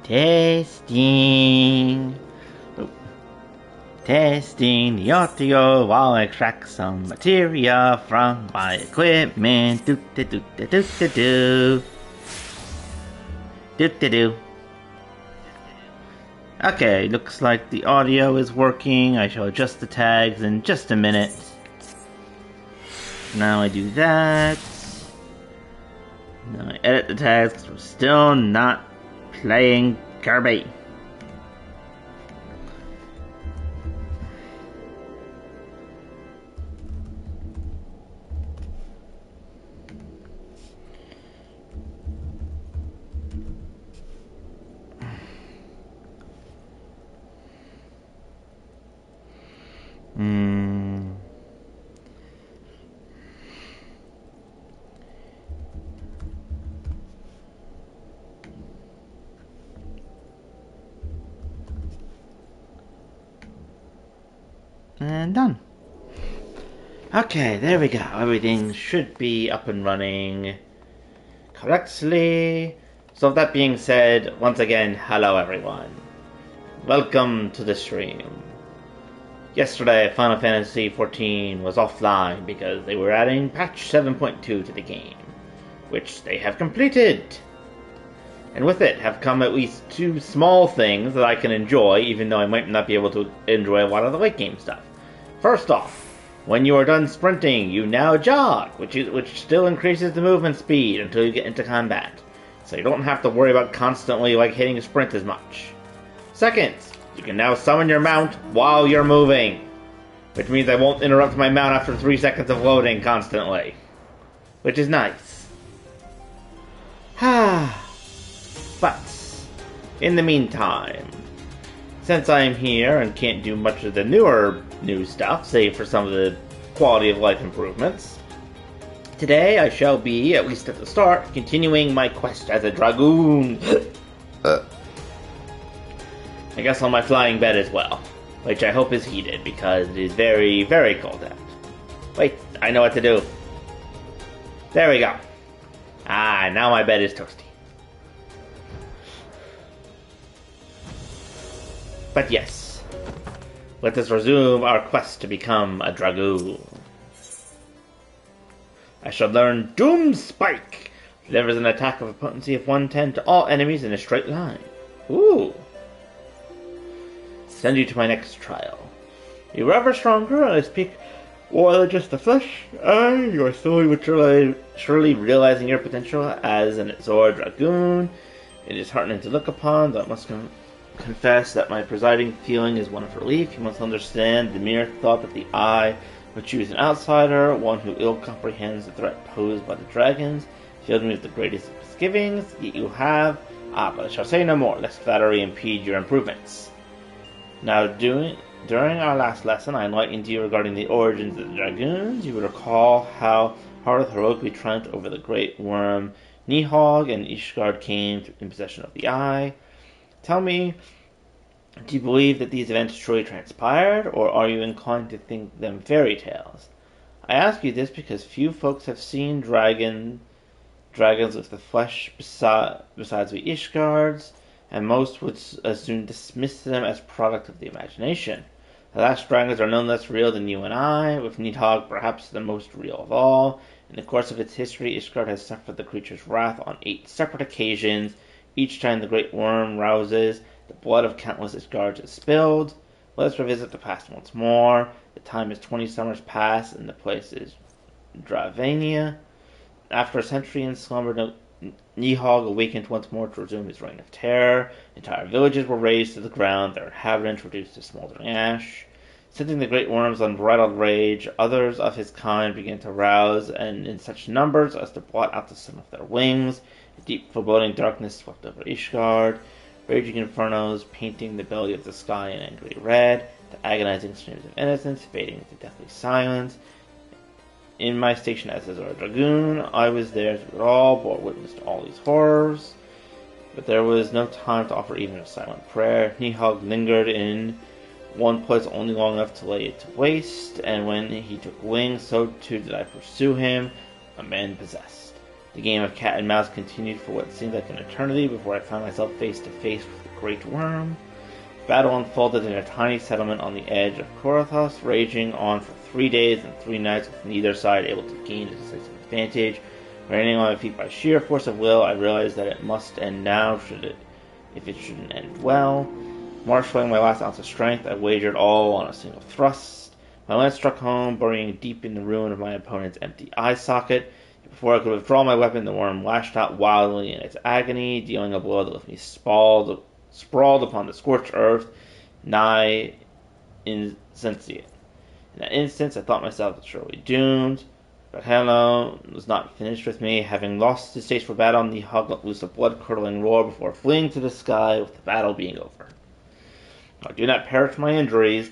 Testing. Testing the audio while I extract some material from my equipment. Do do do do do do do. Do do do. Okay, looks like the audio is working. I shall adjust the tags in just a minute. Now I do that. Now I edit the tags because we're still not playing Kirby. And done. Okay, there we go. Everything should be up and running correctly. So with that being said, once again, hello everyone. Welcome to the stream. Yesterday, Final Fantasy XIV was offline because they were adding patch 7.2 to the game, which they have completed. And with it have come at least two small things that I can enjoy, even though I might not be able to enjoy a lot of the late game stuff. First off, when you are done sprinting, you now jog, which still increases the movement speed until you get into combat. So you don't have to worry about constantly hitting a sprint as much. Second, you can now summon your mount while you're moving, which means I won't interrupt my mount after 3 seconds of loading constantly, which is nice. But, in the meantime, since I'm here and can't do much of the new stuff, save for some of the quality of life improvements, today I shall be, at least at the start, continuing my quest as a Dragoon. I guess on my flying bed as well, which I hope is heated because it is very, very cold out. Wait, I know what to do. There we go. Now my bed is toasty. But yes, let us resume our quest to become a Dragoon. I shall learn Doom Spike. Delivers an attack of a potency of 110 to all enemies in a straight line. Ooh. Send you to my next trial. You are ever stronger, and I speak more than just the flesh. You are slowly but surely realizing your potential as an Azor Dragoon. It is heartening to look upon, though I must confess that my presiding feeling is one of relief. You must understand the mere thought that the Eye would choose an outsider, one who ill comprehends the threat posed by the dragons, filled me with the greatest of misgivings. Yet you have. But I shall say no more, lest flattery impede your improvements. Now, during our last lesson, I enlightened you regarding the origins of the Dragoons. You will recall how Hearth heroically triumphed over the great worm Nihog, and Ishgard came in possession of the Eye. Tell me, do you believe that these events truly transpired, or are you inclined to think them fairy tales? I ask you this because few folks have seen dragons with the flesh besides the Ishgards, and most would as soon dismiss them as product of the imagination. The last dragons are no less real than you and I, with Nidhogg perhaps the most real of all. In the course of its history, Ishgard has suffered the creature's wrath on 8 separate occasions. Each time the great worm rouses, the blood of countless Ishgards is spilled. Let us revisit the past once more. The time is 20 summers past, and the place is Dravania. After a century in slumber, Nihog awakened once more to resume his reign of terror. Entire villages were razed to the ground, their inhabitants reduced to smoldering ash. Sensing the great worm's unbridled rage, others of his kind began to rouse, and in such numbers as to blot out the sun with their wings. A deep foreboding darkness swept over Ishgard, raging infernos painting the belly of the sky in angry red, the agonizing screams of innocence fading into deathly silence. In my station as Azor Dragoon, I was there through it all, bore witness to all these horrors. But there was no time to offer even a silent prayer. Nihog lingered in one place only long enough to lay it to waste, and when he took wing, so too did I pursue him, a man possessed. The game of cat and mouse continued for what seemed like an eternity before I found myself face to face with the Great Worm. The battle unfolded in a tiny settlement on the edge of Korothos, raging on for 3 days and 3 nights with neither side able to gain a decisive advantage. Remaining on my feet by sheer force of will, I realized that it must end now if it shouldn't end well. Marshalling my last ounce of strength, I wagered all on a single thrust. My lance struck home, burying deep in the ruin of my opponent's empty eye socket. Before I could withdraw my weapon, the worm lashed out wildly in its agony, dealing a blow that left me sprawled upon the scorched earth, nigh insensate. In that instant, I thought myself surely doomed. But Hello was not finished with me. Having lost his taste for battle, Nihog let loose a blood-curdling roar before fleeing to the sky, with the battle being over. I do not perish my injuries.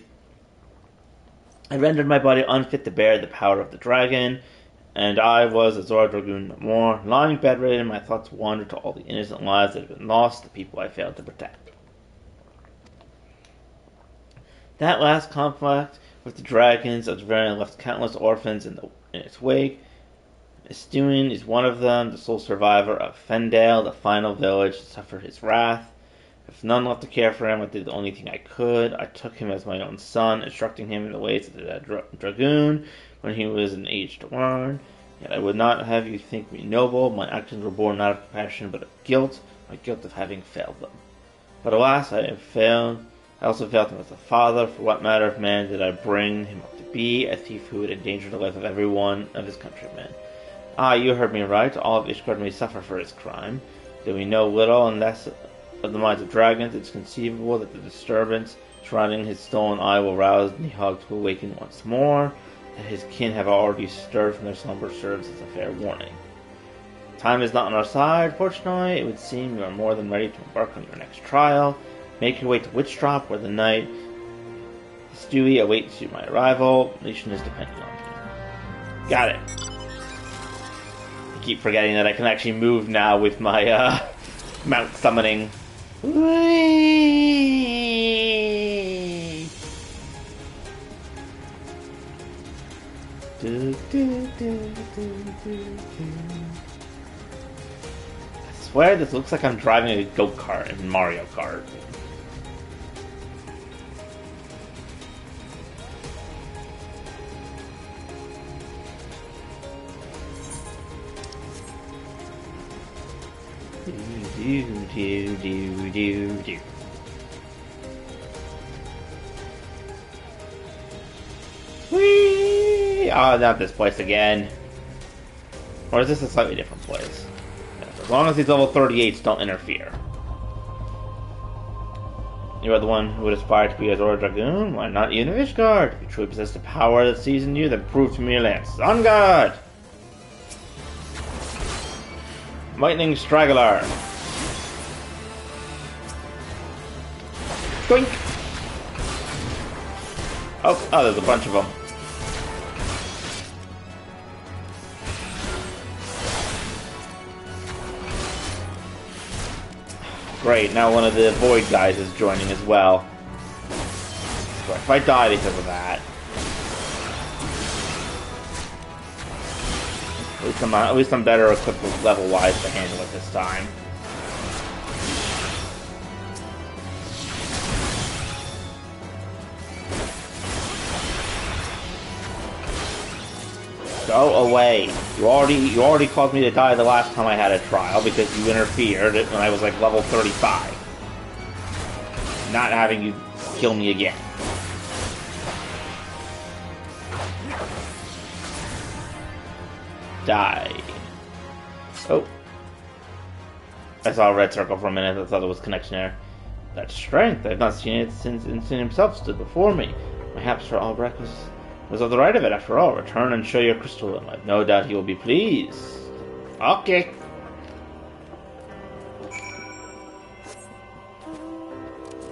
I rendered my body unfit to bear the power of the dragon, and I was a Zora Dragoon no more. Lying bedridden, my thoughts wandered to all the innocent lives that had been lost, the people I failed to protect. That last conflict with the dragons of Dragoon left countless orphans in its wake. Estuin is one of them, the sole survivor of Fendale, the final village that suffered his wrath. With none left to care for him, I did the only thing I could. I took him as my own son, instructing him in the ways of the Dragoon when he was an age to learn. Yet I would not have you think me noble. My actions were born not of compassion, but of guilt, my guilt of having failed them. But alas, I have failed. I also failed him as a father. For what matter of man did I bring him up to be? A thief who would endanger the life of every one of his countrymen. Ah, you heard me right. All of Ishgard may suffer for his crime. Though we know little unless of the minds of dragons, it's conceivable that the disturbance surrounding his stolen eye will rouse Nihog to awaken once more. That his kin have already stirred from their slumber serves as a fair warning. Time is not on our side, fortunately. It would seem you are more than ready to embark on your next trial. Make your way to Witchtrap, where the night Stewie awaits you my arrival. Nation is dependent on you. Got it. I keep forgetting that I can actually move now with my mount summoning. Whee! I swear this looks like I'm driving a go-kart in Mario Kart. Do. Whee! Oh, not this place again. Or is this a slightly different place? Yes, as long as these level 38s don't interfere. You are the one who would aspire to be a Zora Dragoon? Why not you in Ishgard? If you truly possess the power that sees in you, then prove to me your lance. On guard! Lightning Straggler. Doink! Oh, there's a bunch of them. Great, now one of the Void guys is joining as well. So if I die because of that... At least I'm better equipped level-wise to handle it this time. Go away. You already caused me to die the last time I had a trial because you interfered when I was like level 35. Not having you kill me again. Die. Oh. I saw a red circle for a minute. I thought it was connection error. That's strength. I've not seen it since Instant himself stood before me. Perhaps Sir Albrecht was of the right of it after all. Return and show your crystal, and I've no doubt he will be pleased. Okay.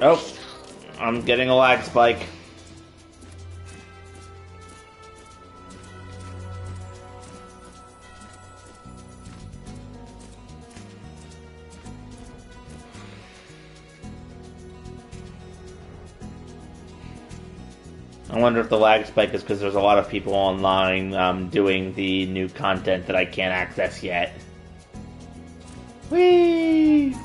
Oh. I'm getting a lag spike. I wonder if the lag spike is because there's a lot of people online doing the new content that I can't access yet. Whee!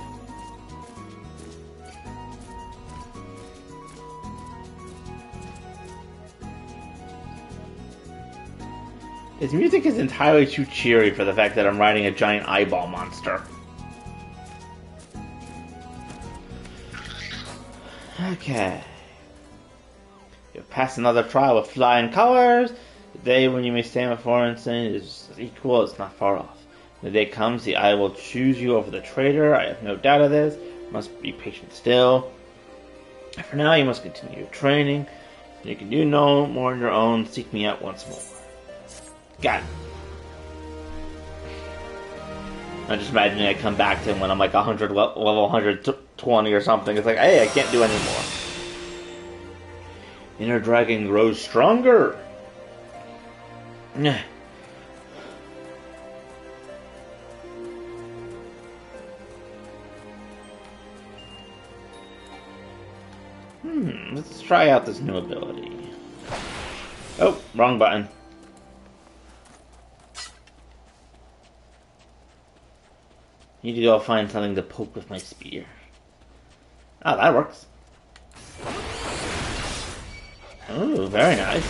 His music is entirely too cheery for the fact that I'm riding a giant eyeball monster. Okay. You've passed another trial with flying colors. The day when you may stand before insane is equal, it's not far off. When the day comes, the eye will choose you over the traitor. I have no doubt of this. You must be patient still. For now, you must continue your training. You can do no more on your own. Seek me out once more. Got it. I'm just imagining I come back to him when I'm like 100 level 120 or something. It's like, hey, I can't do anymore. Inner dragon grows stronger. Let's try out this new ability. Oh, wrong button. Need to go find something to poke with my spear. Oh, that works. Ooh, very nice.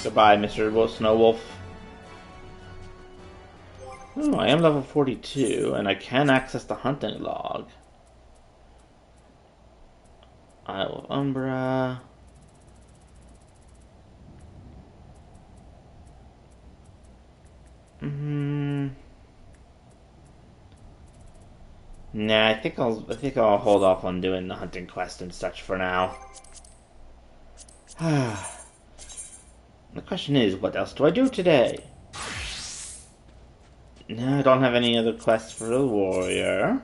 Goodbye, Mr. Snow Wolf. Ooh, I am level 42, and I can access the hunting log. Isle of Umbra. Nah, I think I'll hold off on doing the hunting quest and such for now. The question is, what else do I do today? No, I don't have any other quests for the warrior.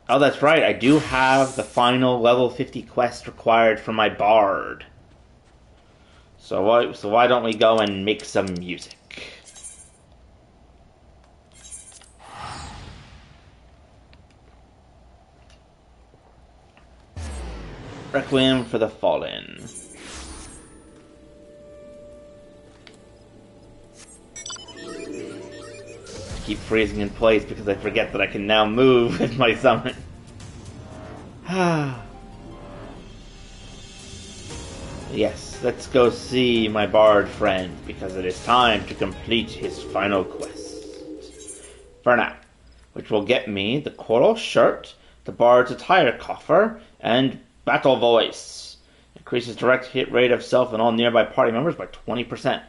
Oh, that's right, I do have the final level 50 quest required for my bard. So why don't we go and make some music? Requiem for the Fallen. I keep freezing in place because I forget that I can now move with my summon. Yes, let's go see my bard friend, because it is time to complete his final quest. For now, which will get me the coral shirt, the bard's attire coffer, and battle voice. Increases direct hit rate of self and all nearby party members by 20%.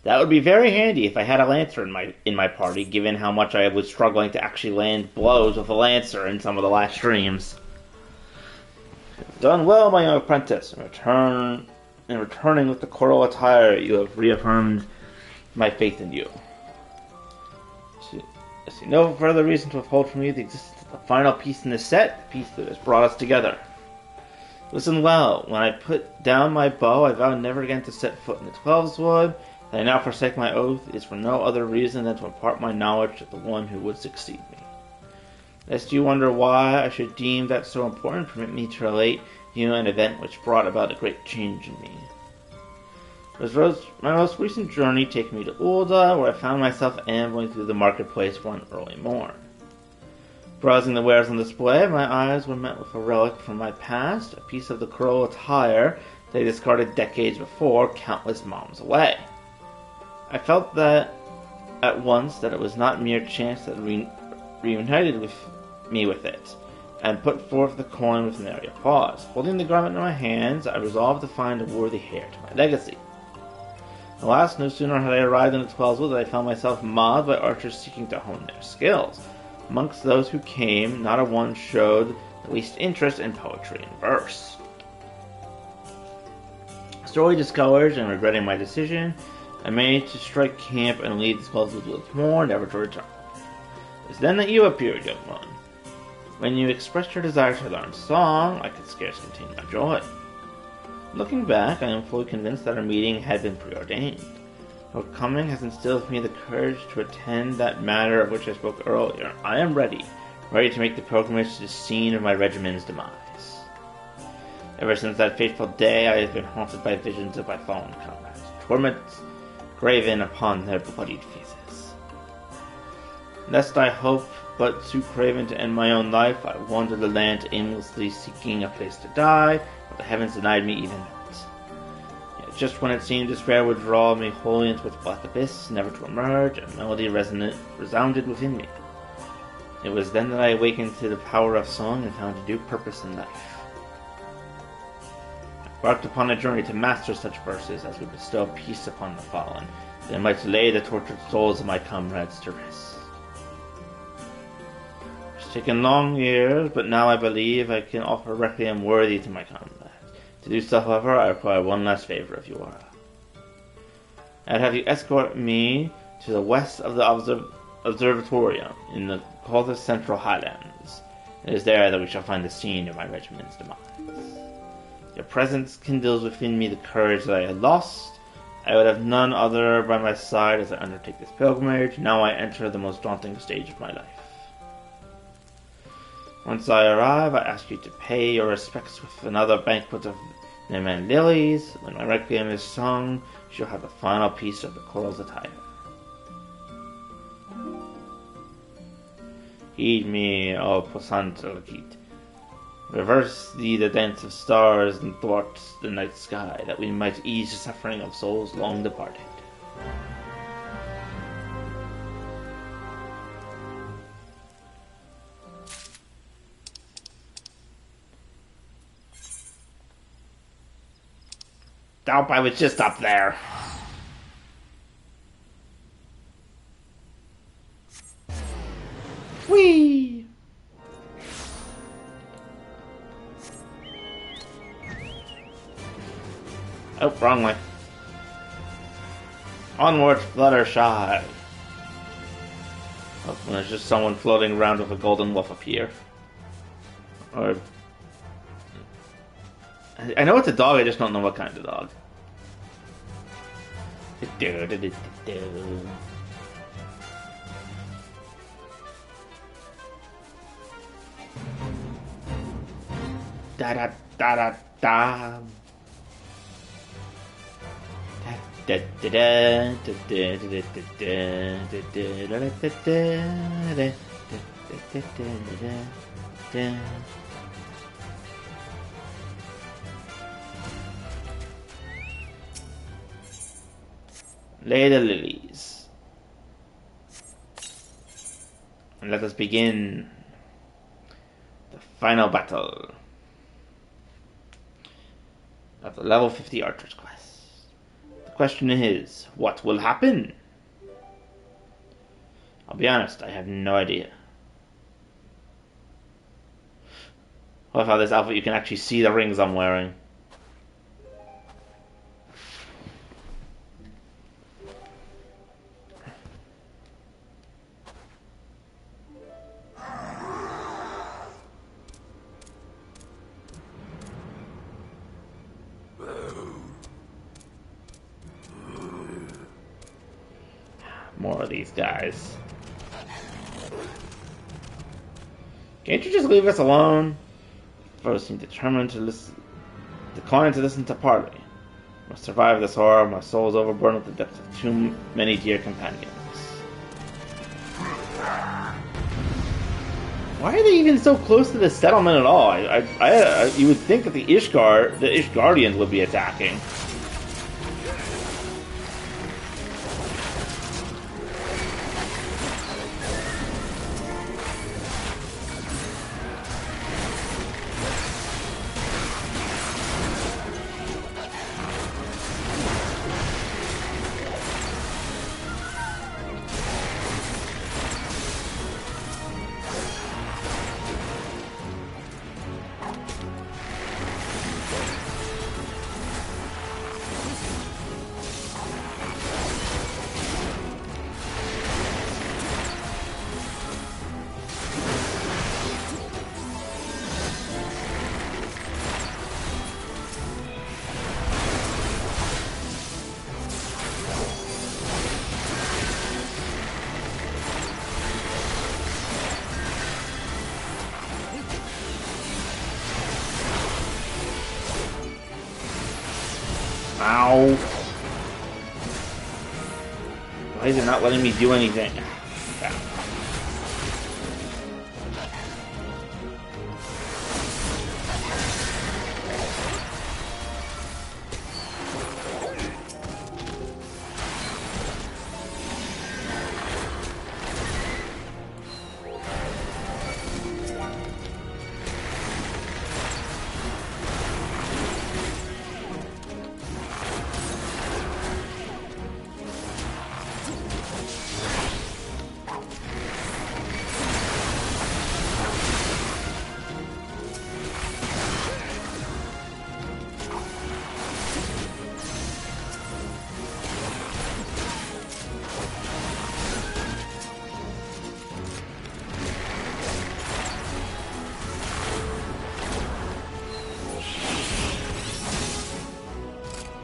That would be very handy if I had a lancer in my party, given how much I was struggling to actually land blows with a lancer in some of the last streams. You've done well, my young apprentice. In returning with the coral attire, you have reaffirmed my faith in you. I see no further reason to withhold from you the existence of the final piece in this set, the piece that has brought us together. Listen well, when I put down my bow, I vowed never again to set foot in the 12's Wood. That I now forsake my oath is for no other reason than to impart my knowledge to the one who would succeed me. Lest you wonder why I should deem that so important, permit me to relate you an event which brought about a great change in me. My most recent journey taking me to Ulda, where I found myself ambling through the marketplace one early morn. Browsing the wares on display, my eyes were met with a relic from my past, a piece of the coral attire that I discarded decades before, countless moms away. I felt that at once that it was not mere chance that reunited me with it, and put forth the coin with merry applause. Holding the garment in my hands, I resolved to find a worthy heir to my legacy. Alas, no sooner had I arrived in the 12's Wood than I found myself mobbed by archers seeking to hone their skills. Amongst those who came, not a one showed the least interest in poetry and verse. Sorely discouraged and regretting my decision, I managed to strike camp and leave the 12's Wood once more, never to return. It was then that you appeared, young one. When you expressed your desire to learn song, I could scarce contain my joy. Looking back, I am fully convinced that our meeting had been preordained. Her coming has instilled in me the courage to attend that matter of which I spoke earlier. I am ready to make the pilgrimage to the scene of my regiment's demise. Ever since that fateful day, I have been haunted by visions of my fallen comrades, torments graven upon their bloodied faces. Lest I hope but too craven to end my own life, I wandered the land aimlessly seeking a place to die, but the heavens denied me even that. Yet just when it seemed despair would draw me wholly into its black abyss, never to emerge, a melody resounded within me. It was then that I awakened to the power of song and found a new purpose in life. I embarked upon a journey to master such verses as would bestow peace upon the fallen, that I might lay the tortured souls of my comrades to rest. It's taken long years, but now I believe I can offer a requiem worthy to my comrades. To do so, however, I require one last favor of you, Aura. I'd have you escort me to the west of the observatorium in the coldest central highlands. It is there that we shall find the scene of my regiment's demise. Your presence kindles within me the courage that I had lost. I would have none other by my side as I undertake this pilgrimage. Now I enter the most daunting stage of my life. Once I arrive, I ask you to pay your respects with another banquet of nymph and lilies. When my requiem is sung, you shall have the final piece of the choral's attire. Heed me, O puissant Elgit. Reverse thee the dance of stars and thwart the night sky, that we might ease the suffering of souls long departed. Nope, I was just up there. Whee! Oh, wrong way. Onward, Fluttershy. Oh, and there's just someone floating around with a golden wolf up here. Or... I know it's a dog, I just don't know what kind of dog. Da da da da da. Lay the lilies, and let us begin the final battle of the level 50 Archer's quest. The question is, what will happen? I'll be honest, I have no idea. I love how this outfit you can actually see the rings I'm wearing. More of these guys. Can't you just leave us alone? Foes seem determined to decline to listen to parley. Must survive this horror. My soul is overburdened with the depths of too many dear companions. Why are they even so close to the settlement at all? You would think that the Ishgardians would be attacking. Ow. Why is it not letting me do anything? Yeah.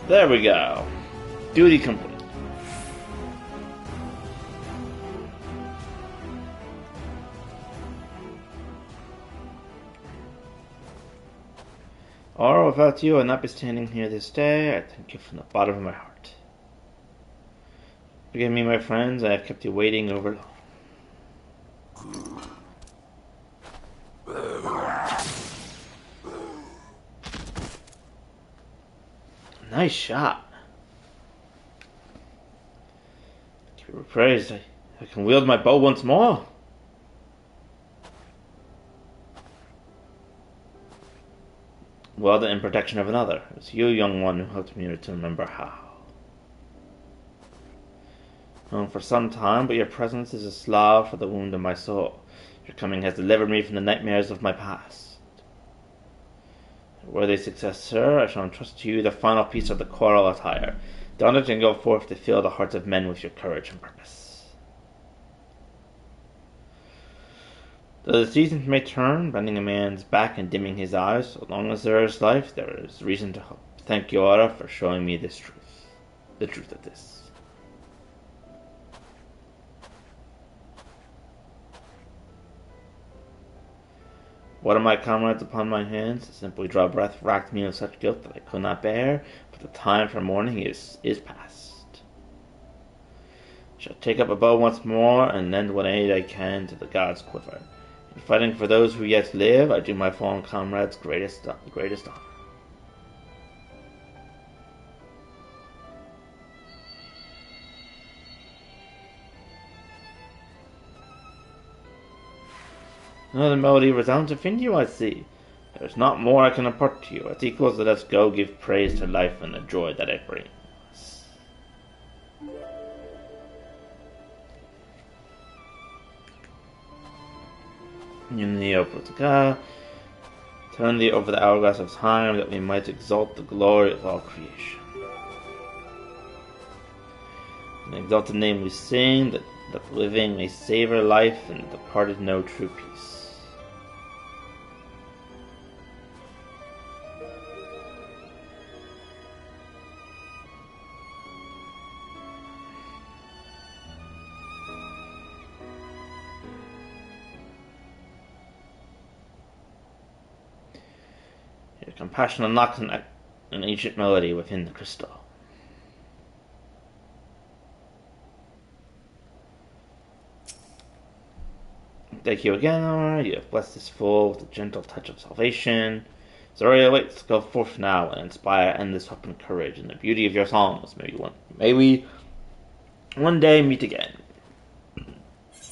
There we go. Duty complete. Or without you, I'd not be standing here this day. I thank you from the bottom of my heart. Forgive me, my friends, I have kept you waiting over long. Nice shot. Give you praise. I can wield my bow once more. Wield it in protection of another. It was you, young one, who helped me to remember how. Known for some time, but your presence is a salve for the wound in my soul. Your coming has delivered me from the nightmares of my past. Worthy successor, I shall entrust to you the final piece of the choral attire. Don it and go forth to fill the hearts of men with your courage and purpose. Though the seasons may turn, bending a man's back and dimming his eyes, so long as there is life, there is reason to hope. Thank you, Aura, for showing me this truth. The truth of this. What of my comrades upon my hands? To simply draw breath racked me with such guilt that I could not bear, but the time for mourning is past. I shall take up a bow once more, and lend what aid I can to the gods' quiver. In fighting for those who yet live, I do my fallen comrades greatest honor. Another melody resounds within you, I see. There is not more I can impart to you. As equals, let us go give praise to life and the joy that it brings. In the Opotaka, turn thee over the hourglass of time, that we might exalt the glory of all creation. In the exalted name we sing, that the living may savor life and the departed know true peace. Your compassion unlocks an ancient melody within the crystal. Thank you again, Aura. You have blessed this fool with a gentle touch of salvation. Zoria awaits. Go forth now and inspire endless hope and courage in the beauty of your songs. May we one day meet again.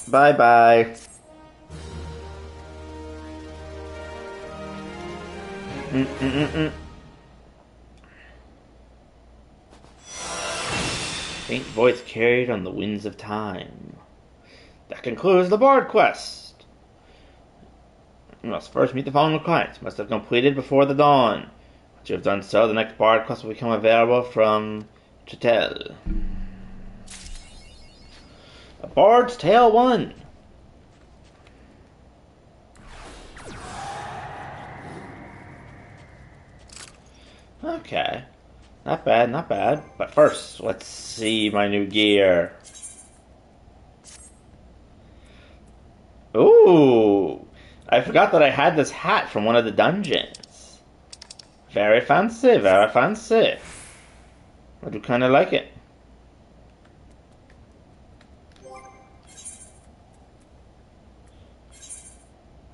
Bye bye. Faint voice carried on the winds of time. That concludes the Bard quest. You must first meet the following requirements. Must have completed before the dawn. Once you have done so, the next Bard quest will become available from Chetel. A Bard's Tale 1. Okay. Not bad, not bad. But first, let's see my new gear. Ooh! I forgot that I had this hat from one of the dungeons. Very fancy, very fancy. I do kind of like it.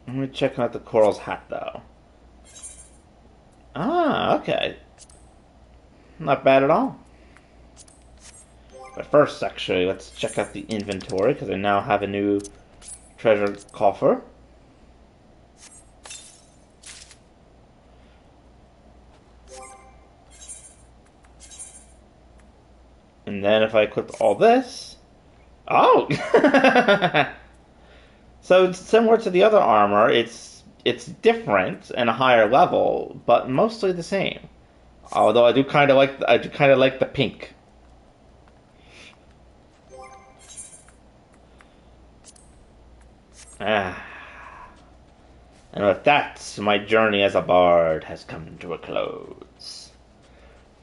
Let me check out the Coral's hat, though. Ah, okay. Not bad at all. But first, actually, let's check out the inventory, because I now have a new treasure coffer. And then if I equip all this... Oh! So it's similar to the other armor. It's different and a higher level, but mostly the same. Although I do kind of like the pink. Ah. And with that, my journey as a bard has come to a close.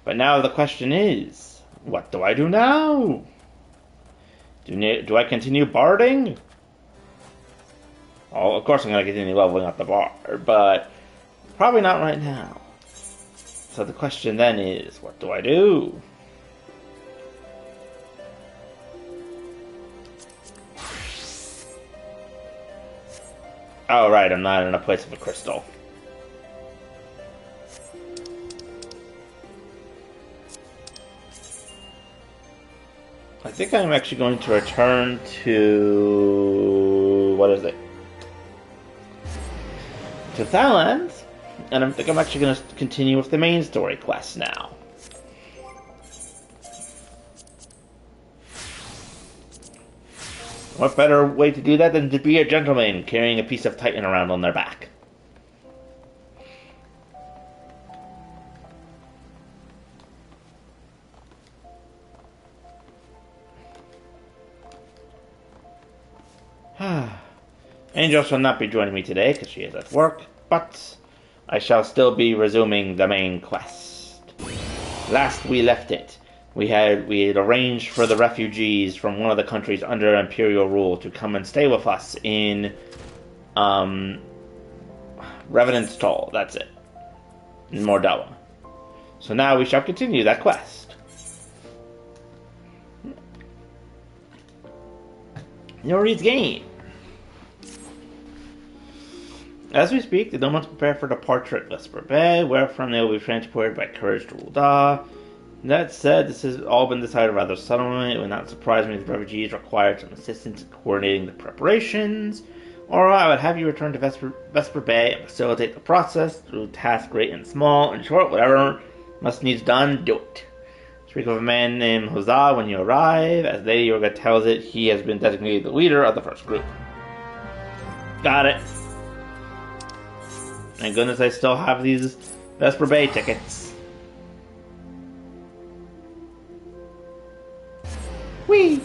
But now the question is, what do I do now? Do I continue barding? Oh, of course I'm going to continue leveling up the bard, but probably not right now. So the question then is, what do I do? Oh, right, I'm not in a place of a crystal. I think I'm actually going to return to... what is it? To Thailand, and I think I'm actually going to continue with the main story quest now. What better way to do that than to be a gentleman carrying a piece of Titan around on their back? Angel shall not be joining me today because she is at work, but I shall still be resuming the main quest. Last we left it, we had arranged for the refugees from one of the countries under imperial rule to come and stay with us in Revenant's Toll. That's it, in Mordawa. So now we shall continue that quest. Nori's game. As we speak, the nomads prepare for departure at Vesper Bay, wherefrom they will be transported by courage to Ul'dah. That said, this has all been decided rather suddenly. It would not surprise me if the refugees required some assistance in coordinating the preparations, or I would have you return to Vesper Bay and facilitate the process through tasks great and small. In short, whatever must needs done, do it. Speak of a man named Huzzah when you arrive. As Lady Yorga tells it, he has been designated the leader of the first group. Got it. Thank goodness I still have these Vesper Bay tickets. Whee!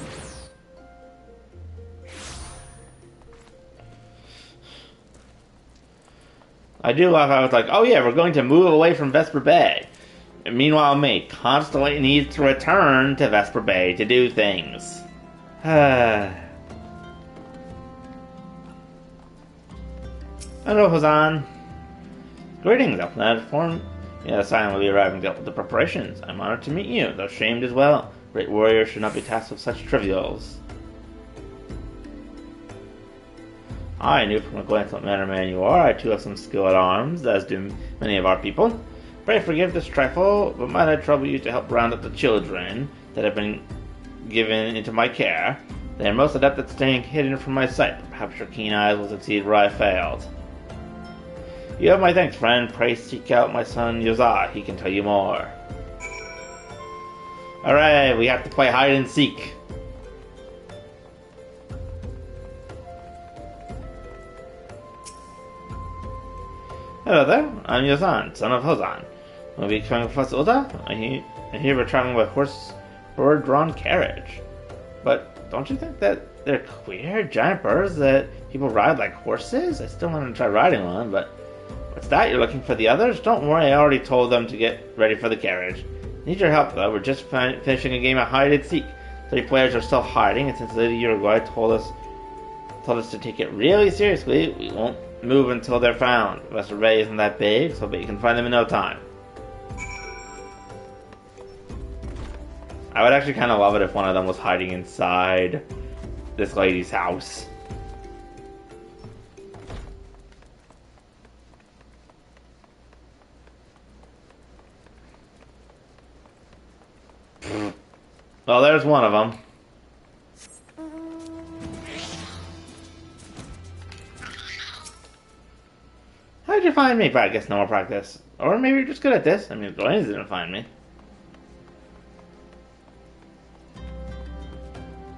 I do love how it's like, oh yeah, we're going to move away from Vesper Bay. And meanwhile, me constantly needs to return to Vesper Bay to do things. Hello, Hazan. Greetings, Elfnad. Yes, I will be arriving to help with the preparations. I'm honored to meet you, though shamed as well. Great warriors should not be tasked with such trivials. I knew from a glance what manner man you are. I too have some skill at arms, as do many of our people. Pray forgive this trifle, but might I trouble you to help round up the children that have been given into my care? They are most adept at staying hidden from my sight, but perhaps your keen eyes will succeed where I failed. You have my thanks, friend. Pray seek out my son Yozah. He can tell you more. Alright, we have to play hide and seek. Hello there, I'm Yozan, son of Hozan. Will you be coming with us, Ul'dah? I hear we're traveling by bird-drawn carriage. But don't you think that they're queer, giant birds that people ride like horses? I still want to try riding one, but what's that? You're looking for the others? Don't worry, I already told them to get ready for the carriage. Need your help, though. We're just finishing a game of hide and seek. 3 players are still hiding, and since Lady Uruguay told us to take it really seriously, we won't move until they're found. Vesper Bay isn't that big, so I bet you can find them in no time. I would actually kind of love it if one of them was hiding inside this lady's house. Well, there's one of them. How'd you find me? But I guess no more practice. Or maybe you're just good at this. I mean, Dwayne didn't find me.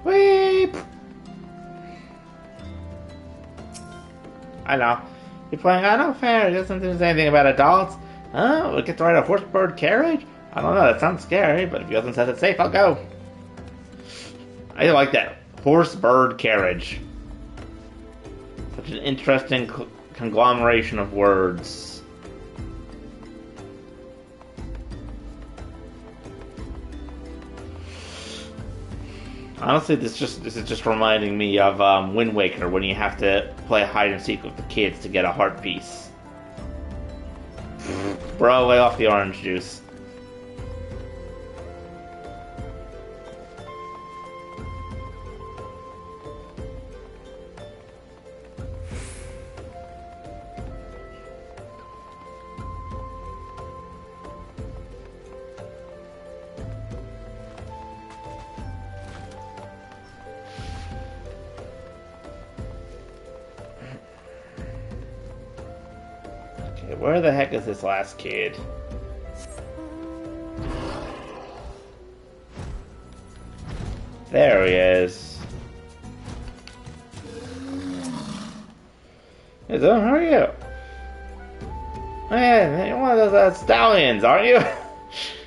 Weep! I know. You're playing, I know, fair. It doesn't do anything about adults. Oh, we get to ride a horse-bird carriage? I don't know, that sounds scary, but if you doesn't set it safe, I'll go. I like that. Horse-bird carriage. Such an interesting conglomeration of words. Honestly, this is just reminding me of Wind Waker, when you have to play hide and seek with the kids to get a heart piece. Bro, lay off the orange juice. Where the heck is this last kid? There he is. Hey, so, how are you? Hey, you're one of those stallions, aren't you?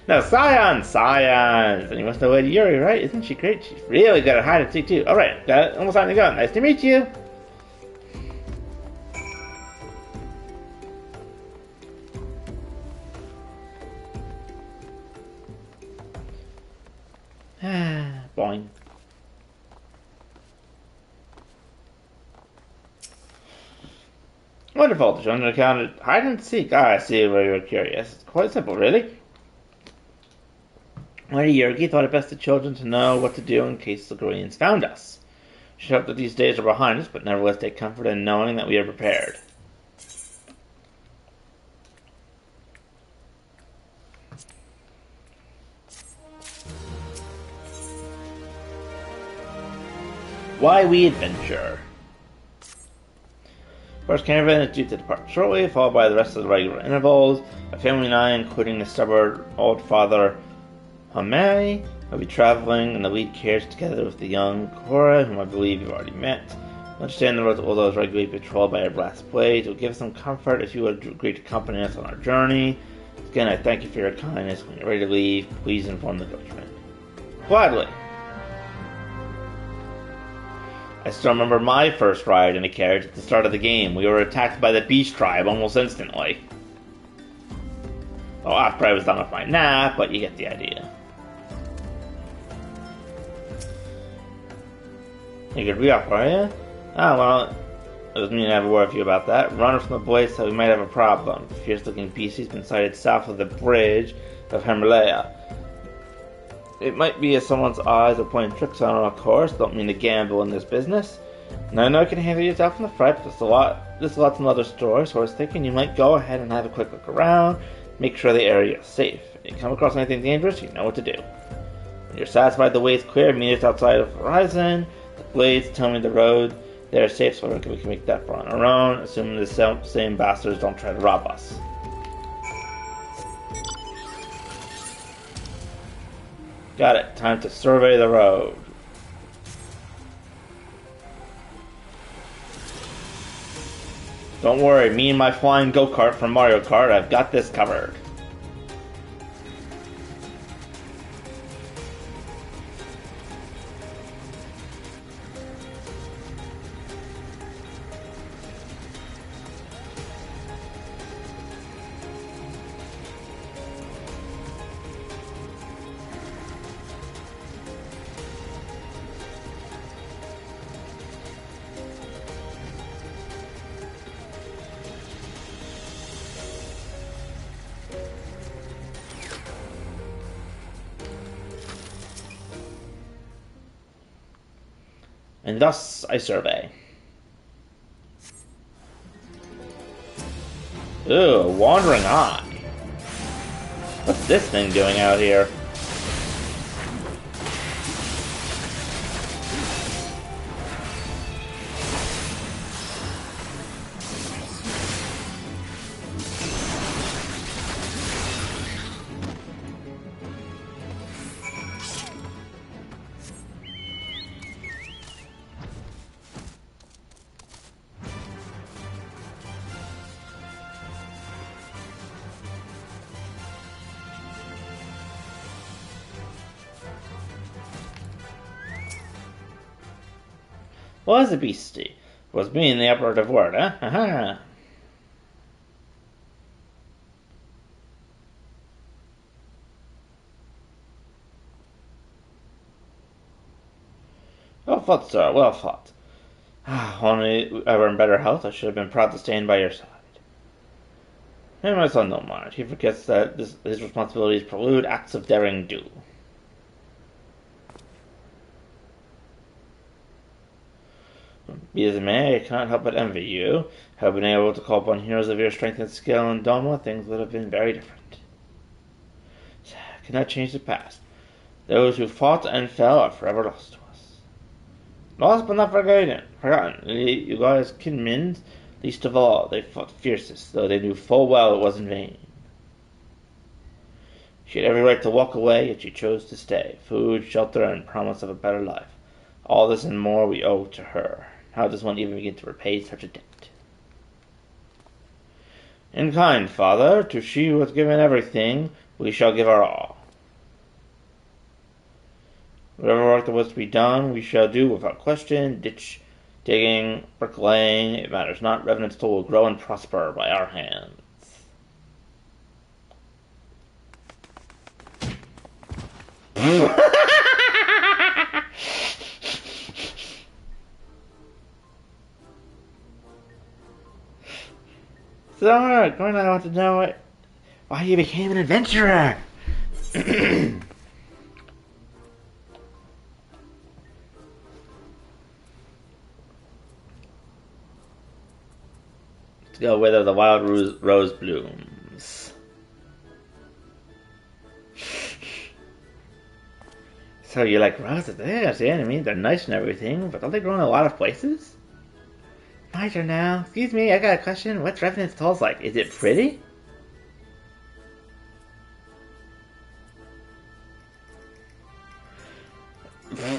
No, scions! And you must know Lady Yuri, right? Isn't she great? She's really good at hide and seek, too. Alright, almost time to go. Nice to meet you. Boing. Wonderful. The children accounted hide and seek. Ah, I see where you're curious. It's quite simple, really. Lady Yurgi thought it best to children to know what to do in case the Koreans found us. She hoped that these days are behind us, but nevertheless take comfort in knowing that we are prepared. Why we adventure. First caravan is due to depart shortly, followed by the rest of the regular intervals. A family of 9, including the stubborn old father Hamei, will be traveling in the lead carriage together with the young Cora, whom I believe you've already met. Understand the roads, although is regularly patrolled by a brass blade. It will give us some comfort if you would agree to accompany us on our journey. Again, I thank you for your kindness. When you're ready to leave, please inform the coachman. Gladly. I still remember my first ride in a carriage at the start of the game. We were attacked by the Beast Tribe almost instantly. Well, after I was done with my nap, but you get the idea. You could re-up, are you? Ah, well, I was meaning to have a word with you about that. Runner from the boys said we might have a problem. A fierce-looking beast has been sighted south of the bridge of Himalaya. It might be as someone's eyes are playing tricks on our course. Don't mean to gamble in this business. And I know you can handle yourself in the front, but there's lots of other stores, so I was thinking you might go ahead and have a quick look around, make sure the area is safe. If you come across anything dangerous, you know what to do. When you're satisfied the way is clear, meet us outside of the horizon. The blades tell me the road. They're safe, so we can make that far on our own, assuming the same bastards don't try to rob us. Got it. Time to survey the road. Don't worry, me and my flying go-kart from Mario Kart, I've got this covered. and thus I survey. Ooh, wandering eye. What's this thing doing out here? Was a beastie. Was being the operative word, huh? Haha. Well fought, sir. Well fought. Only I were in better health, I should have been proud to stand by your side. And my son don't mind. He forgets that his responsibilities prelude acts of daring do. Be as it may, I cannot help but envy you. Had I been able to call upon heroes of your strength and skill in Doma, things would have been very different. I cannot change the past. Those who fought and fell are forever lost to us. Lost but not forgotten. You guys kinmen, least of all, they fought fiercest, though they knew full well it was in vain. She had every right to walk away, yet she chose to stay. Food, shelter, and promise of a better life. All this and more we owe to her. How does one even begin to repay such a debt? In kind, father, to she who has given everything, we shall give her all. Whatever work that was to be done, we shall do without question. Ditch, digging, bricklaying, it matters not. Revenant's toll will grow and prosper by our hands. So, Gordon, I want to know why you became an adventurer. Let's go whether the wild rose blooms. So you like roses? Yeah, see, I mean, they're nice and everything, but don't they grow in a lot of places? My turn now. Excuse me, I got a question. What's Revenant's Toll's like? Is it pretty?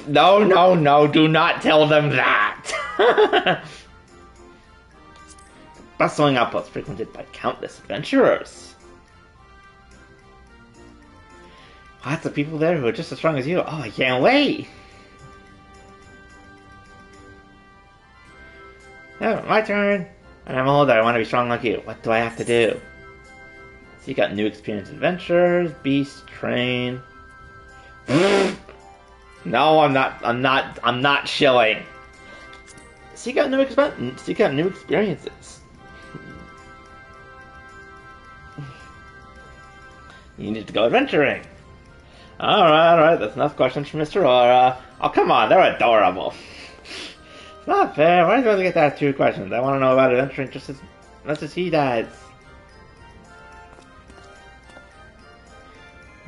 No, do not tell them that! Bustling outpost frequented by countless adventurers. Lots of people there who are just as strong as you. Oh, I can't wait! Oh, my turn. When I'm older, I want to be strong like you. What do I have to do? So you got new experience adventures, beast, train. No, I'm not shilling. So you got new experiences. You need to go adventuring. Alright, that's enough questions from Mr. Aura. Oh, come on, they're adorable. It's not fair. Why do I get to ask 2 questions? I want to know about adventuring just as much as he does.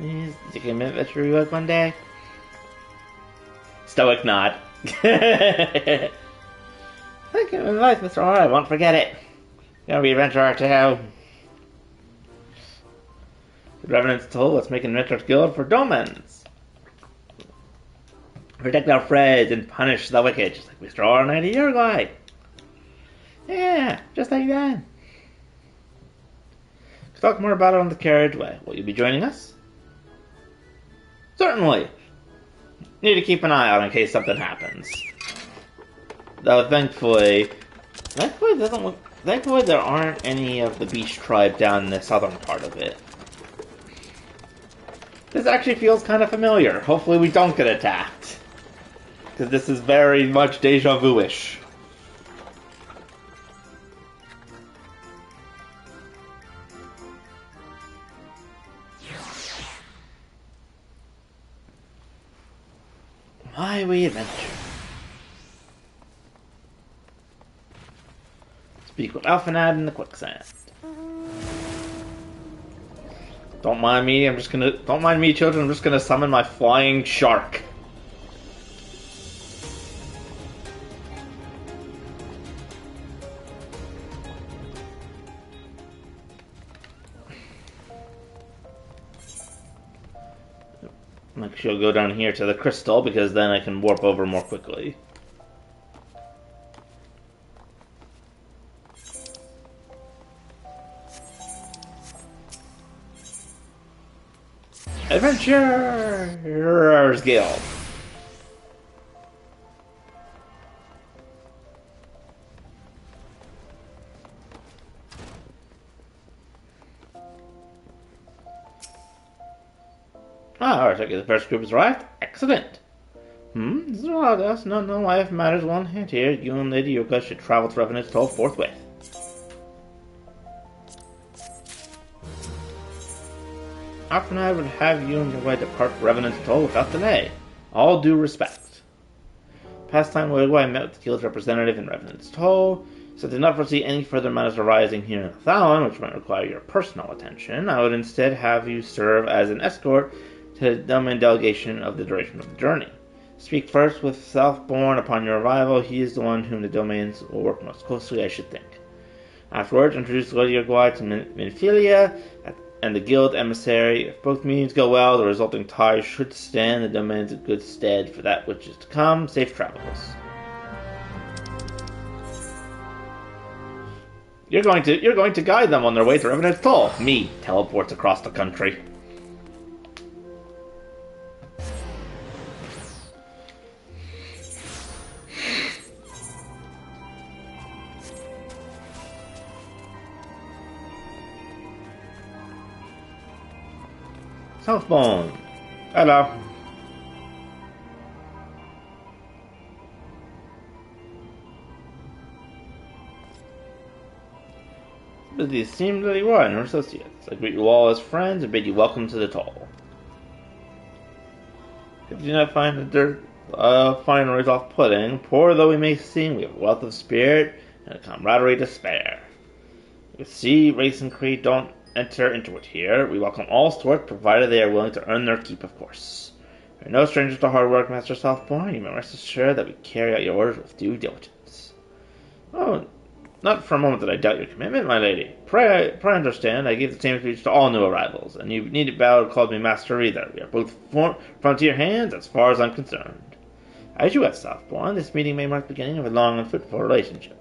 Did you commit adventure rework one day? Stoic nod. Thank you for advice, Mr. Aura. I won't forget it. Gonna be adventurer too. The Revenant's Toll, let's make an adventurer's guild for Domans. Protect our friends and punish the wicked, just like Mr. Aura and Uruguay. Yeah, just like that. Let's talk more about it on the carriageway. Will you be joining us? Certainly. Need to keep an eye out in case something happens. Though thankfully there aren't any of the Beast tribe down in the southern part of it. This actually feels kind of familiar. Hopefully we don't get attacked. Because this is very much deja vu-ish. Why we adventure? Speak with Alphanad in the quicksand. Don't mind me, don't mind me, children, I'm just gonna summon my flying shark. Make sure I'll go down here to the crystal, because then I can warp over more quickly. Adventurers Guild. Alright, okay, the first group is arrived. Excellent. This is a lot of us. No, life matters one hand here. You and Lady Yuka should travel to Revenant's Toll forthwith. Often I would have you and your wife depart Revenant's Toll without delay. All due respect. Past time ago, I met with the guild's representative in Revenant's Toll, so I did not foresee any further matters arising here in Thallon, which might require your personal attention. I would instead have you serve as an escort to the domain delegation of the duration of the journey. Speak first with Southbourne upon your arrival. He is the one whom the domains will work most closely, I should think. Afterwards, introduce Lady Uruguay to Minfilia and the guild emissary. If both meetings go well, the resulting ties should stand the domains in good stead for that which is to come. Safe travels. You're going to guide them on their way to Revenant's Toll. Me teleports across the country. Southbourne. Hello. But these seem that you are and your associates. I greet you all as friends and bid you welcome to the Toll. If you do not find the fineries off-putting, poor though we may seem, we have a wealth of spirit and a camaraderie to spare. With sea, race, and creed don't enter into it here. We welcome all sorts, provided they are willing to earn their keep, of course. We are no strangers to hard work, Master Southbourne. You may rest assured that we carry out your orders with due diligence. Oh, not for a moment did I doubt your commitment, my lady. Pray understand, I give the same speech to all new arrivals, and you needn't bow to call me master either. We are both frontier hands, as far as I'm concerned. As you have, Southbourne, this meeting may mark the beginning of a long and fruitful relationship.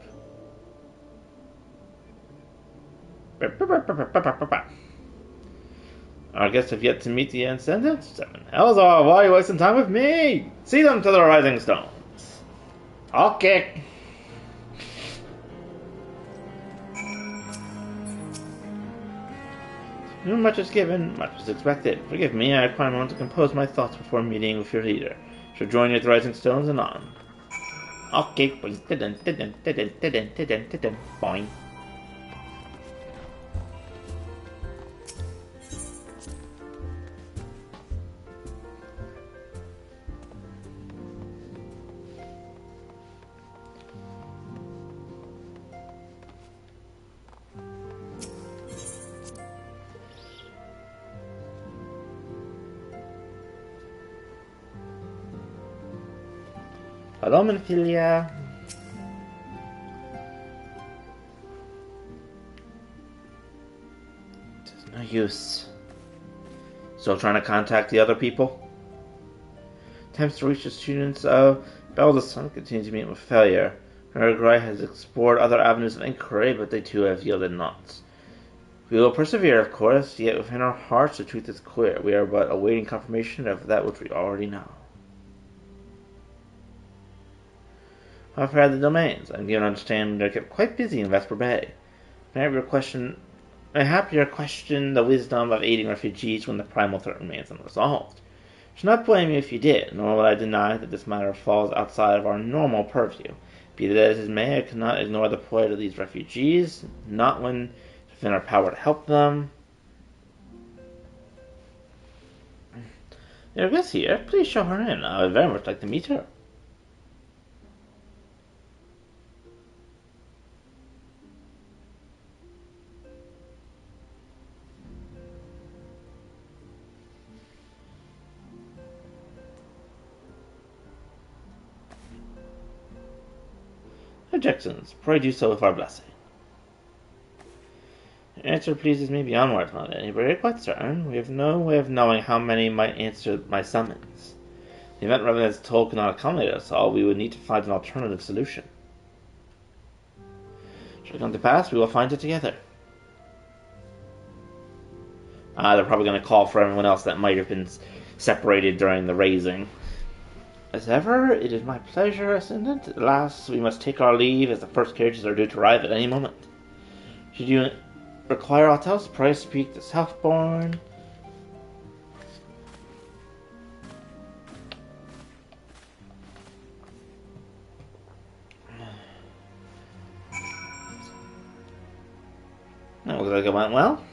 Our guests have yet to meet the ascendant. 7 hells are, why are you wasting time with me? See them to the rising stones. Okay. Much is given, much is expected. Forgive me, I require a moment to compose my thoughts before meeting with your leader. Shall join you at the rising stones anon. Okay, please. Boing. Hello, Minfilia. There's no use. Still trying to contact the other people? Attempts to reach the students of Beldeson continue to meet with failure. Uruguay has explored other avenues of inquiry, but they too have yielded naught. We will persevere, of course, yet within our hearts the truth is clear. We are but awaiting confirmation of that which we already know. I've heard the domains. I'm given to understand they're kept quite busy in Vesper Bay. Mayhap your question the wisdom of aiding refugees when the primal threat remains unresolved. I should not blame you if you did, nor would I deny that this matter falls outside of our normal purview. Be that as it may, I cannot ignore the plight of these refugees, not when it's within our power to help them. Your guest here, please show her in. I would very much like to meet her. Objections. Pray do so with our blessing. The answer pleases me beyond words, my lady, but you're quite certain. We have no way of knowing how many might answer my summons. The event Revenant's toll cannot accommodate us all. We would need to find an alternative solution. Should it come to pass, we will find it together. They're probably going to call for everyone else that might have been separated during the raising. As ever, it is my pleasure, Ascendant. Alas, we must take our leave, as the first carriages are due to arrive at any moment. Should you require aught else, pray speak to Southbourne. That looks like it went well.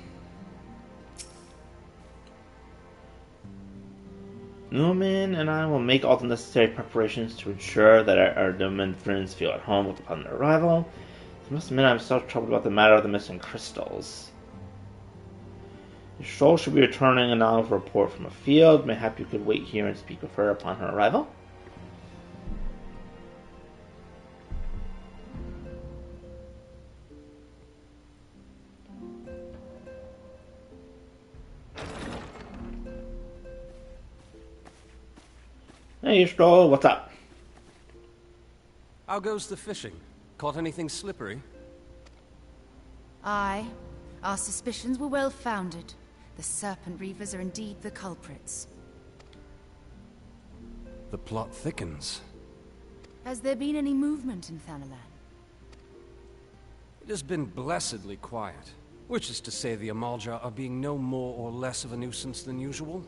Newman and I will make all the necessary preparations to ensure that our Newman friends feel at home upon their arrival. I must admit I'm still troubled about the matter of the missing crystals. Your soul should be returning and now with a report from a field. Mayhap you could wait here and speak with her upon her arrival. Hey, Stroll, what's up? How goes the fishing? Caught anything slippery? Aye. Our suspicions were well founded. The Serpent Reavers are indeed the culprits. The plot thickens. Has there been any movement in Thanalan? It has been blessedly quiet. Which is to say the Amalja are being no more or less of a nuisance than usual.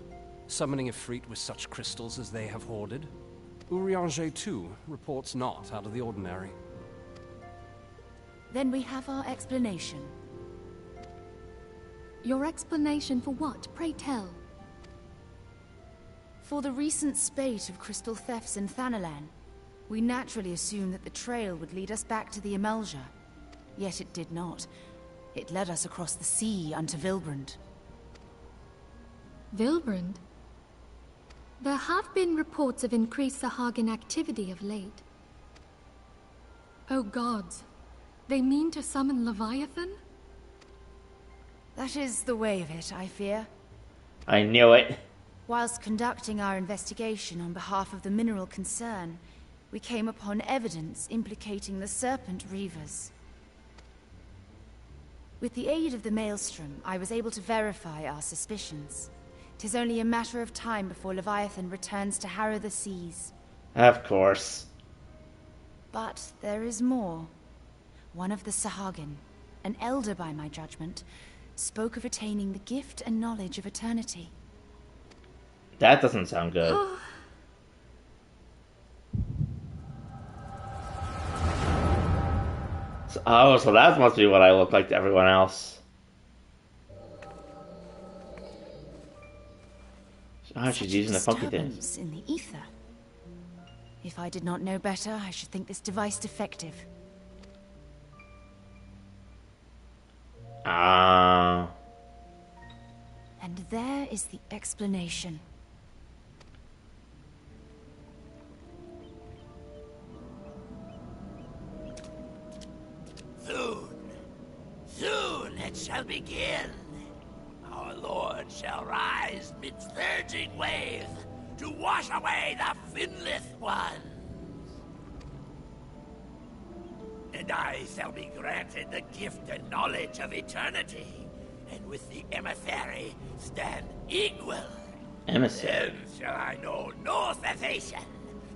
Summoning Ifrit with such crystals as they have hoarded. Urianger, too, reports not out of the ordinary. Then we have our explanation. Your explanation for what, pray tell? For the recent spate of crystal thefts in Thanalan, we naturally assumed that the trail would lead us back to the Amalja. Yet it did not. It led us across the sea unto Vilbrand. Vilbrand? There have been reports of increased Sahagin activity of late. Oh gods, they mean to summon Leviathan? That is the way of it, I fear. I knew it. Whilst conducting our investigation on behalf of the mineral concern, we came upon evidence implicating the Serpent Reavers. With the aid of the Maelstrom, I was able to verify our suspicions. 'Tis only a matter of time before Leviathan returns to harrow the seas. Of course. But there is more. One of the Sahagin, an elder by my judgment, spoke of attaining the gift and knowledge of eternity. That doesn't sound good. So that must be what I look like to everyone else. Oh, she's using the funky things. In the ether. If I did not know better, I should think this device defective. Ah. And there is the explanation. Soon it shall begin. Our Lord shall rise midst surging waves to wash away the finless ones. And I shall be granted the gift and knowledge of eternity, and with the emissary stand equal. Emissary. Then shall I know no cessation,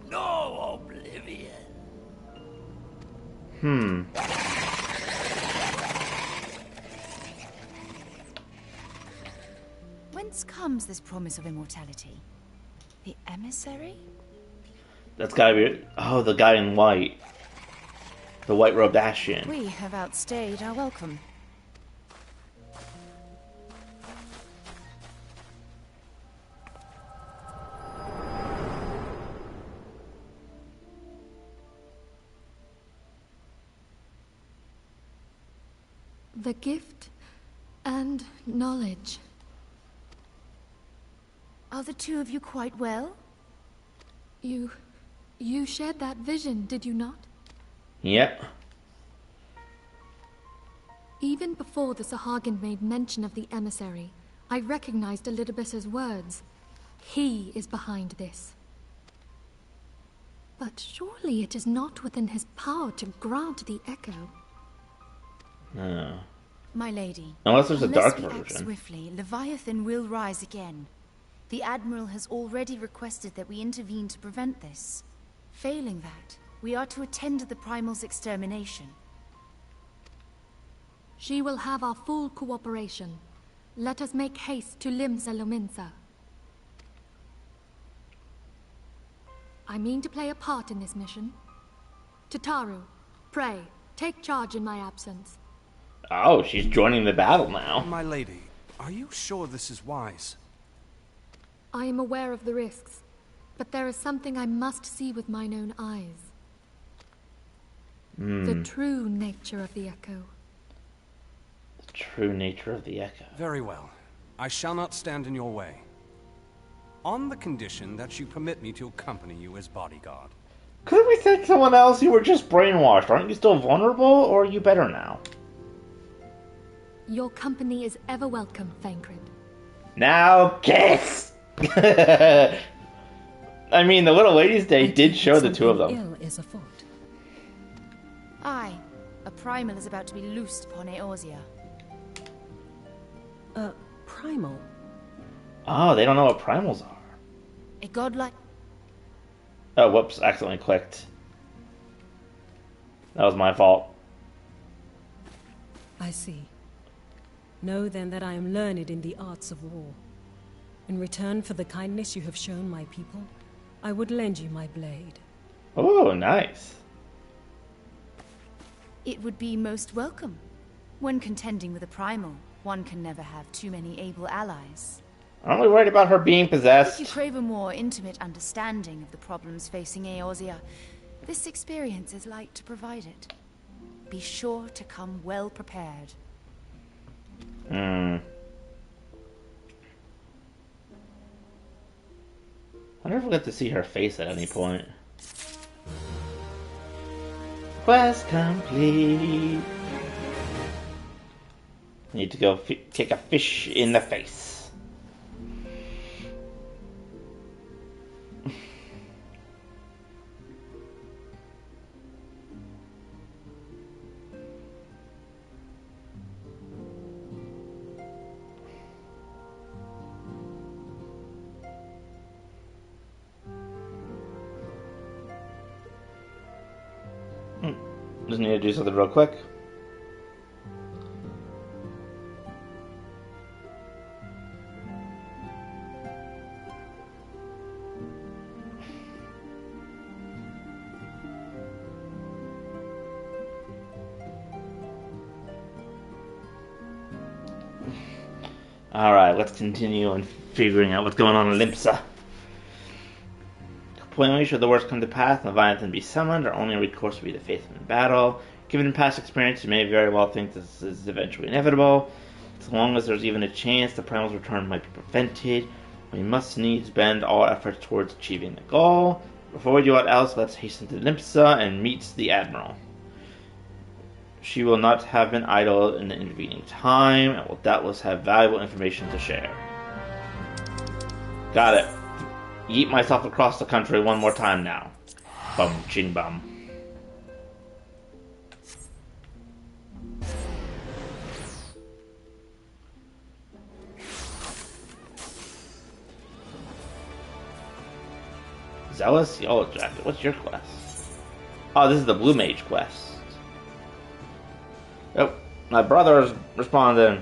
no oblivion. Whence comes this promise of immortality? The emissary? That's gotta be... Oh, the guy in white. The white-robed Ashian. We have outstayed our welcome. The gift and knowledge. Are the two of you quite well? You shared that vision, did you not? Yep. Even before the Sahagin made mention of the emissary, I recognized Elidibus's words. He is behind this. But surely it is not within his power to grant the echo. No. My lady, Unless there's a dark unless we act version. swiftly, Leviathan will rise again. The Admiral has already requested that we intervene to prevent this. Failing that, we are to attend to the Primal's extermination. She will have our full cooperation. Let us make haste to Limsa Lominsa. I mean to play a part in this mission. Tataru, pray, take charge in my absence. Oh, she's joining the battle now. My lady, are you sure this is wise? I am aware of the risks, but there is something I must see with mine own eyes. The true nature of the echo. The true nature of the echo. Very well. I shall not stand in your way. On the condition that you permit me to accompany you as bodyguard. Couldn't we send someone else? You were just brainwashed. Aren't you still vulnerable, or are you better now? Your company is ever welcome, Thancred. Now kiss! I mean, the Little Ladies' Day did show the two of them. Ill is afoot. Aye, a primal is about to be loosed upon Eorzea. Primal? Oh, they don't know what primals are. A godlike... Oh, whoops, accidentally clicked. That was my fault. I see. Know then that I am learned in the arts of war. In return for the kindness you have shown my people, I would lend you my blade. Oh, nice. It would be most welcome. When contending with a primal, one can never have too many able allies. Aren't we worried about her being If you possessed? crave a more intimate understanding of the problems facing Eorzea, this experience is like to provide it. Be sure to come well prepared. I wonder if we'll get to see her face at any point. Quest complete. Need to go kick a fish in the face. Just need to do something real quick. Alright, let's continue on figuring out what's going on in Limsa. Plainly, should the worst come to pass and Leviathan be summoned, our only recourse will be to face him in battle. Given past experience, you may very well think this is eventually inevitable. As long as there's even a chance the Primal's return might be prevented, we must needs bend all efforts towards achieving the goal. Before we do what else, let's hasten to Limsa and meet the Admiral. She will not have been idle in the intervening time, and will doubtless have valuable information to share. Got it. Yeet myself across the country one more time now. Bum, ching bum. Zealous Yellow Jacket. What's your quest? Oh, this is the Blue Mage quest. Oh, my brother's responding.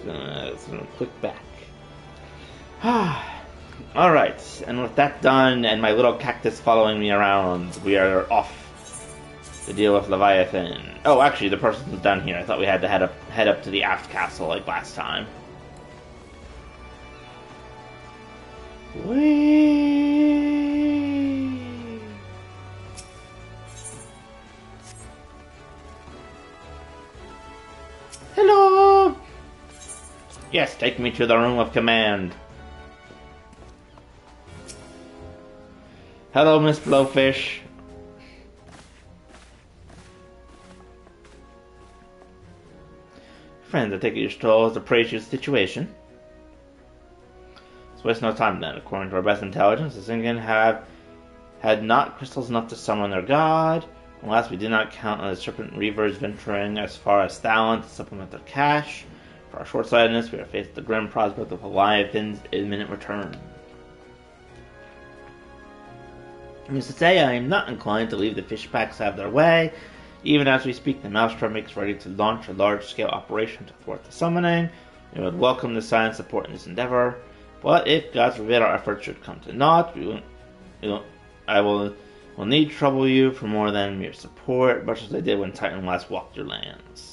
It's gonna click back. Alright, and with that done, and my little cactus following me around, we are off to deal with Leviathan. Oh, actually, the person's done here. I thought we had to head up to the aft castle like last time. Whee! Hello! Yes, take me to the room of command. Hello, Miss Blowfish. Friends, I take it your stroll is to praise your situation. Let's waste no time then. According to our best intelligence, the Zingan had not crystals enough to summon their god. Unless we did not count on the Serpent Reavers venturing as far as Thallon to supplement their cache. For our short-sightedness, we are faced with the grim prospect of Leviathan's imminent return. Needless to say, I am not inclined to leave the fish packs have their way. Even as we speak, the Maelstrom makes ready to launch a large-scale operation to thwart the summoning. We would welcome the silent support in this endeavor. But if, God forbid, our efforts should come to naught, I will need trouble you for more than mere support, much as I did when Titan last walked your lands.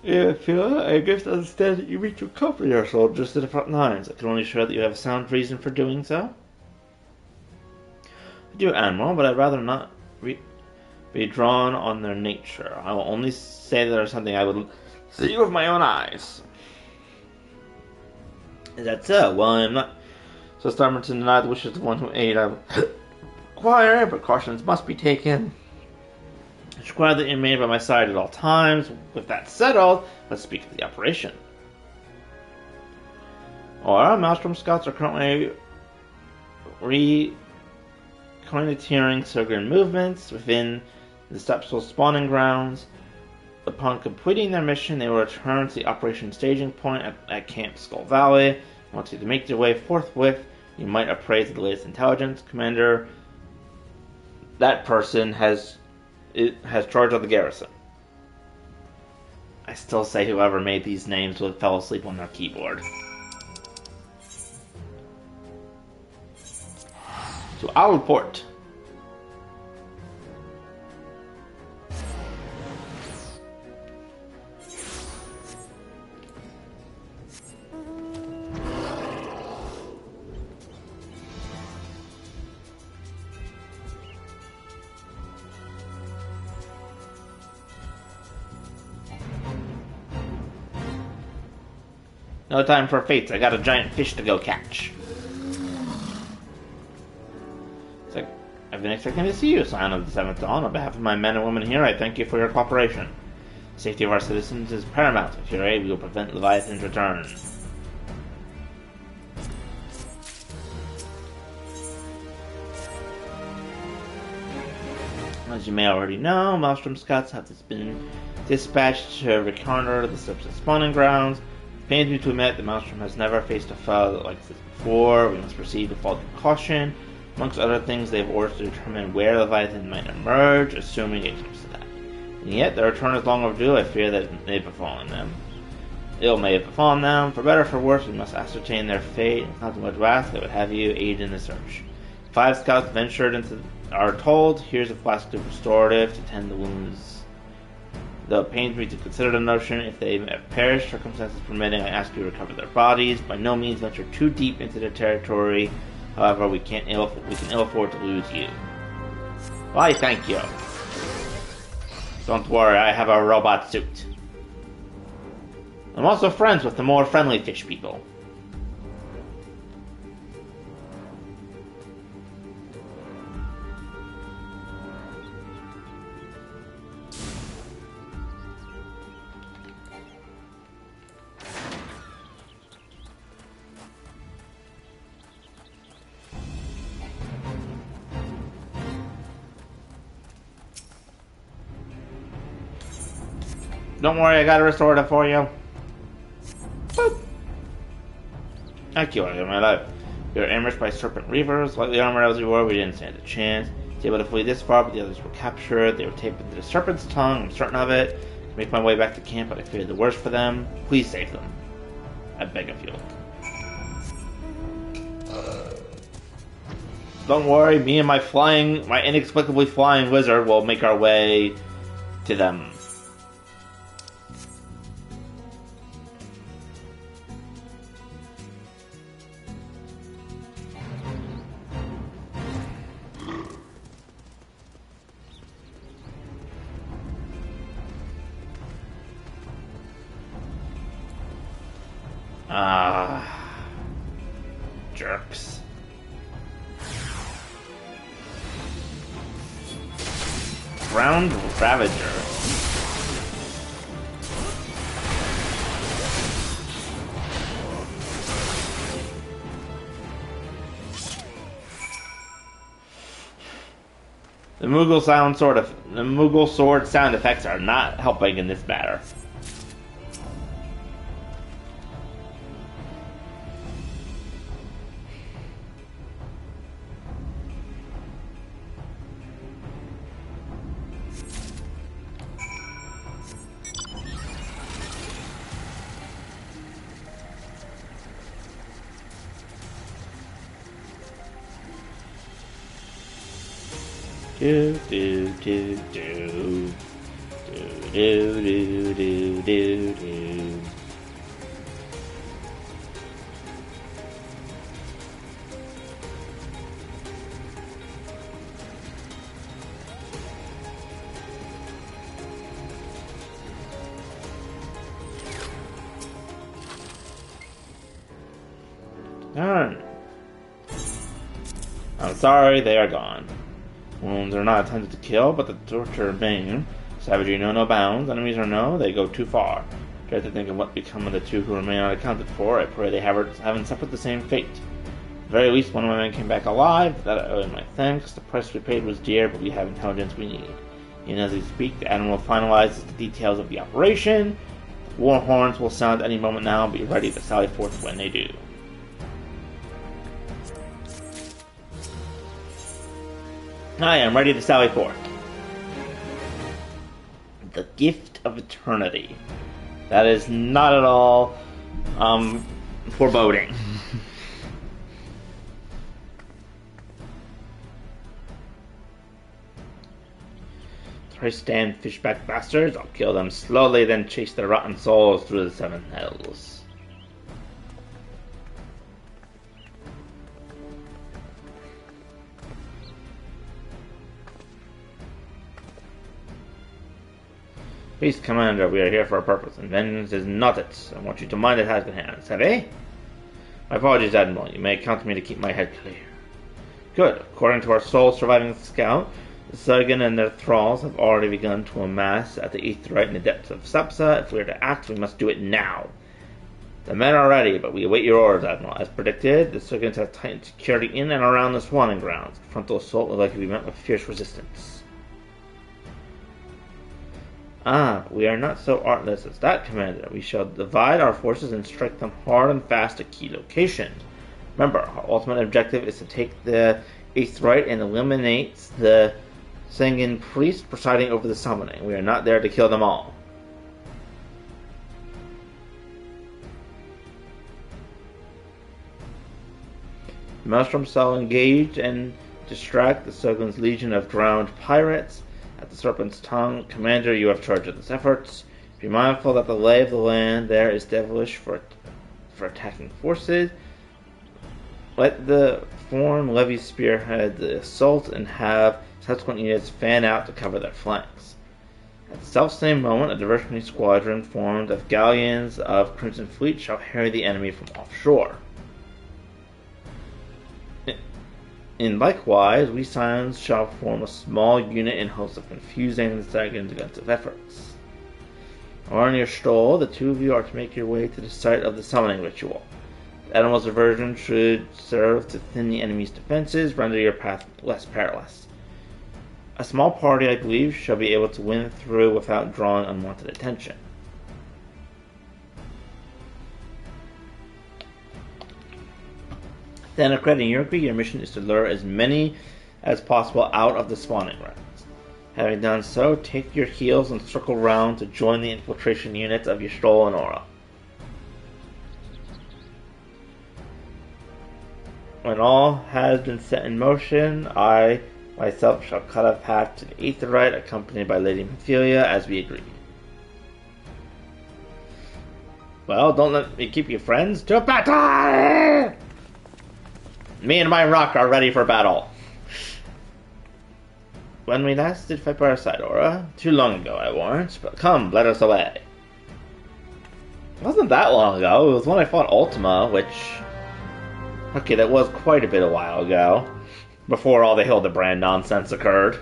Yeah, Phil, I guess I understand that you meet to accompany our soldiers to the front lines. I can only assure that you have a sound reason for doing so. I do, Admiral, but I'd rather not be drawn on their nature. I will only say that there's something I would see with my own eyes. Is that so? Well, I am not so stubborn to deny the wishes of the one who aid. I require precautions must be taken. It's required that you remain by my side at all times. With that settled, let's speak of the operation. Our Maelstrom scouts are currently coordinating Sergran movements within the Stepsel spawning grounds. Upon completing their mission, they will return to the operation staging point at Camp Skull Valley. Once they make their way forthwith, you might appraise the latest intelligence. Commander, that person has charge of the garrison. I still say whoever made these names fell asleep on their keyboard. So I'll report. No time for fates. I got a giant fish to go catch. It's like, I've been expecting to see you, Scion of the Seventh Dawn. On behalf of my men and women here, I thank you for your cooperation. The safety of our citizens is paramount. With your aid, we will prevent Leviathan's return. As you may already know, Maelstrom scouts have been dispatched to reconnoiter the Stepsel spawning grounds. It pains me to admit that Maelstrom has never faced a foe like this before. We must proceed with all due caution. Amongst other things, they have orders to determine where Leviathan might emerge, assuming it comes to that. And yet, their return is long overdue. I fear that it may have befallen them. Ill may have befallen them. For better or for worse, we must ascertain their fate. It's not too much to ask. I would have you aid in the search. 5 scouts ventured into are told, here's a flask of restorative to tend the wounds. Though it pains me to consider the notion, if they have perished, circumstances permitting, I ask you to recover their bodies. By no means venture too deep into their territory. However, we can ill afford to lose you. Why, thank you. Don't worry, I have a robot suit. I'm also friends with the more friendly fish people. Don't worry, I got a restorative for you. Boop. Thank you, my life. We were ambushed by Serpent Reavers. Lightly armored as we were, we didn't stand a chance. I was able to flee this far, but the others were captured. They were taped into the Serpent's tongue, I'm certain of it. I make my way back to camp, but I fear the worst for them. Please save them. I beg of you. Don't worry, me and my inexplicably flying wizard will make our way to them. jerks. Ground Ravager. The Moogle sword sound effects are not helping in this matter. Do do do do do do do do do. Darn. I'm sorry, they are gone. Wounds are not intended to kill, but the torture remain. Savagery know no bounds. Enemies are no, they go too far. Try to think of what become of the two who remain unaccounted for. I pray they haven't suffered the same fate. At the very least, one of my men came back alive. That I owe him my thanks. The price we paid was dear, but we have intelligence we need. Even as we speak, the Admiral finalizes the details of the operation. War horns will sound any moment now. Be ready to sally forth when they do. I am ready to sally forth. The gift of eternity. That is not at all foreboding. Thrice stand fishback bastards. I'll kill them slowly, then chase their rotten souls through the seven hells. Peace, Commander. We are here for a purpose, and vengeance is not it. I want you to mind it has been hands. Have eh? My apologies, Admiral. You may count on me to keep my head clear. Good. According to our sole surviving scout, the Surgan and their thralls have already begun to amass at the Aetheryte in the depths of Sapsa. If we are to act, we must do it now. The men are ready, but we await your orders, Admiral. As predicted, the Surgans have tightened security in and around the spawning grounds. The frontal assault will likely be met with fierce resistance. Ah, but we are not so artless as that, Commander. We shall divide our forces and strike them hard and fast at key locations. Remember, our ultimate objective is to take the Aetheryte and eliminate the Sengen priest presiding over the summoning. We are not there to kill them all. The Maelstrom shall engage and distract the Sogun's legion of drowned pirates. At the Serpent's Tongue, Commander, you have charge of this efforts. Be mindful that the lay of the land there is devilish for attacking forces. Let the Form Levy spearhead the assault and have subsequent units fan out to cover their flanks. At the self-same moment, a diversionary squadron formed of galleons of Crimson Fleet shall harry the enemy from offshore. In likewise, we Scions shall form a small unit in hopes of confusing the Dragon's defensive efforts. On your Stoll, the two of you are to make your way to the site of the summoning ritual. The Admiral's diversion should serve to thin the enemy's defenses, render your path less perilous. A small party, I believe, shall be able to win through without drawing unwanted attention. Then, according to Yurki, your mission is to lure as many as possible out of the spawning grounds. Having done so, take your heels and circle round to join the infiltration units of your Stoll and Aura. When all has been set in motion, I myself shall cut a path to the Aetheryte, accompanied by Lady Mephilia, as we agreed. Well, don't let me keep you friends. To battle! Me and my rock are ready for battle. When we last did fight by our side, Aura? Too long ago, I warrant. But come, let us away. It wasn't that long ago. It was when I fought Ultima, which Okay, that was quite a bit a while ago. Before all the Hildebrand nonsense occurred.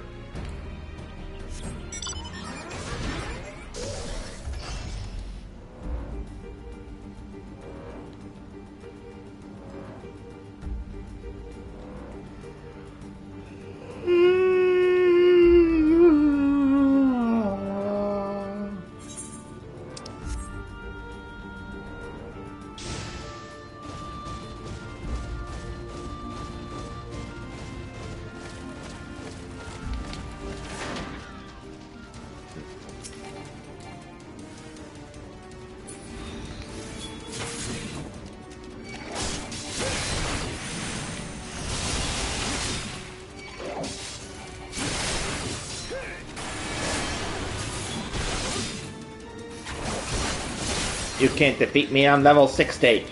You can't defeat me on level 60.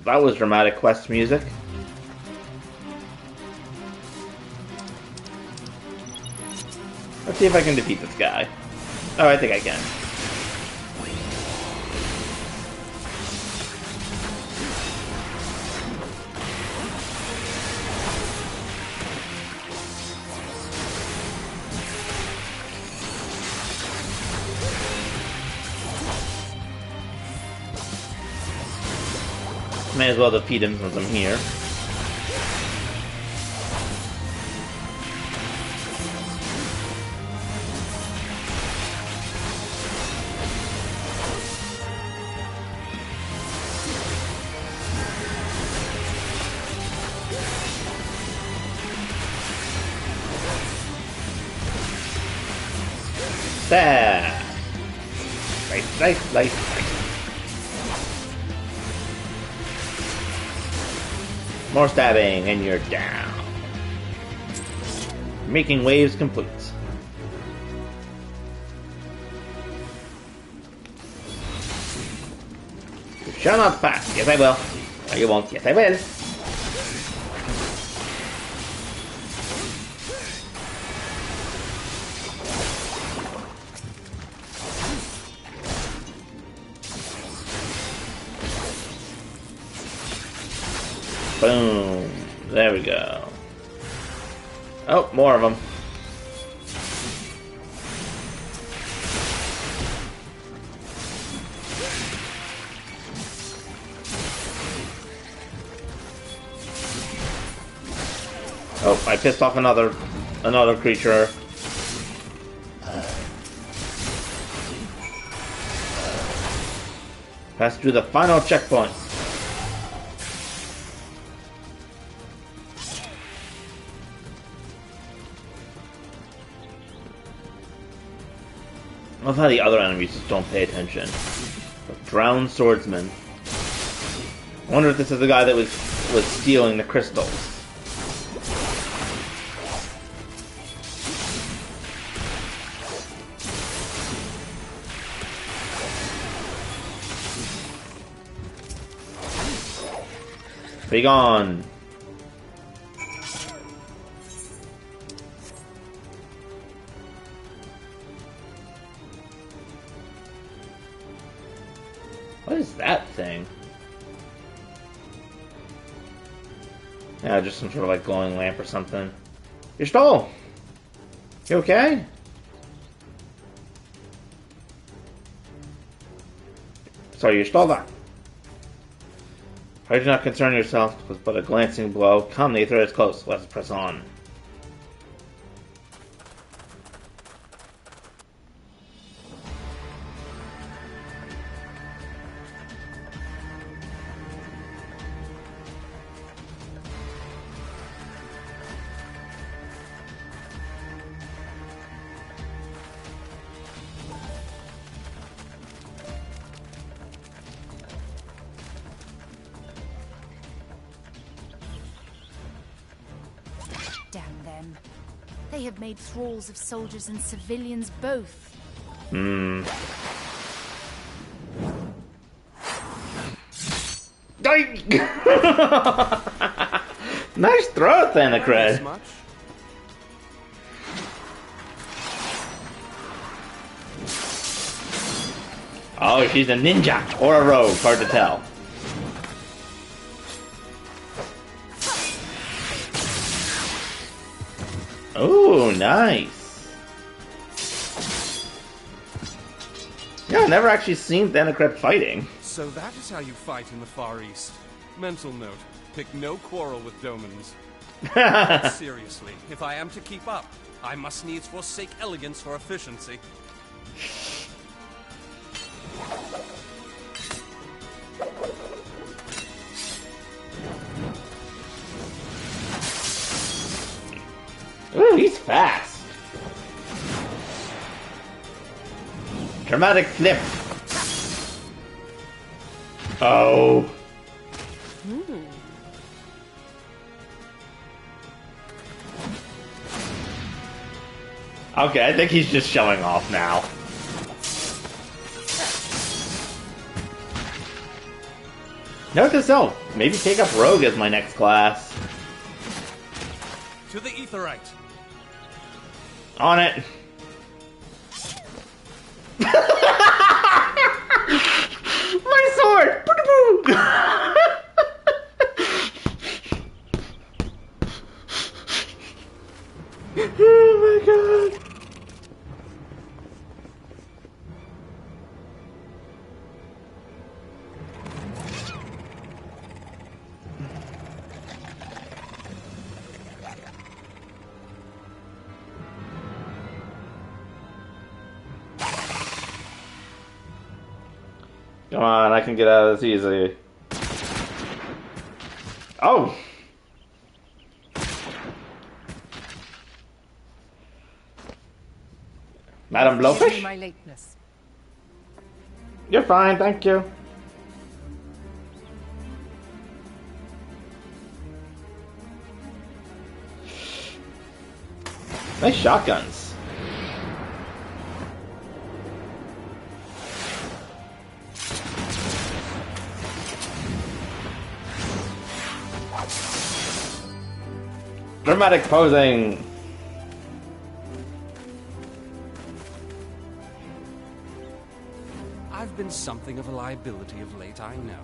That was dramatic quest music. Let's see if I can defeat this guy. Oh, I think I can. May as well defeat him since I'm here. There! Nice. More stabbing, and you're down. Making waves complete. You shall not pass. Yes, I will. No, you won't. Yes, I will. Boom. There we go. Oh, more of them. Oh, I pissed off another creature. Pass through the final checkpoint. I love how the other enemies just don't pay attention. The drowned swordsman. I wonder if this is the guy that was stealing the crystals. Be gone. What is that thing? Yeah, just some sort of like glowing lamp or something. You stole! You okay? Sorry, you stole that. Why do not concern yourself with but a glancing blow? Come, the threat is close. Let's press on. Damn them. They have made thralls of soldiers and civilians both. Nice throw, This Thanacred. much? Oh, she's a ninja or a rogue, hard to tell. Oh, nice. Yeah, I've never actually seen Thanacred fighting. So that is how you fight in the Far East. Mental note, pick no quarrel with Domans. But seriously, if I am to keep up, I must needs forsake elegance for efficiency. Ooh, he's fast. Dramatic flip. Oh. Okay, I think he's just showing off now. Note to self, maybe take up Rogue as my next class. To the Aetheryte. On it. My sword! Oh my god. Come on, I can get out of this easily. Oh! Madam Forgive me Blowfish? my lateness. You're fine, thank you. Nice shotguns. Dramatic posing. I've been something of a liability of late, I know.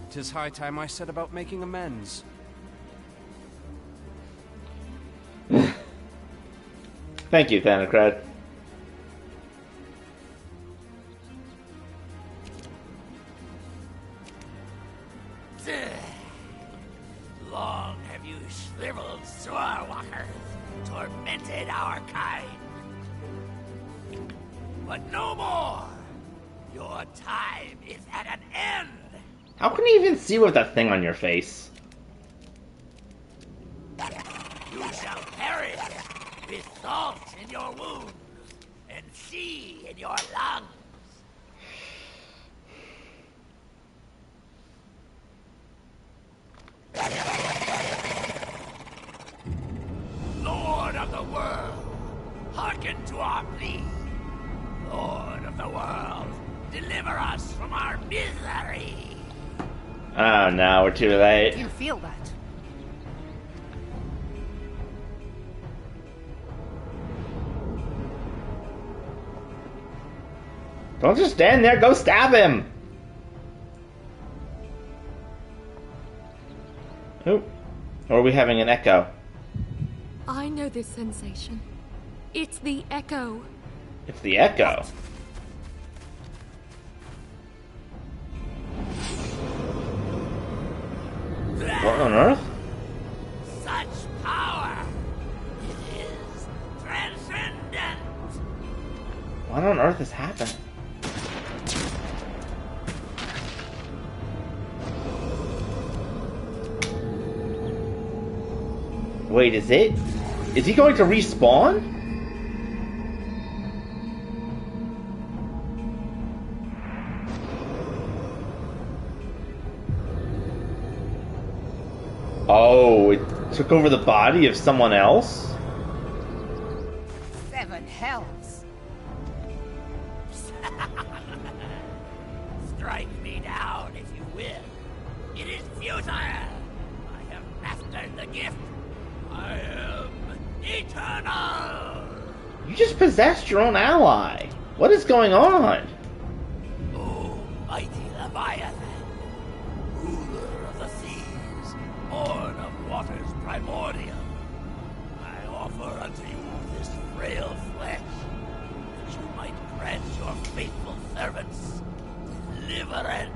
'Tis high time I set about making amends. Thank you, Thanacred. Long have you shriveled swordwalkers, tormented our kind. But no more! Your time is at an end! How can you even see with that thing on your face? You shall perish with salt in your wounds and sea in your lungs. Lord of the world, hearken to our plea. Lord of the world, deliver us from our misery. Oh no, we're too late. You feel that? Don't just stand there, go stab him! Oh, or are we having an echo? I know this sensation. It's the echo. It's the echo. What on earth? Such power! It is transcendent! What on earth is happening? Wait, is it? Is he going to respawn? Oh, it took over the body of someone else? Seven hells. Strike me down if you will. It is futile. I have mastered the gift. I am eternal. You just possessed your own ally. What is going on? O mighty Leviathan, ruler of the seas, born of waters primordial, I offer unto you this frail flesh, that you might grant your faithful servants deliverance.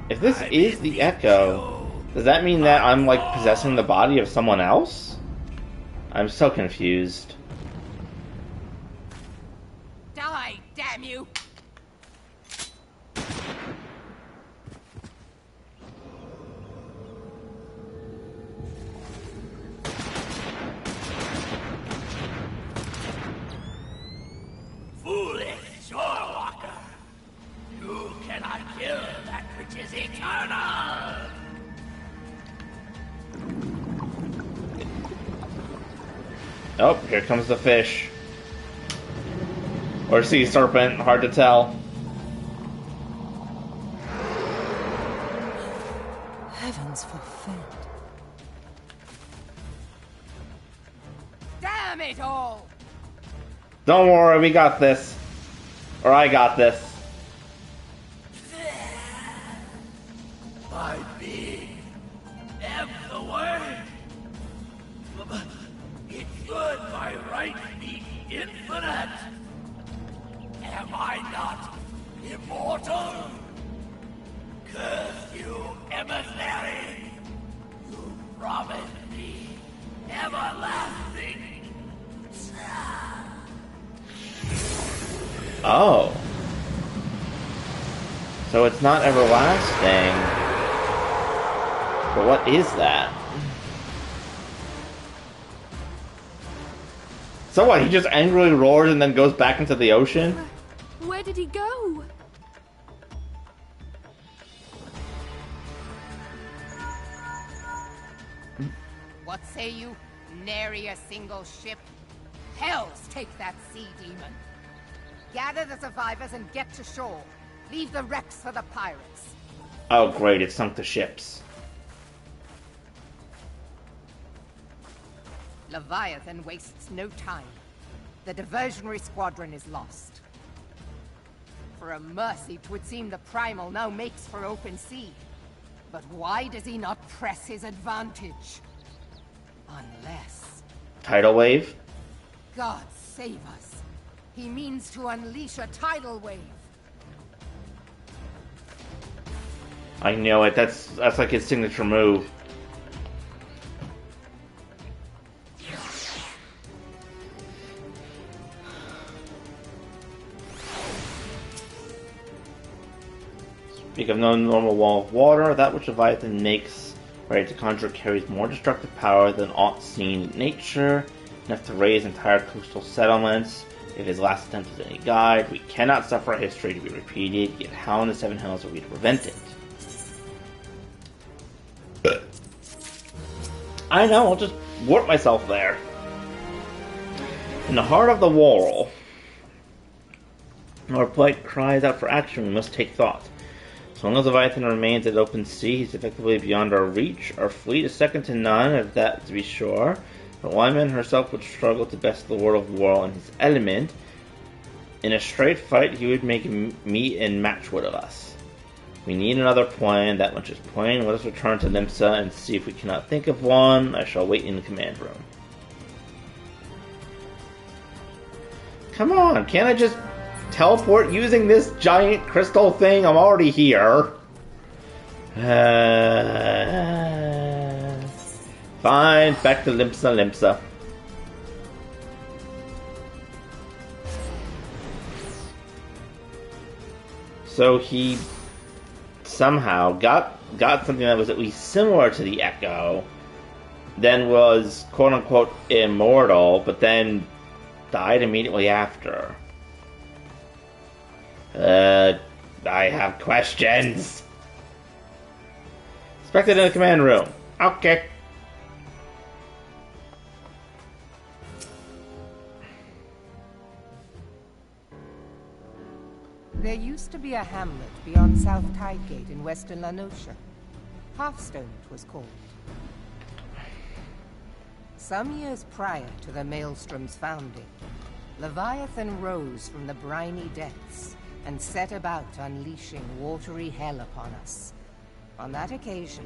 If this is the Echo, does that mean that I'm like possessing the body of someone else? I'm so confused. Die, damn you! Foolish shorewalker! You cannot kill that which is eternal! Oh, here comes the fish. Or sea serpent, hard to tell. Heavens forfend. Damn it all! Don't worry, we got this. Or I got this. My being am the way. It should by right be infinite. Am I not immortal? Curse you, emissary! You promised me everlasting. Oh. So it's not everlasting. But what is that? So what, he just angrily roars and then goes back into the ocean? Where did he go? What say you? Nary a single ship? Hells take that sea demon. Gather the survivors and get to shore. Leave the wrecks for the pirates. Oh great, it sunk the ships. Leviathan wastes no time. The diversionary squadron is lost. For a mercy, 'twould seem the Primal now makes for open sea. But why does he not press his advantage? Unless... Tidal wave? God save us. He means to unleash a tidal wave. I know it, that's like his signature move. Speak of no normal wall of water, that which Leviathan makes ready to conjure carries more destructive power than aught seen in nature, enough to raise entire coastal settlements. If his last attempt is any guide, we cannot suffer history to be repeated, yet how in the Seven Hells are we to prevent it? I know, I'll just warp myself there. In the heart of the whirl, our plight cries out for action, we must take thought. As long as Leviathan remains at open sea, he's effectively beyond our reach. Our fleet is second to none, of that to be sure. But Wyman herself would struggle to best the Lord of War in his element. In a straight fight, he would make meet and match one of us. We need another plan, that much is plain. Let us return to Limsa and see if we cannot think of one. I shall wait in the command room. Come on, can't I just teleport using this giant crystal thing? I'm already here. Fine, back to Limsa. So he somehow got something that was at least similar to the Echo, then was quote-unquote immortal, but then died immediately after. I have questions. Expected in the command room. Okay. There used to be a hamlet beyond South Tidegate in western La Noscia. Halfstone it was called. Some years prior to the Maelstrom's founding, Leviathan rose from the briny depths and set about unleashing watery hell upon us. On that occasion,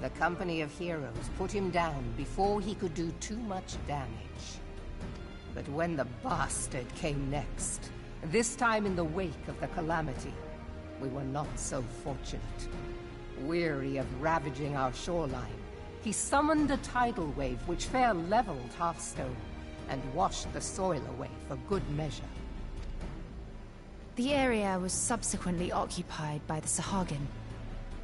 the Company of Heroes put him down before he could do too much damage. But when the bastard came next, this time in the wake of the calamity, we were not so fortunate. Weary of ravaging our shoreline, he summoned a tidal wave which fair leveled Hearthstone and washed the soil away for good measure. The area was subsequently occupied by the Sahagin.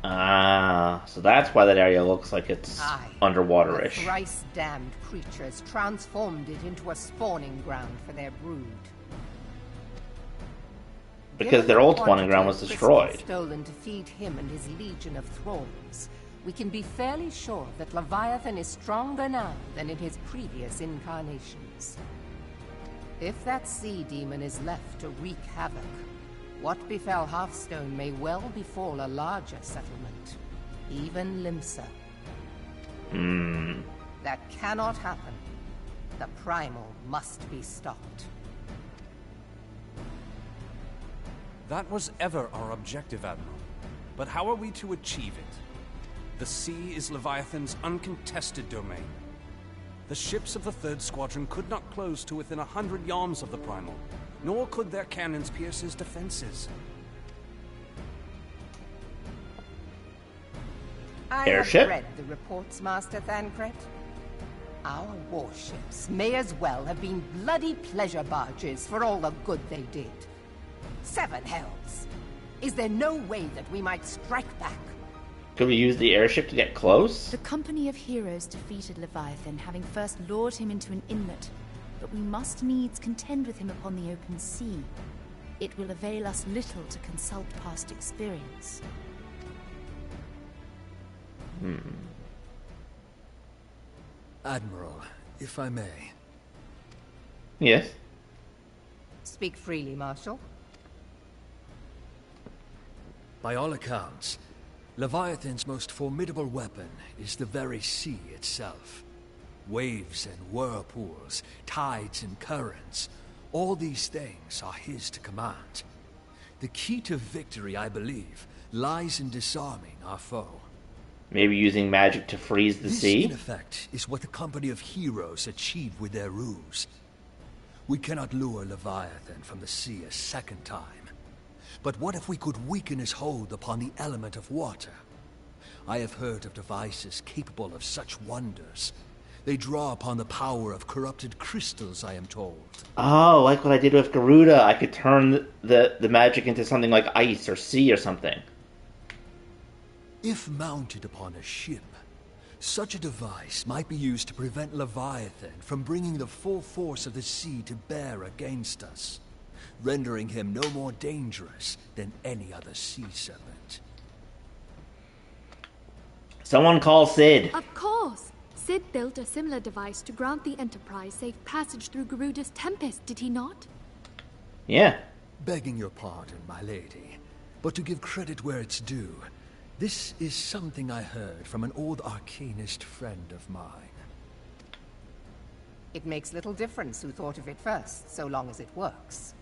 Ah, so that's why that area looks like it's underwaterish. The thrice-damned creatures transformed it into a spawning ground for their brood. Because their old spawning ground was destroyed. Stolen to feed him and his legion of thralls, we can be fairly sure that Leviathan is stronger now than in his previous incarnations. If that sea demon is left to wreak havoc, what befell Hearthstone may well befall a larger settlement, even Limsa. That cannot happen. The Primal must be stopped. That was ever our objective, Admiral. But how are we to achieve it? The sea is Leviathan's uncontested domain. The ships of the 3rd Squadron could not close to within 100 yards of the Primal, nor could their cannons pierce his defenses. I Airship? have read the reports, Master Thancred. Our warships may as well have been bloody pleasure barges for all the good they did. 7 hells! Is there no way that we might strike back? Could we use the airship to get close? The Company of Heroes defeated Leviathan, having first lured him into an inlet, but we must needs contend with him upon the open sea. It will avail us little to consult past experience. Admiral, if I may. Yes. Speak freely, Marshal. By all accounts, Leviathan's most formidable weapon is the very sea itself. Waves and whirlpools, tides and currents, all these things are his to command. The key to victory, I believe, lies in disarming our foe. Maybe using magic to freeze the sea? This, in effect, is what the Company of Heroes achieved with their ruse. We cannot lure Leviathan from the sea a second time. But what if we could weaken his hold upon the element of water? I have heard of devices capable of such wonders. They draw upon the power of corrupted crystals, I am told. Oh, like what I did with Garuda. I could turn the magic into something like ice or sea or something. If mounted upon a ship, such a device might be used to prevent Leviathan from bringing the full force of the sea to bear against us, rendering him no more dangerous than any other sea serpent. Someone call Sid. Of course! Sid built a similar device to grant the Enterprise safe passage through Garuda's Tempest, did he not? Yeah. Begging your pardon, my lady, but to give credit where it's due, this is something I heard from an old arcanist friend of mine. It makes little difference who thought of it first, so long as it works.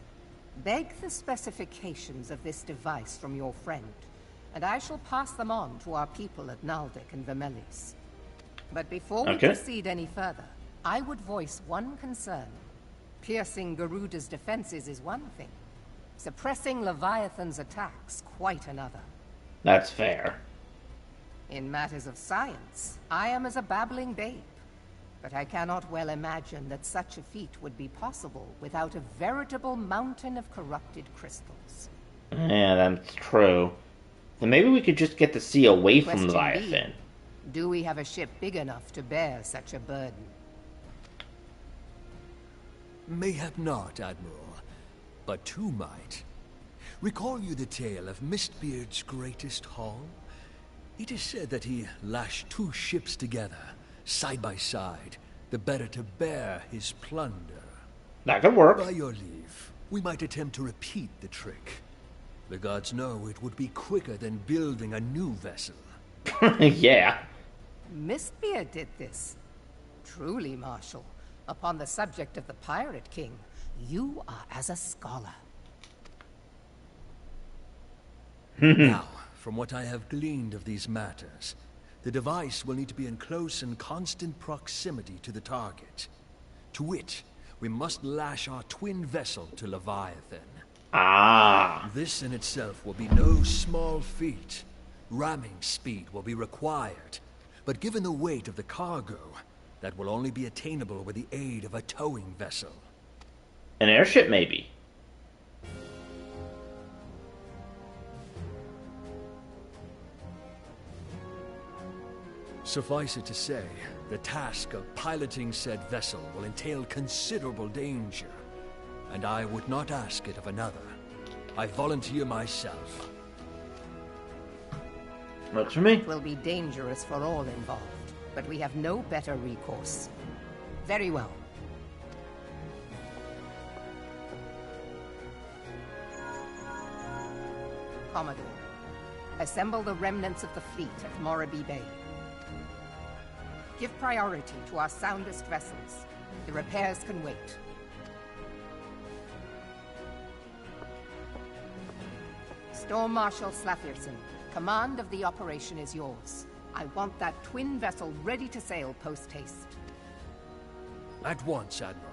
Beg the specifications of this device from your friend, and I shall pass them on to our people at Naldic and Vermelis. But before we proceed any further, I would voice one concern. Piercing Garuda's defenses is one thing. Suppressing Leviathan's attacks, quite another. That's fair. In matters of science, I am as a babbling babe. But I cannot well imagine that such a feat would be possible without a veritable mountain of corrupted crystals. Yeah, that's true. Then maybe we could just get the sea away from Leviathan. Do we have a ship big enough to bear such a burden? Mayhap not, Admiral, but two might. Recall you the tale of Mistbeard's greatest haul? It is said that he lashed 2 ships together, side by side, the better to bear his plunder. That could work. By your leave, we might attempt to repeat the trick. The gods know it would be quicker than building a new vessel. Yeah. Mistbeard did this. Truly, Marshal, upon the subject of the Pirate King, you are as a scholar. Now, from what I have gleaned of these matters, the device will need to be in close and constant proximity to the target. To wit, we must lash our twin vessel to Leviathan. Ah. This in itself will be no small feat. Ramming speed will be required, but given the weight of the cargo, that will only be attainable with the aid of a towing vessel. An airship, maybe. Suffice it to say, the task of piloting said vessel will entail considerable danger, and I would not ask it of another. I volunteer myself. Works for me. It will be dangerous for all involved, but we have no better recourse. Very well. Commodore, assemble the remnants of the fleet at Morabee Bay. Give priority to our soundest vessels. The repairs can wait. Storm Marshal Slafierson, command of the operation is yours. I want that twin vessel ready to sail post-haste. At once, Admiral.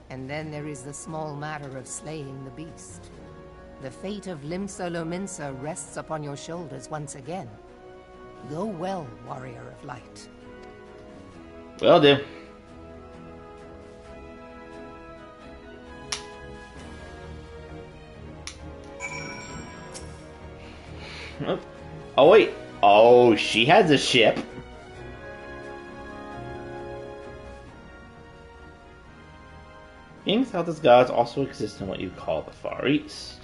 And then there is the small matter of slaying the beast. The fate of Limsa Lominsa rests upon your shoulders once again. Go well, warrior of light. Will do. Oh wait. Oh, she has a ship. Beings held as gods also exist in what you call the Far East.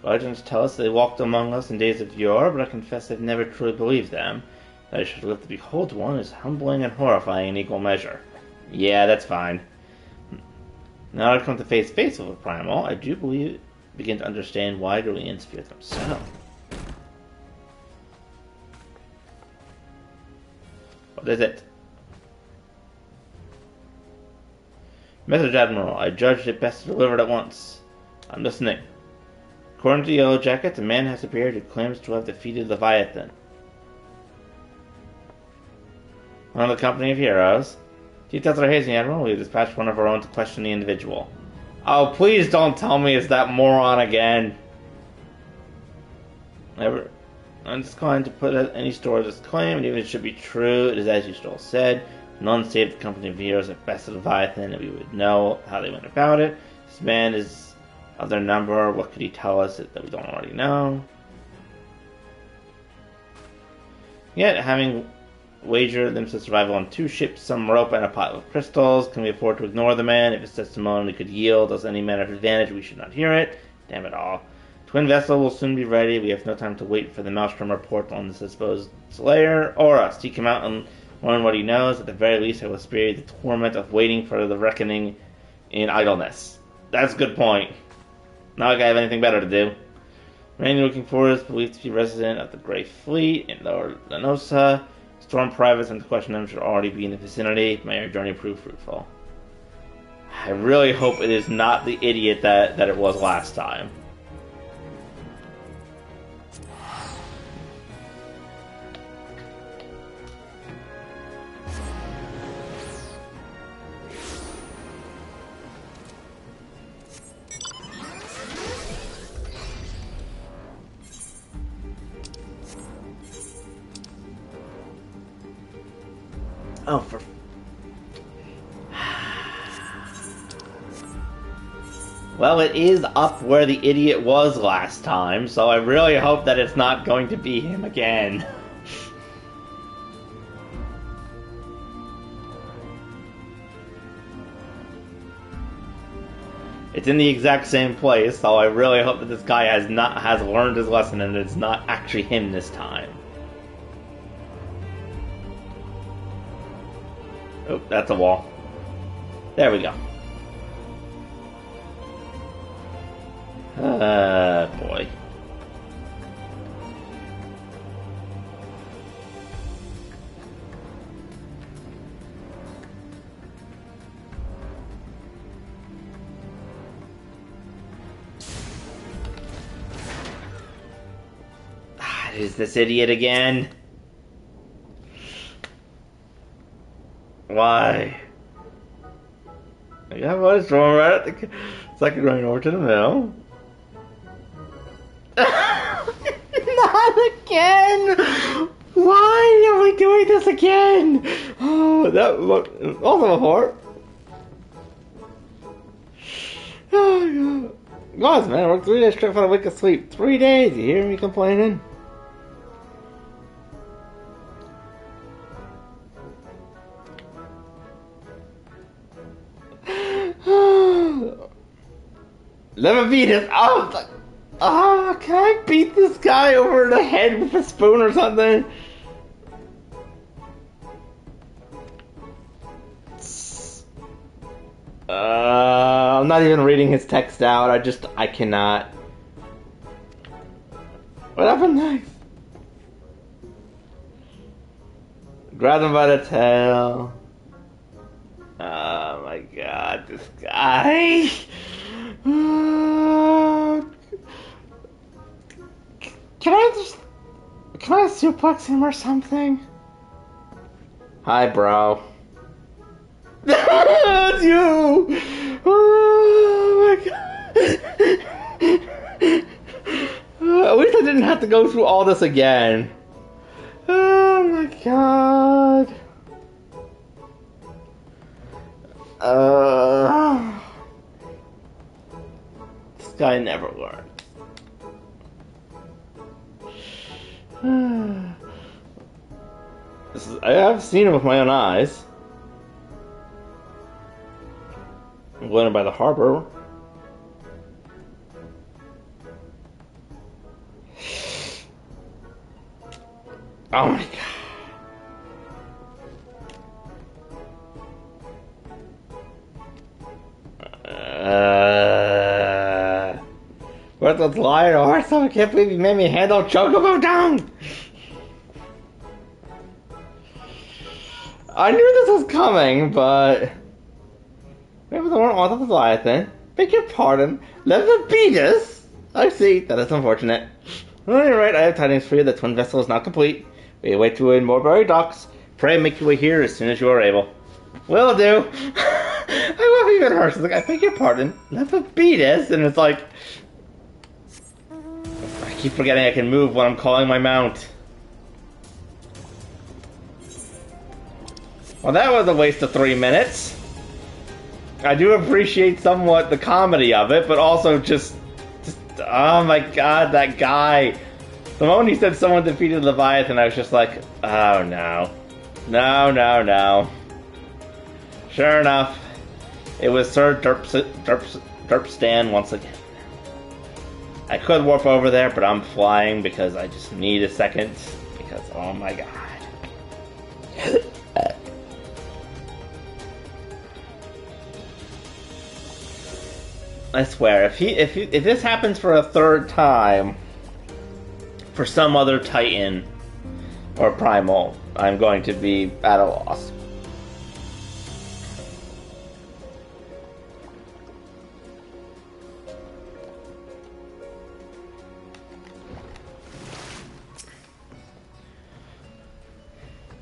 Legends tell us they walked among us in days of yore, but I confess I've never truly believed them. That I should live to behold one is humbling and horrifying in equal measure. Yeah, that's fine. Now that I come to face with a primal, I do begin to understand why Dorians fear them so. What is it? Message, Admiral. I judged it best to deliver it at once. I'm listening. According to the Yellow Jackets, a man has appeared who claims to have defeated Leviathan. One of the company of heroes. Details are hazy, Admiral. We dispatched one of our own to question the individual. Oh, please don't tell me it's that moron again. I'm declined to put any store of this claim, and even if it should be true, it is as you still said. None save the company of heroes at best of Leviathan, and we would know how they went about it. This man is of their number. What could he tell us that we don't already know? Yet, having wagered them to survival on 2 ships, some rope, and a pile of crystals, can we afford to ignore the man? If his testimony could yield us any manner of advantage, we should not hear it. Damn it all. Twin vessel will soon be ready. We have no time to wait for the Maelstrom report on the supposed slayer, or us. He come out and learn what he knows. At the very least, I will spare you the torment of waiting for the reckoning in idleness. That's a good point. Not like I have anything better to do. Man you're looking for is believed to be resident of the Grey Fleet in Lower Lanosa. Storm privates and to question them should already be in the vicinity. May our journey prove fruitful. I really hope it is not the idiot that it was last time. Oh, for... Well, it is up where the idiot was last time, so I really hope that it's not going to be him again. It's in the exact same place, so I really hope that this guy has learned his lesson and it's not actually him this time. Oh, that's a wall. There we go. Boy. Is this idiot again? Why? Yeah, well, it's going right at the... It's like going over to the mill. Not again! Why are we doing this again? Oh, that look also before. Oh, God, man, I worked 3 days straight for a week of sleep. 3 days, you hear me complaining? Leviathan! Oh, can I beat this guy over the head with a spoon or something? I'm not even reading his text out. I cannot. What happened next? Grab him by the tail. Oh my God, this guy. Can I suplex him or something? Hi, bro. It's you! Oh my God. At least I didn't have to go through all this again. Oh my God. This guy never learned. I have seen him with my own eyes. I'm going by the harbor. Oh my God. What the liar horse? I can't believe you made me handle Chocobo down! I knew this was coming, but... Maybe they weren't all the Leviathan. Beg your pardon. Leviathan? I see. That is unfortunate. Alright, I have tidings for you. The twin vessel is not complete. We await you in Morbury docks. Pray make your way here as soon as you are able. Will do. I love even her. She's like, I beg your pardon. Leviathan? And it's like... I keep forgetting I can move when I'm calling my mount. Well, that was a waste of 3 minutes. I do appreciate somewhat the comedy of it, but also just oh my God, that guy. The moment he said someone defeated Leviathan, I was just like, oh no. No. Sure enough, it was Sir Derpstan once again. I could warp over there, but I'm flying because I just need a second. Because, oh my God. I swear, if this happens for a third time, for some other Titan or Primal, I'm going to be at a loss.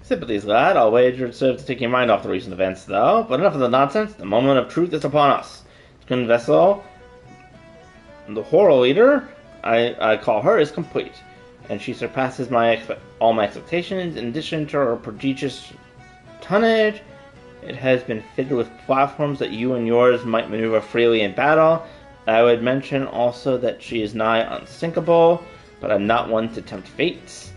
Sympathies, lad. I'll wager it serves to take your mind off the recent events, though. But enough of the nonsense. The moment of truth is upon us. Twin vessel, the horror leader, I call her, is complete, and she surpasses all my expectations. In addition to her prodigious tonnage, it has been fitted with platforms that you and yours might maneuver freely in battle. I would mention also that she is nigh unsinkable, but I'm not one to tempt fate.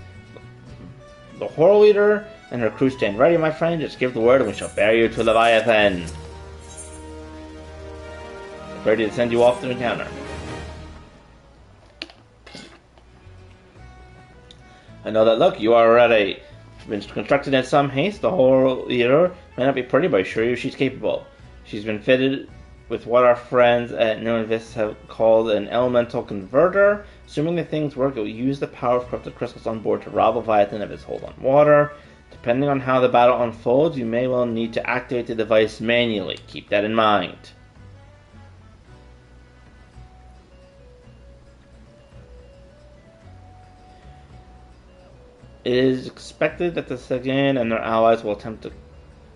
The horror leader and her crew stand ready, my friend. Just give the word and we shall bear you to Leviathan. Ready to send you off to the encounter. I know that look, you are ready. Been constructed in some haste. The whole leader may not be pretty, but I assure you she's capable. She's been fitted with what our friends at Noinvis have called an elemental converter. Assuming that things work, it will use the power of corrupted crystals on board to rob Leviathan of his hold on water. Depending on how the battle unfolds, you may well need to activate the device manually. Keep that in mind. It is expected that the Sagan and their allies will attempt to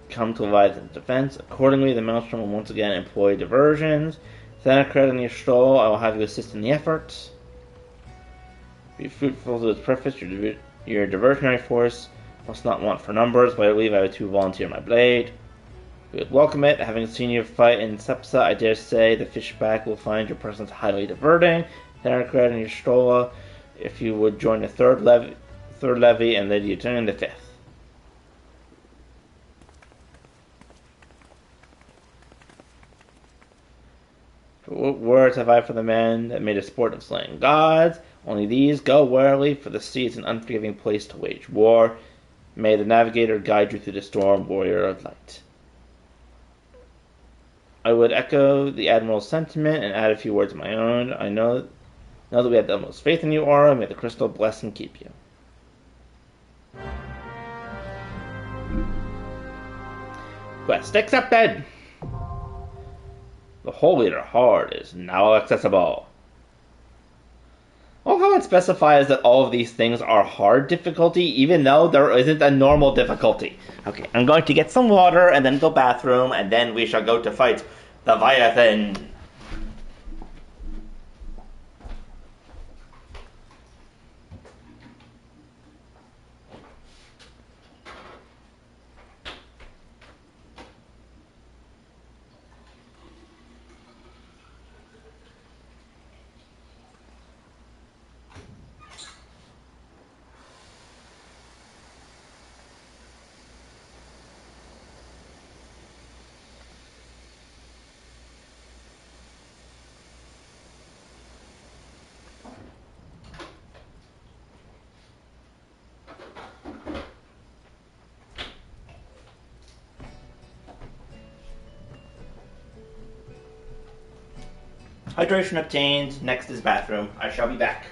come to Leviathan's defense. Accordingly, the Maelstrom will once again employ diversions. Thanacred and Ystrol, I will have you assist in the efforts. Be fruitful to its purpose. Your diversionary force must not want for numbers, but I believe I have 2 volunteer my blade. We would welcome it. Having seen you fight in Sepsa, I dare say the Fishback will find your presence highly diverting. Thanacred and Ystrol, if you would join the third levy, and Lady Eugenia the 5th. What words have I for the men that made a sport of slaying gods? Only these: go warily, for the sea is an unforgiving place to wage war. May the navigator guide you through the storm, warrior of light. I would echo the Admiral's sentiment and add a few words of my own. I know that we have the utmost faith in you, Aura. May the crystal bless and keep you. Quest accepted! The Holy Heart is now accessible. Well, how it specifies that all of these things are hard difficulty, even though there isn't a normal difficulty. Okay, I'm going to get some water, and then go bathroom, and then we shall go to fight the Leviathan. Hydration obtained. Next is bathroom. I shall be back.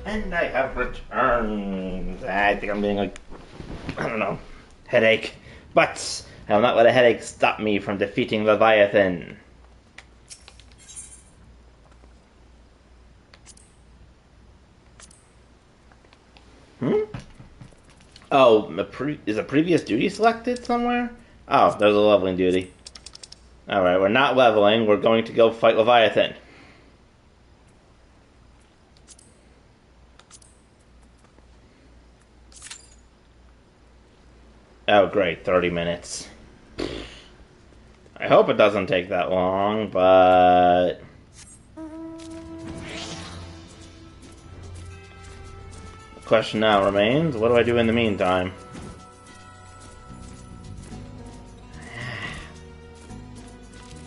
And I have returned. I think I'm getting like, I don't know, headache. But I will not let a headache stop me from defeating Leviathan. Oh, is a previous duty selected somewhere? Oh, there's a leveling duty. Alright, we're not leveling. We're going to go fight Leviathan. Oh, great. 30 minutes. I hope it doesn't take that long, but... The question now remains, what do I do in the meantime?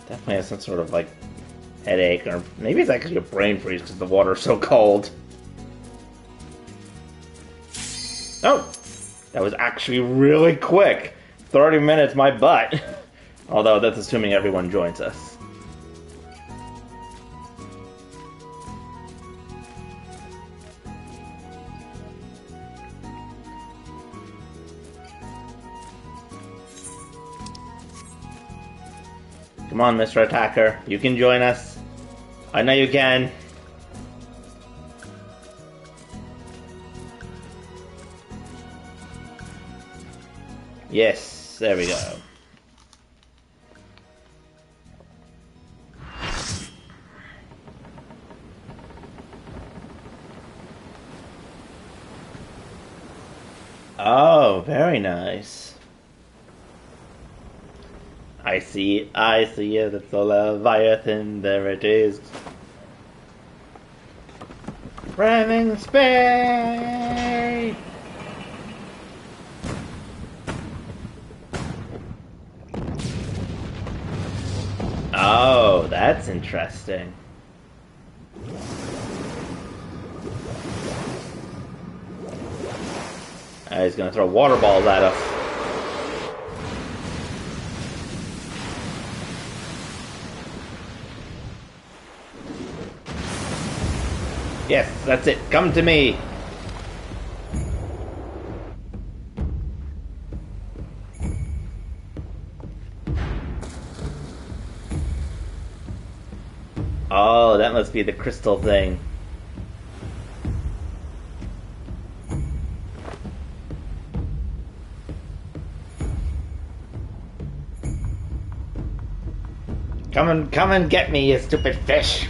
Definitely has some sort of, like, headache, or maybe it's actually a brain freeze because the water's so cold. Oh! That was actually really quick. 30 minutes, my butt. Although, that's assuming everyone joins us. Come on, Mr. Attacker. You can join us. I know you can. Yes, there we go. Oh, very nice. I see it, it's a Leviathan, there it is. Ramming spade! Oh, that's interesting. He's gonna throw water balls at us. Yes, that's it. Come to me. Oh, that must be the crystal thing. Come and get me, you stupid fish.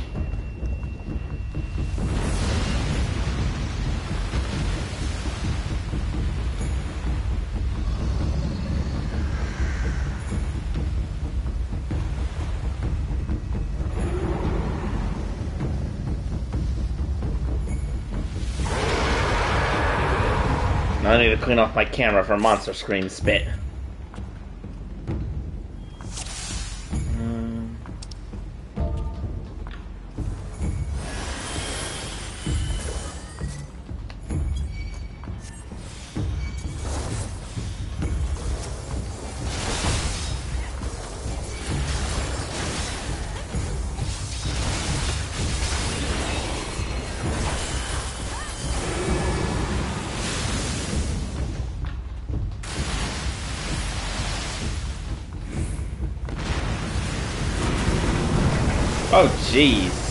I need to clean off my camera for monster scream spit. Oh, jeez.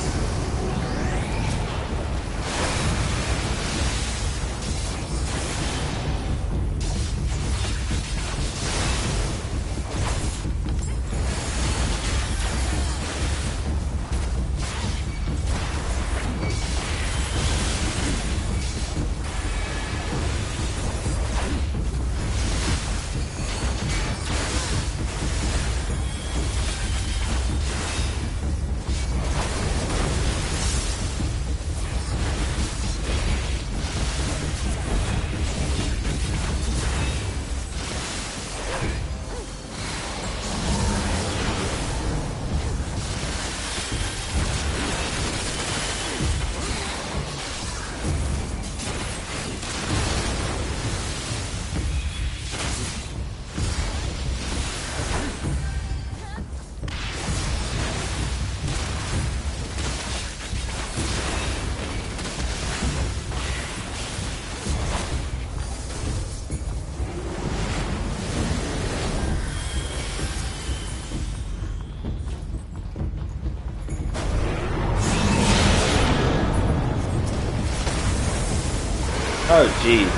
Oh, jeez.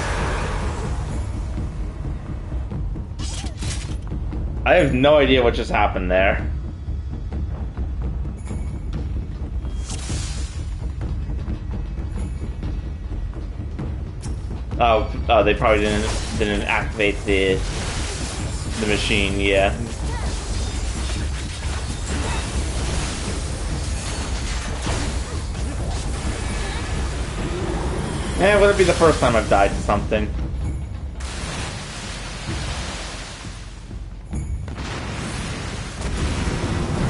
I have no idea what just happened there. Oh, they probably didn't activate the machine, yeah. Eh, would it be the first time I've died to something?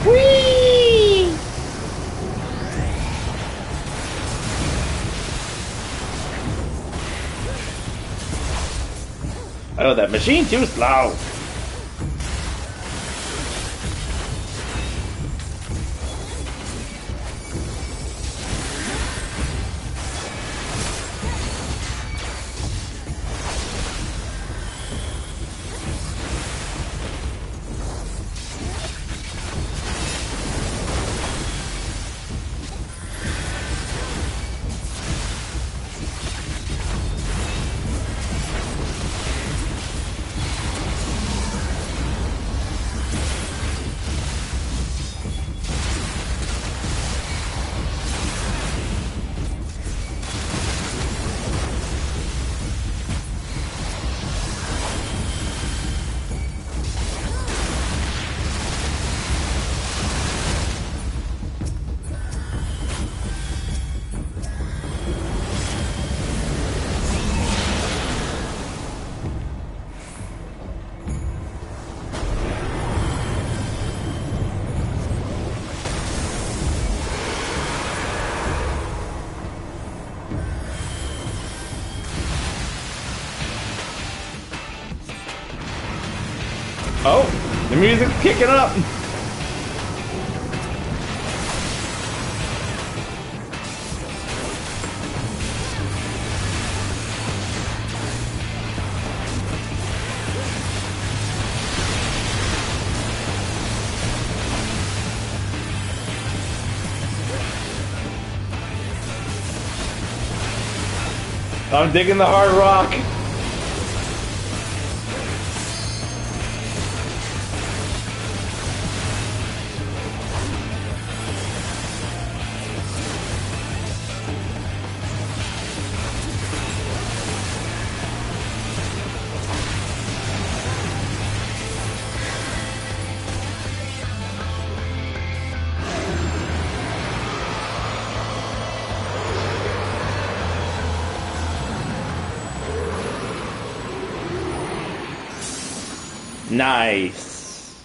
Whee! Oh, that machine too slow. Oh, the music's kicking up. I'm digging the hard rock. Nice.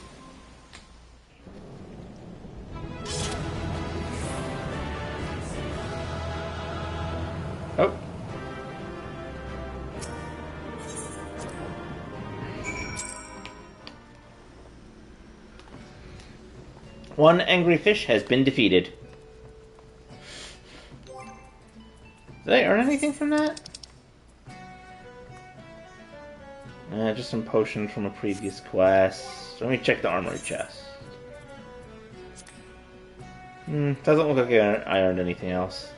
Oh. One angry fish has been defeated. Did I earn anything from that? Just some potions from a previous quest. Let me check the armory chest. Doesn't look like I earned anything else.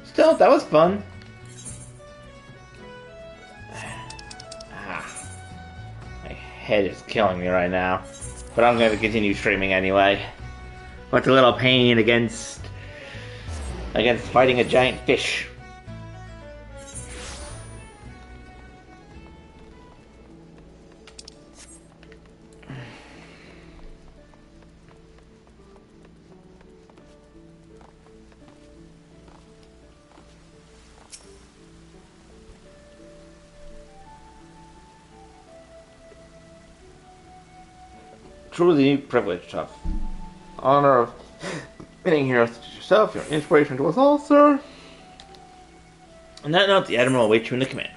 Still, that was fun. My head is killing me right now. But I'm going to continue streaming anyway. What's a little pain against fighting a giant fish? Truly privileged, tough. Honor of being here to yourself, your inspiration to us all, sir. On that note, the Admiral awaits you in the command.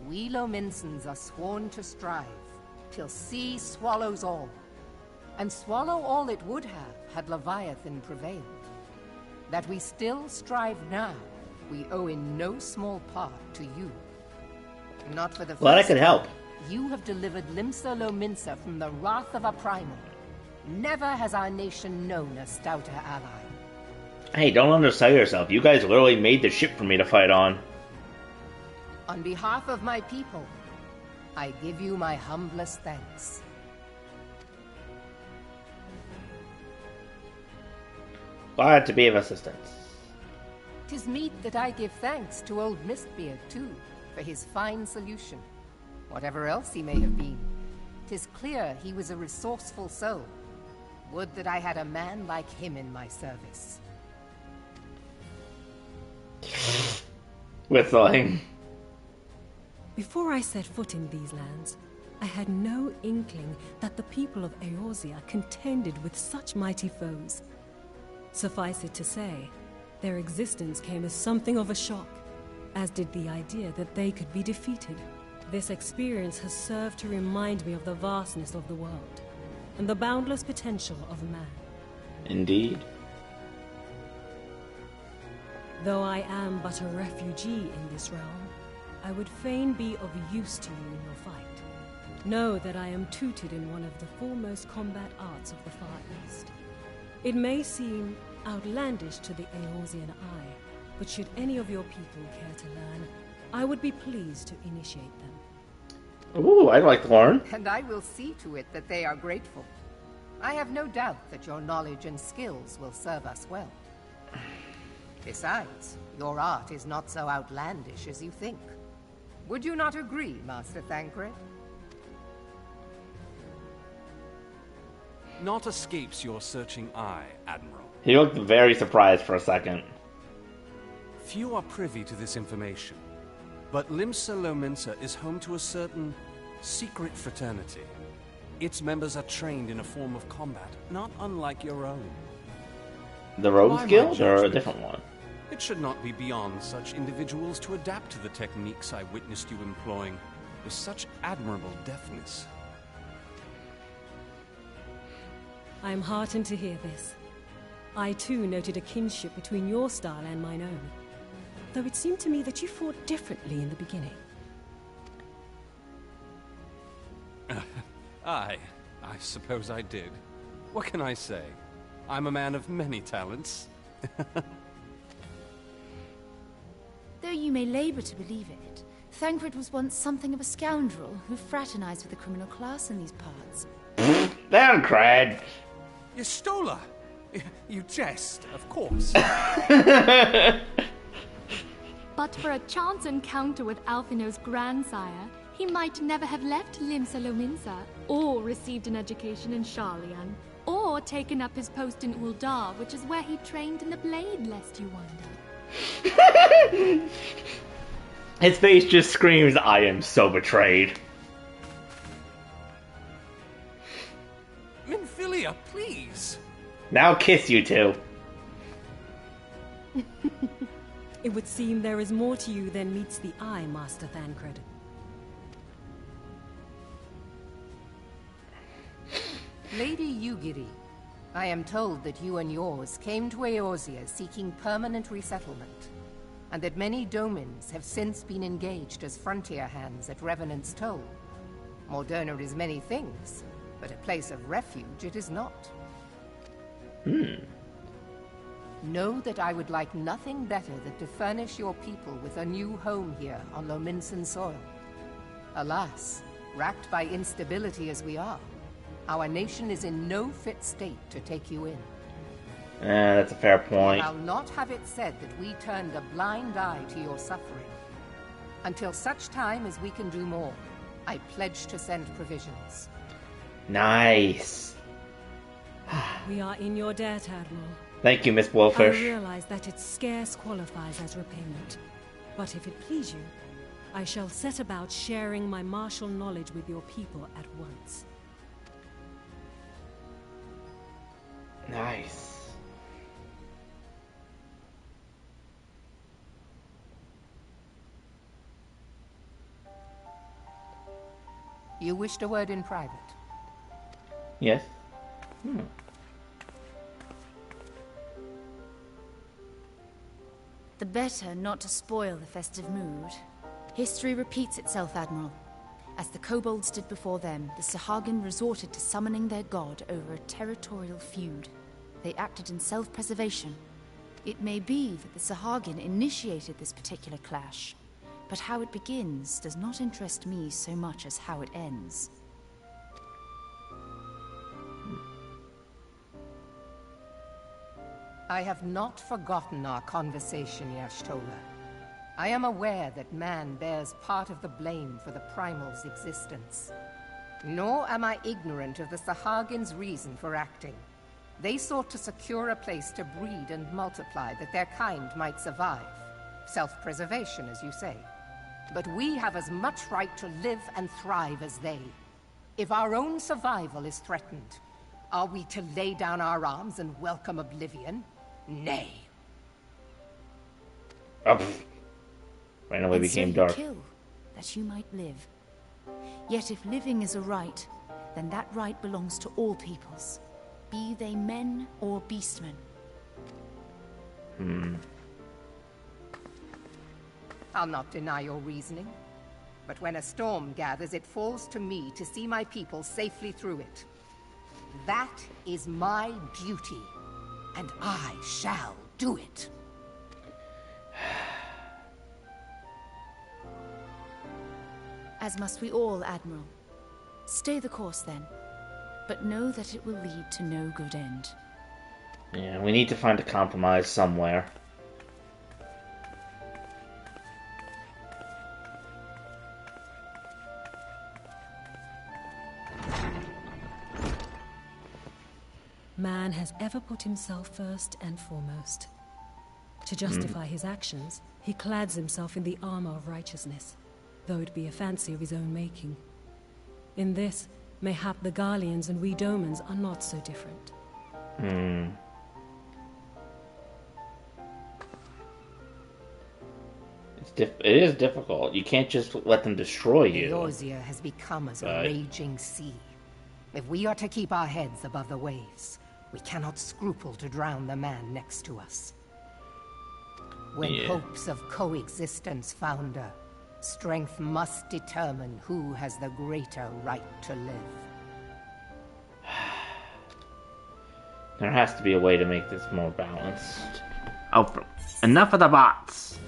We Lominsons are sworn to strive, till sea swallows all. And swallow all it would have, had Leviathan prevailed. That we still strive now, we owe in no small part to you. Not for the Glad I first could help. You have delivered Limsa Lominsa from the wrath of a primal. Never has our nation known a stouter ally. Hey, don't undersell yourself. You guys literally made the ship for me to fight on. On behalf of my people, I give you my humblest thanks. Glad to be of assistance. 'Tis meet that I give thanks to old Mistbeard, too, for his fine solution. Whatever else he may have been, 'tis clear he was a resourceful soul. Would that I had a man like him in my service. Whistling. Before I set foot in these lands, I had no inkling that the people of Eorzea contended with such mighty foes. Suffice it to say, their existence came as something of a shock, as did the idea that they could be defeated. This experience has served to remind me of the vastness of the world, and the boundless potential of man. Indeed. Though I am but a refugee in this realm, I would fain be of use to you in your fight. Know that I am tutored in one of the foremost combat arts of the Far East. It may seem outlandish to the Eorzean eye, but should any of your people care to learn, I would be pleased to initiate them. Ooh, I'd like to learn. And I will see to it that they are grateful. I have no doubt that your knowledge and skills will serve us well. Besides, your art is not so outlandish as you think. Would you not agree, Master Thancred? Naught escapes your searching eye, Admiral. He looked very surprised for a second. Few are privy to this information, but Limsa Lominsa is home to a certain secret fraternity. Its members are trained in a form of combat, not unlike your own. The Rogues By my Guild or a judgment, different one? It should not be beyond such individuals to adapt to the techniques I witnessed you employing with such admirable deftness. I am heartened to hear this. I too noted a kinship between your style and mine own, though it seemed to me that you fought differently in the beginning. I suppose I did. What can I say? I'm a man of many talents. Though you may labor to believe it, Thancred was once something of a scoundrel who fraternized with the criminal class in these parts. Thancred! Yestola! You jest, of course. But for a chance encounter with Alphino's grandsire, he might never have left Limsa Lominsa, or received an education in Sharlayan, or taken up his post in Uldar, which is where he trained in the blade, lest you wonder. His face just screams, I am so betrayed. Minfilia, please! Now kiss you two. It would seem there is more to you than meets the eye, Master Thancred. Lady Yugiri, I am told that you and yours came to Eorzea seeking permanent resettlement, and that many domins have since been engaged as frontier hands at Revenant's Toll. Morderna is many things, but a place of refuge it is not. Know that I would like nothing better than to furnish your people with a new home here on Lominsan soil. Alas, racked by instability as we are, our nation is in no fit state to take you in. That's a fair point. I'll not have it said that we turned a blind eye to your suffering. Until such time as we can do more, I pledge to send provisions. Nice. We are in your debt, Admiral. Thank you, Miss I Blowfish. realize that it scarce qualifies as repayment. But if it please you, I shall set about sharing my martial knowledge with your people at once. Nice. You wished a word in private? Yes. The better not to spoil the festive mood. History repeats itself, Admiral. As the kobolds did before them, the Sahagin resorted to summoning their god over a territorial feud. They acted in self-preservation. It may be that the Sahagin initiated this particular clash, but how it begins does not interest me so much as how it ends. I have not forgotten our conversation, Y'shtola. I am aware that man bears part of the blame for the Primal's existence. Nor am I ignorant of the Sahagin's reason for acting. They sought to secure a place to breed and multiply that their kind might survive. Self-preservation, as you say. But we have as much right to live and thrive as they. If our own survival is threatened, are we to lay down our arms and welcome oblivion? Nay. Finally And became so you dark. kill, that you might live. Yet if living is a right, then that right belongs to all peoples, be they men or beastmen. I'll not deny your reasoning. But when a storm gathers, it falls to me to see my people safely through it. That is my duty, and I shall do it. As must we all, Admiral. Stay the course, then. But know that it will lead to no good end. Yeah, we need to find a compromise somewhere. Man has ever put himself first and foremost. To justify his actions, he clads himself in the armor of righteousness, though it be a fancy of his own making. In this, mayhap the Garleans and we Domans are not so different. It is difficult. You can't just let them destroy you. Eorzea has become as a raging sea. If we are to keep our heads above the waves, we cannot scruple to drown the man next to us. When hopes of coexistence founder, strength must determine who has the greater right to live. There has to be a way to make this more balanced. Oh, enough of the bots!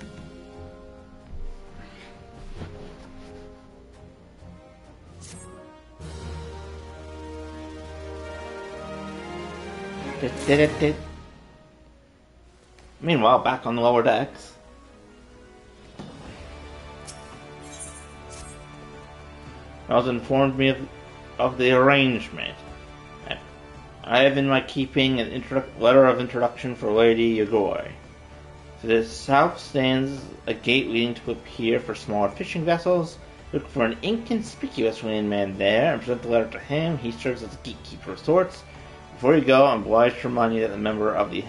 Meanwhile, back on the lower decks. Miles informed me of the arrangement. I have in my keeping an letter of introduction for Lady Yagoi. To the south stands a gate leading to a pier for smaller fishing vessels. Look for an inconspicuous man there and present the letter to him. He serves as a gatekeeper of sorts. Before you go, I'm obliged to remind you that the member of the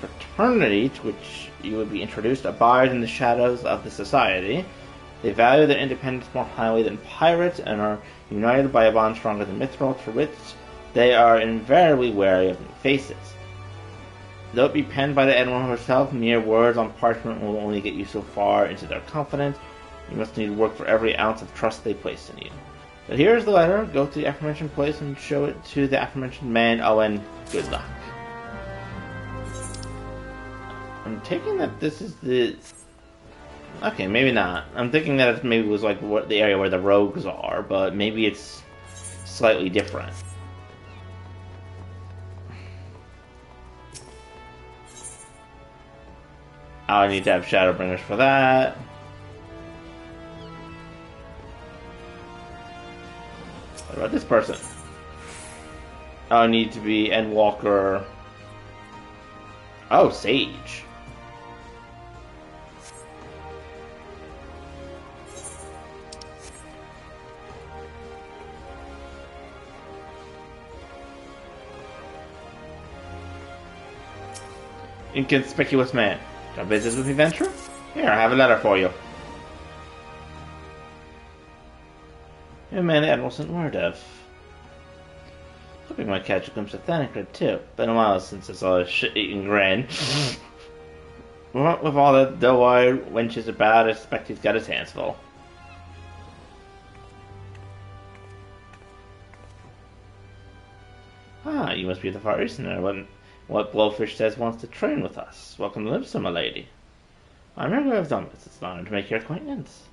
fraternity to which you would be introduced abides in the shadows of the society. They value their independence more highly than pirates and are united by a bond stronger than mithril, for which they are invariably wary of new faces. Though it be penned by the Admiral herself, mere words on parchment will only get you so far into their confidence. You must need work for every ounce of trust they place in you. But here is the letter. Go to the aforementioned place and show it to the aforementioned man. Oh, and good luck. I'm taking that this is the... Okay, maybe not. I'm thinking that it maybe was like the area where the rogues are, but maybe it's slightly different. I need to have Shadowbringers for that. What about this person? I need to be Endwalker. Oh, Sage. Inconspicuous man. Got business with me, Venture? Here, I have a letter for you. A man the Admiral sent word of. Hoping I might catch a glimpse of Thanaker, too. Been a while since I saw a shit-eating grin. What with all the doe-eyed wenches about, I suspect he's got his hands full. Ah, you must be the Far Easterner. What Blowfish says wants to train with us. Welcome to Limsa, my lady. I'm here to have done this. It's an honor to make your acquaintance.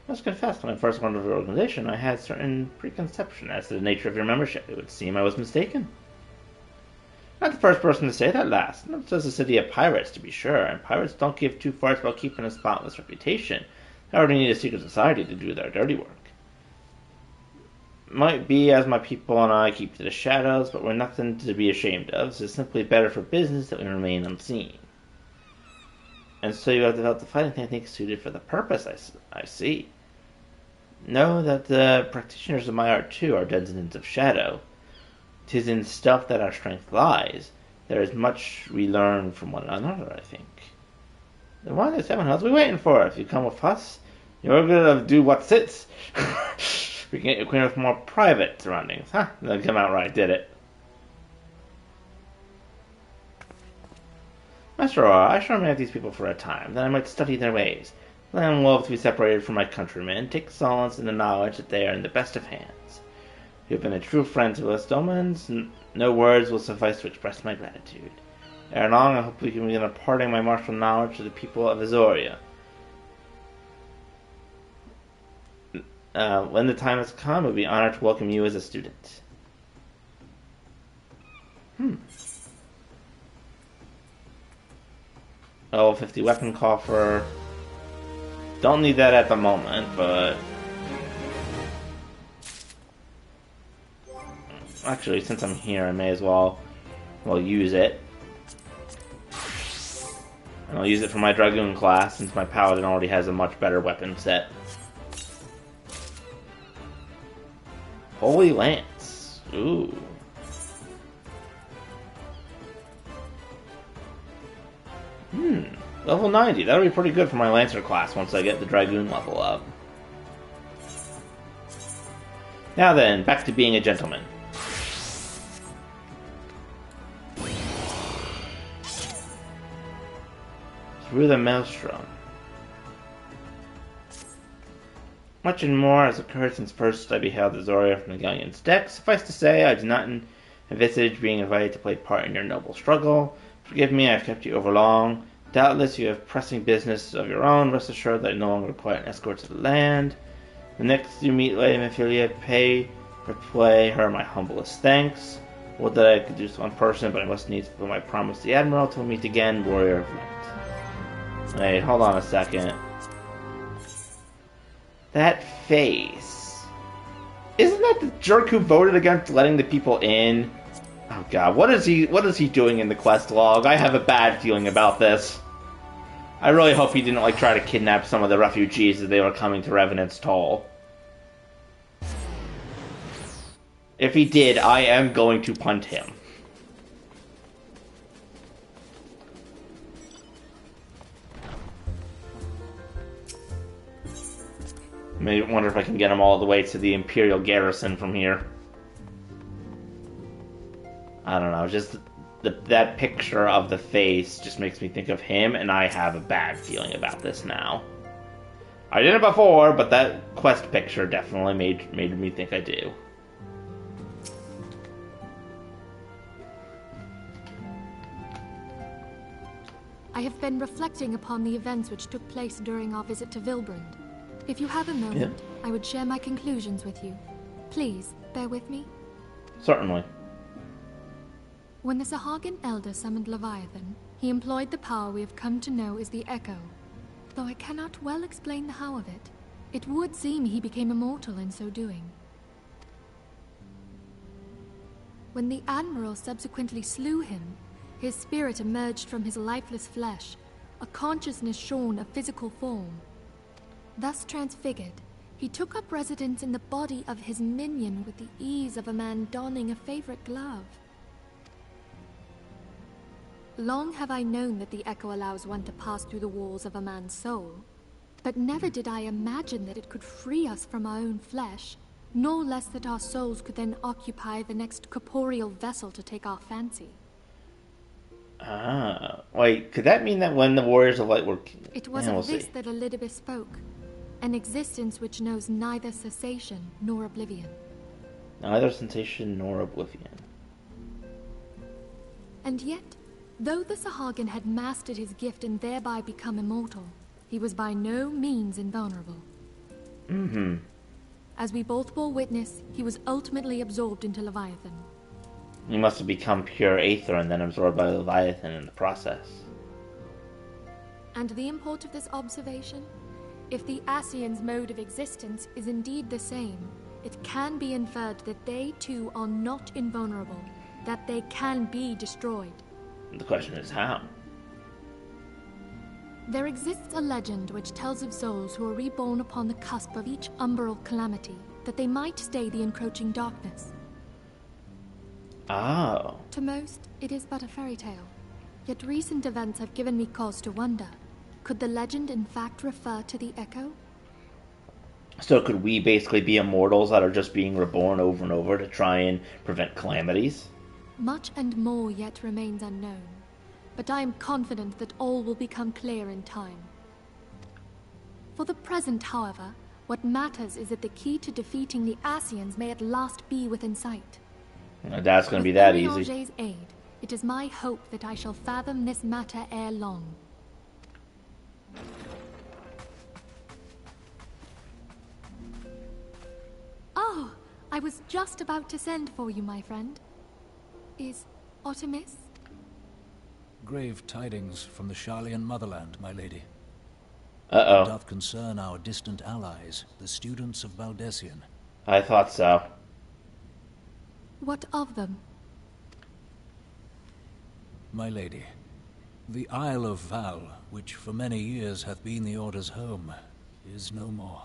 I must confess, when I first learned of your organization, I had certain preconception as to the nature of your membership. It would seem I was mistaken. Not the first person to say that last. Not just a city of pirates, to be sure, and pirates don't give two farts about keeping a spotless reputation. They already need a secret society to do their dirty work. Might be as my people and I keep to the shadows, but we're nothing to be ashamed of, so it's simply better for business that we remain unseen. And so you have developed a fighting technique suited for the purpose, I see. Know that the practitioners of my art, too, are denizens of shadow. 'Tis in stealth that our strength lies. There is much we learn from one another, I think. Then why the seven hells are we waiting for? If you come with us, you're gonna do what sits. We can get acquainted with more private surroundings. Huh? That come out right, did it? Master Aurora, I shall remain with these people for a time, then I might study their ways. Then I am loath to be separated from my countrymen, and take solace in the knowledge that they are in the best of hands. You have been a true friend to us, Domans. No words will suffice to express my gratitude. Ere long, I hope we can begin imparting my martial knowledge to the people of Eorzea. When the time has come, it will be an honor to welcome you as a student. Level 50 weapon coffer. Don't need that at the moment, but... Actually, since I'm here, I may as well use it. And I'll use it for my Dragoon class, since my Paladin already has a much better weapon set. Holy Lance. Ooh. Level 90. That'll be pretty good for my Lancer class once I get the Dragoon level up. Now then, back to being a gentleman. Through the Maelstrom. Much and more has occurred since first I beheld the Zoria from the Galleon's deck. Suffice to say, I do not envisage being invited to play part in your noble struggle. Forgive me, I have kept you overlong. Doubtless you have pressing business of your own. Rest assured that I no longer require an escort to the land. The next you meet Lady Mephilia, pay her my humblest thanks. Would that I could do so in person, but I must needs fulfill my promise to the Admiral till we meet again, Warrior of Light. Wait, hold on a second. That face. Isn't that the jerk who voted against letting the people in? Oh god, what is he doing in the quest log? I have a bad feeling about this. I really hope he didn't try to kidnap some of the refugees as they were coming to Revenant's Toll. If he did, I am going to punt him. I wonder if I can get him all the way to the Imperial garrison from here. I don't know, just that picture of the face just makes me think of him, and I have a bad feeling about this now. I didn't before, but that quest picture definitely made me think I do. I have been reflecting upon the events which took place during our visit to Vilbrand. If you have a moment, I would share my conclusions with you. Please, bear with me. Certainly. When the Sahagin Elder summoned Leviathan, he employed the power we have come to know as the Echo. Though I cannot well explain the how of it, it would seem he became immortal in so doing. When the Admiral subsequently slew him, his spirit emerged from his lifeless flesh, a consciousness shorn of physical form. Thus transfigured, he took up residence in the body of his minion with the ease of a man donning a favorite glove. Long have I known that the Echo allows one to pass through the walls of a man's soul, but never did I imagine that it could free us from our own flesh, nor less that our souls could then occupy the next corporeal vessel to take our fancy. Ah, wait, could that mean that when the Warriors of Light were... It was of this that Elidibeth spoke, an existence which knows neither cessation nor oblivion. Neither sensation nor oblivion. And yet, though the Sahagin had mastered his gift and thereby become immortal, he was by no means invulnerable. Mm-hmm. As we both bore witness, he was ultimately absorbed into Leviathan. He must have become pure aether and then absorbed by Leviathan in the process. And the import of this observation? If the Ascians' mode of existence is indeed the same, it can be inferred that they too are not invulnerable, that they can be destroyed. The question is how? There exists a legend which tells of souls who are reborn upon the cusp of each umbral calamity, that they might stay the encroaching darkness. Oh. To most, it is but a fairy tale. Yet recent events have given me cause to wonder. Could the legend in fact refer to the Echo? So could we basically be immortals that are just being reborn over and over to try and prevent calamities? Much and more yet remains unknown, but I am confident that all will become clear in time. For the present, however, what matters is that the key to defeating the Ascians may at last be within sight. That's going to be that easy. With Urianger's aid, it is my hope that I shall fathom this matter ere long. Oh, I was just about to send for you, my friend. Is Artemis? Grave tidings from the Sharlayan motherland, my lady. Uh-oh. It doth concern our distant allies, the students of Valdesian. I thought so. What of them? My lady, the Isle of Val, which for many years hath been the Order's home, is no more.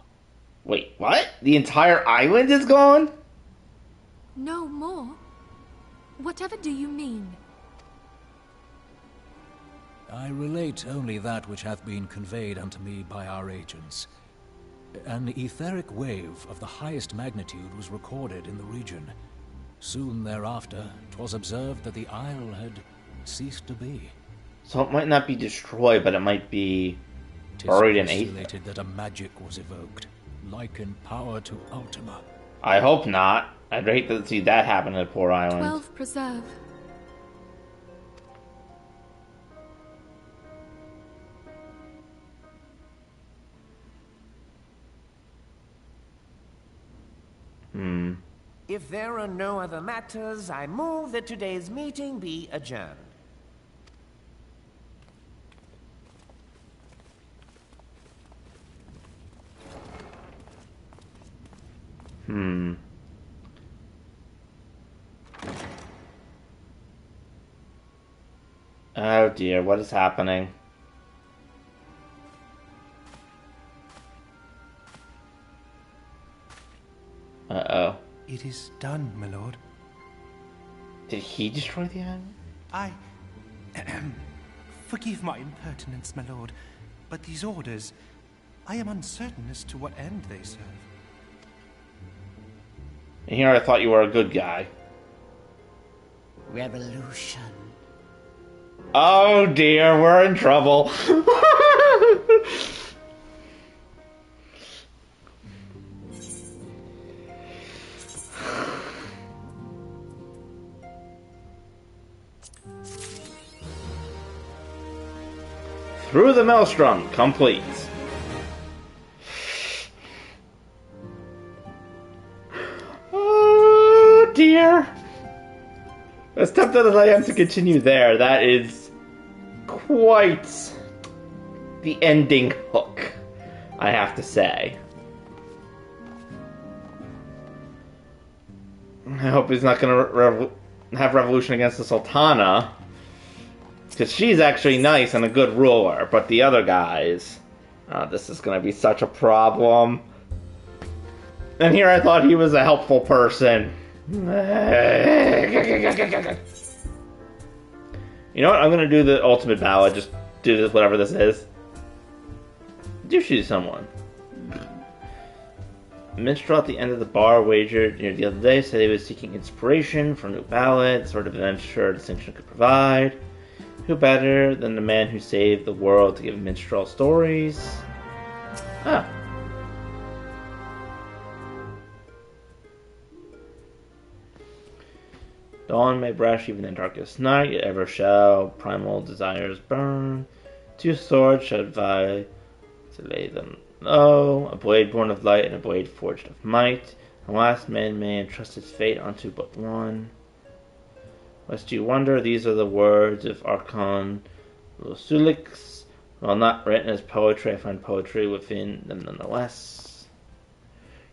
Wait, what? The entire island is gone? No more? Whatever do you mean? I relate only that which hath been conveyed unto me by our agents. An etheric wave of the highest magnitude was recorded in the region. Soon thereafter, 'twas observed that the isle had ceased to be. So it might not be destroyed, but it might be 'Tis buried in aether. postulated that a magic was evoked, like in power to Ultima. I hope not. I'd hate to see that happen to the poor island. 12 preserve. If there are no other matters, I move that today's meeting be adjourned. Oh dear, what is happening? Uh-oh. It is done, my lord. Did he destroy the island? I... Forgive my impertinence, my lord, but these orders, I am uncertain as to what end they serve. And here I thought you were a good guy. Revolution. Oh dear, we're in trouble. Through the Maelstrom, complete. Oh dear. As tempted as I am to continue there, that is quite the ending hook, I have to say. I hope he's not going to have revolution against the Sultana, because she's actually nice and a good ruler, but the other guys, this is going to be such a problem. And here I thought he was a helpful person. You know what? I'm gonna do the ultimate ballad. Just do this, whatever this is. Do shoot someone. A minstrel at the end of the bar wagered near the other day said he was seeking inspiration for a new ballad, sort of adventure distinction could provide. Who better than the man who saved the world to give minstrel stories? Ah. Dawn may brush even in darkest night, yet ever shall primal desires burn. Two swords shall vie to lay them low, a blade born of light and a blade forged of might. The last man may entrust his fate unto but one. Lest you wonder, these are the words of Archon Lusulix. While not written as poetry, I find poetry within them nonetheless.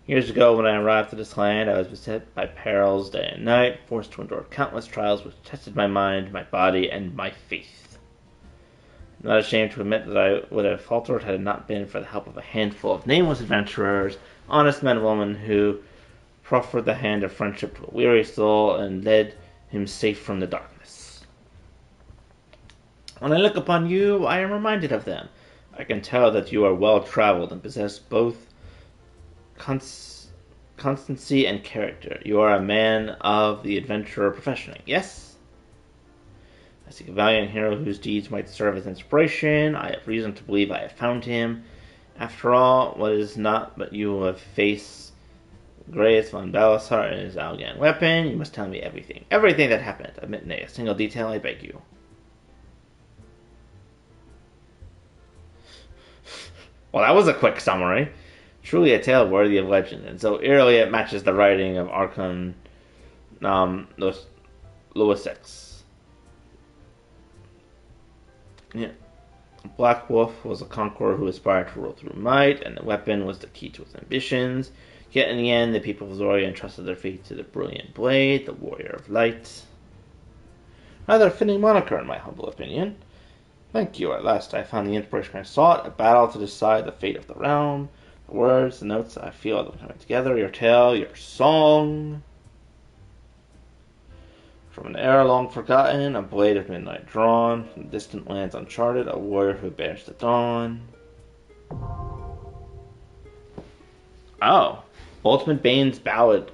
Years ago, when I arrived at this land, I was beset by perils day and night, forced to endure countless trials which tested my mind, my body, and my faith. I'm not ashamed to admit that I would have faltered had it not been for the help of a handful of nameless adventurers, honest men and women who proffered the hand of friendship to a weary soul and led him safe from the darkness. When I look upon you, I am reminded of them. I can tell that you are well-traveled and possess both constancy and character. You are a man of the adventurer profession, yes? I seek a valiant hero whose deeds might serve as inspiration. I have reason to believe I have found him. After all, what is not but you who have faced Grace von Balasar and his Algan weapon? You must tell me everything. Everything that happened. Omit nay a single detail, I beg you. Well, that was a quick summary. Truly a tale worthy of legend, and so eerily it matches the writing of Archon Lusulix. Yeah. Black Wolf was a conqueror who aspired to rule through might, and the weapon was the key to his ambitions. Yet in the end, the people of Zoria entrusted their fate to the brilliant blade, the warrior of light. Rather a fitting moniker, in my humble opinion. Thank you. At last I found the inspiration I sought, a battle to decide the fate of the realm. The words, the notes, I feel them coming together. Your tale, your song. From an era long forgotten, a blade of midnight drawn, from distant lands uncharted, a warrior who bears the dawn. Oh, Ultimate Bane's Ballad.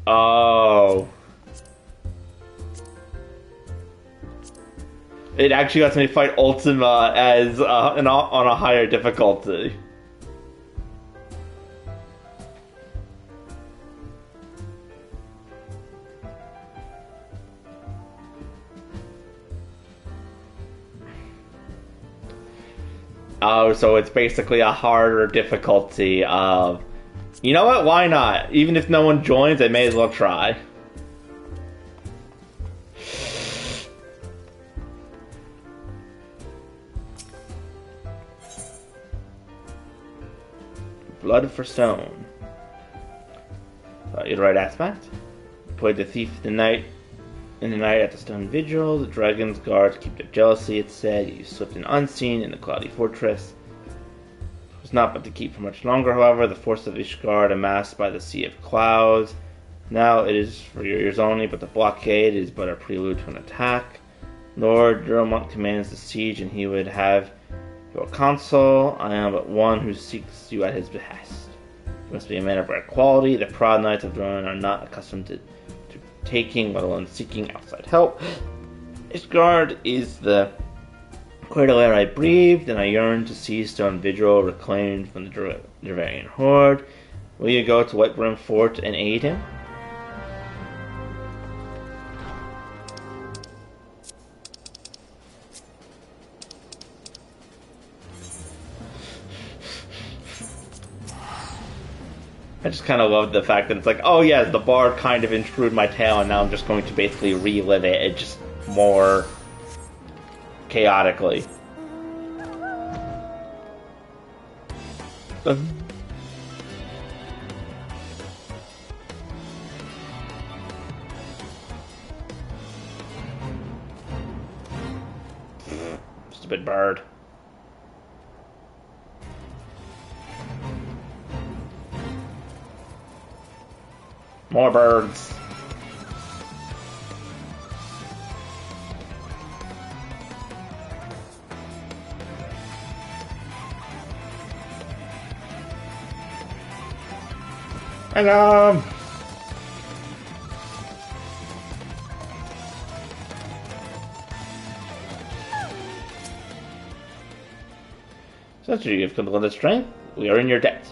Oh. It actually lets me fight Ultima as on a higher difficulty. Oh, so it's basically a harder difficulty of... You know what? Why not? Even if no one joins, I may as well try. Blood for stone. You're the right aspect. Played the thief in the night at the stone vigil. The dragon's guards keep their jealousy, it said. You slipped in unseen in the cloudy fortress. It was not but to keep for much longer, however. The force of Ishgard amassed by the sea of clouds. Now it is for your ears only, but the blockade is but a prelude to an attack. Lord Duromont commands the siege, and he would have your consul. I am but one who seeks you at his behest. You must be a man of rare quality. The proud knights of Duran are not accustomed to taking, let alone seeking outside help. Ishgard is the cradle air I breathed, and I yearn to see Stone Vigil reclaimed from the Dravarian horde. Will you go to Whitebrim Fort and aid him? I just kind of love the fact that it's like, oh yes, the bard kind of intruded my tale, and now I'm just going to basically relive it, just more chaotically. Stupid bird. More birds. Hello. Since you have controlled strength, we are in your debt.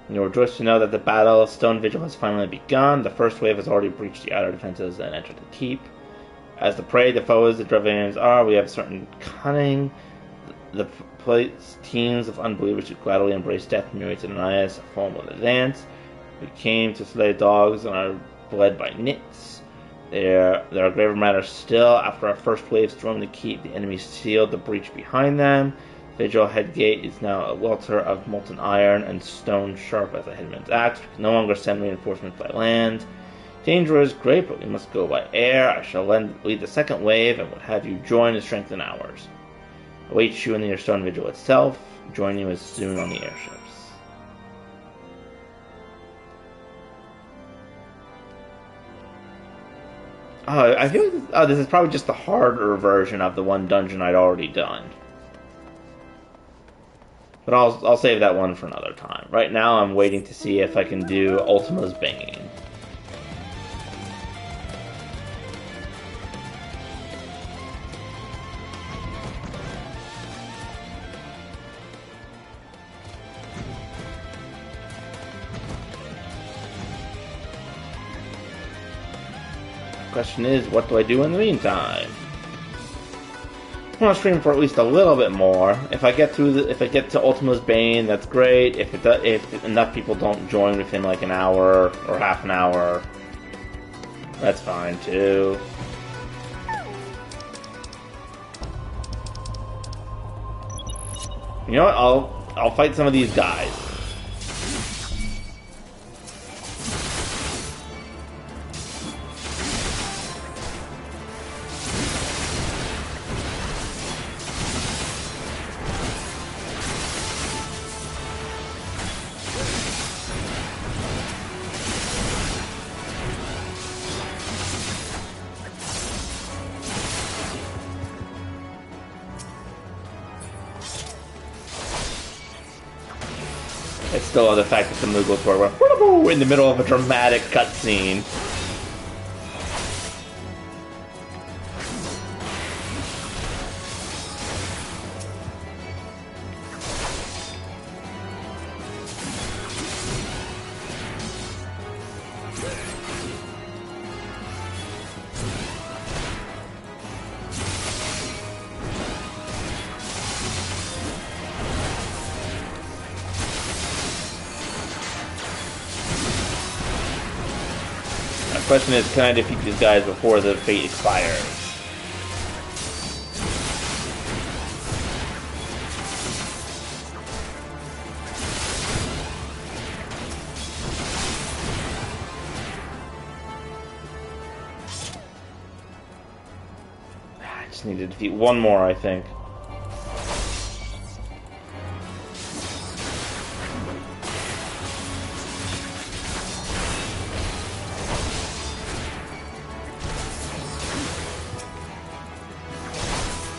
And you rejoice to know that the Battle of Stone Vigil has finally begun. The first wave has already breached the outer defenses and entered the keep. As the prey, the foes, the Dravarians are, we have certain cunning. The place teams of unbelievers who gladly embrace death, myriads and Ananias, a formidable advance. We came to slay dogs and are bled by nits. There are graver matters still. After our first wave stormed the keep, the enemy sealed the breach behind them. Vigil Headgate is now a welter of molten iron and stone sharp as a headman's axe. We can no longer send reinforcements by land. Danger is great, but we must go by air. I shall lead the second wave and would have you join and strengthen ours. Await you in the Stone Vigil itself. Join you as soon on the airships. Oh, I feel like this is probably just the harder version of the one dungeon I'd already done. But I'll save that one for another time. Right now I'm waiting to see if I can do Ultima's Bane. Question is, what do I do in the meantime? I want to stream for at least a little bit more. If I get to Ultima's Bane, that's great. If enough people don't join within like an hour or half an hour, that's fine too. You know what? I'll fight some of these guys. I still love the fact that the Moogles were in the middle of a dramatic cutscene. The question is, can I defeat these guys before the fate expires? I just need to defeat one more, I think.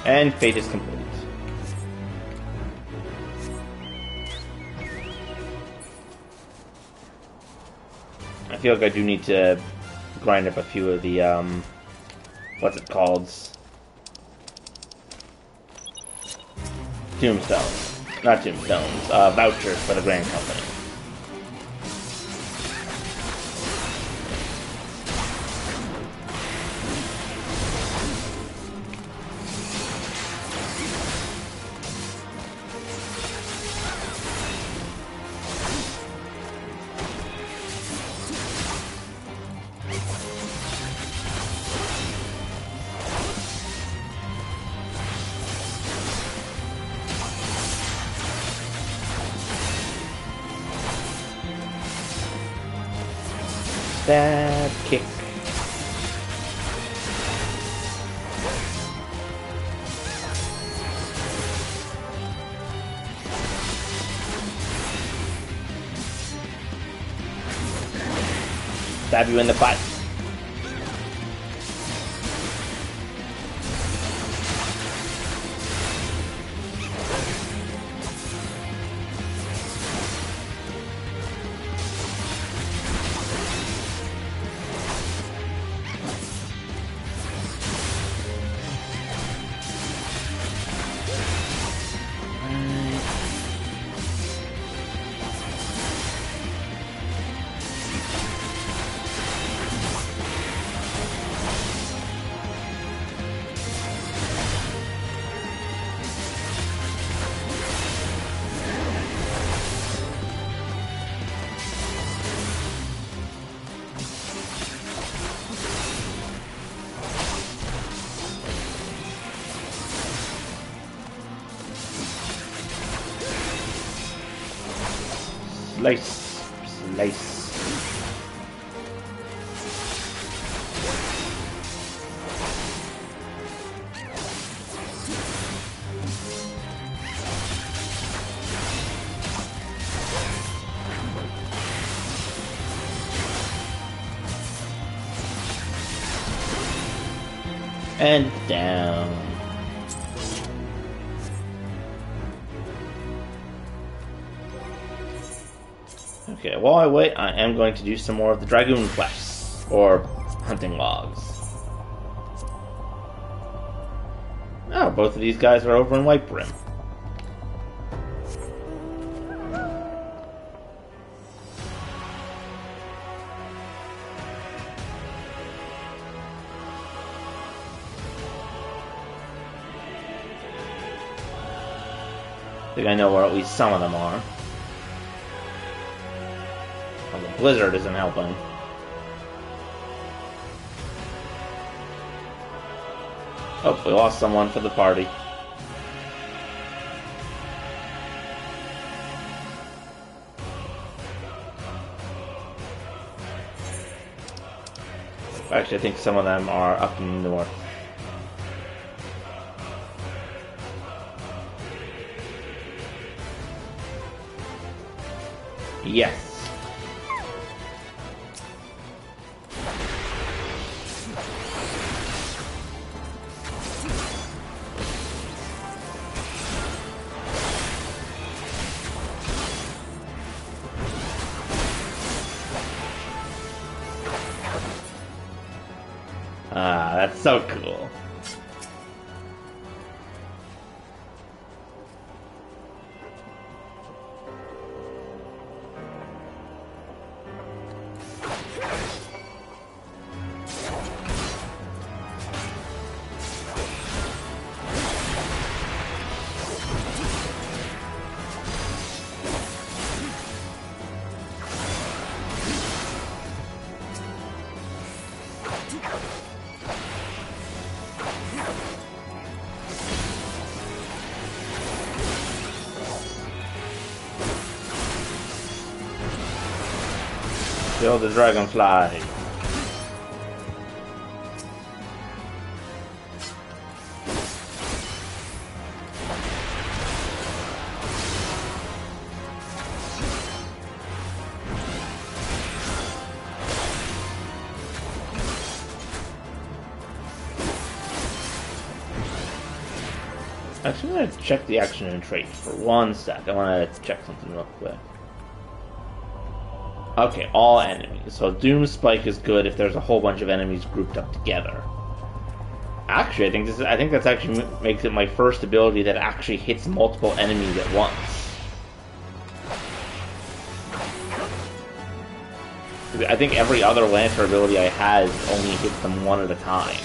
And fate is complete. I feel like I do need to grind up a few of the, what's it called? Tombstones. Not tombstones, vouchers for the Grand Company. Stab, kick. Stab you in the butt. Slice. Slice. And down. Okay, while I wait, I am going to do some more of the Dragoon quests, or hunting logs. Oh, both of these guys are over in White Brim. I think I know where at least some of them are. Well, the blizzard isn't helping. Oh, we lost someone for the party. Actually, I think some of them are up in the north. Yes. That's so cool. Kill the dragonfly. Actually, I'm gonna check the action and traits for 1 sec. I want to check something real quick. Okay, all enemies. So Doom Spike is good if there's a whole bunch of enemies grouped up together. Actually, I think that's actually makes it my first ability that actually hits multiple enemies at once. I think every other Lancer ability I had only hits them one at a time.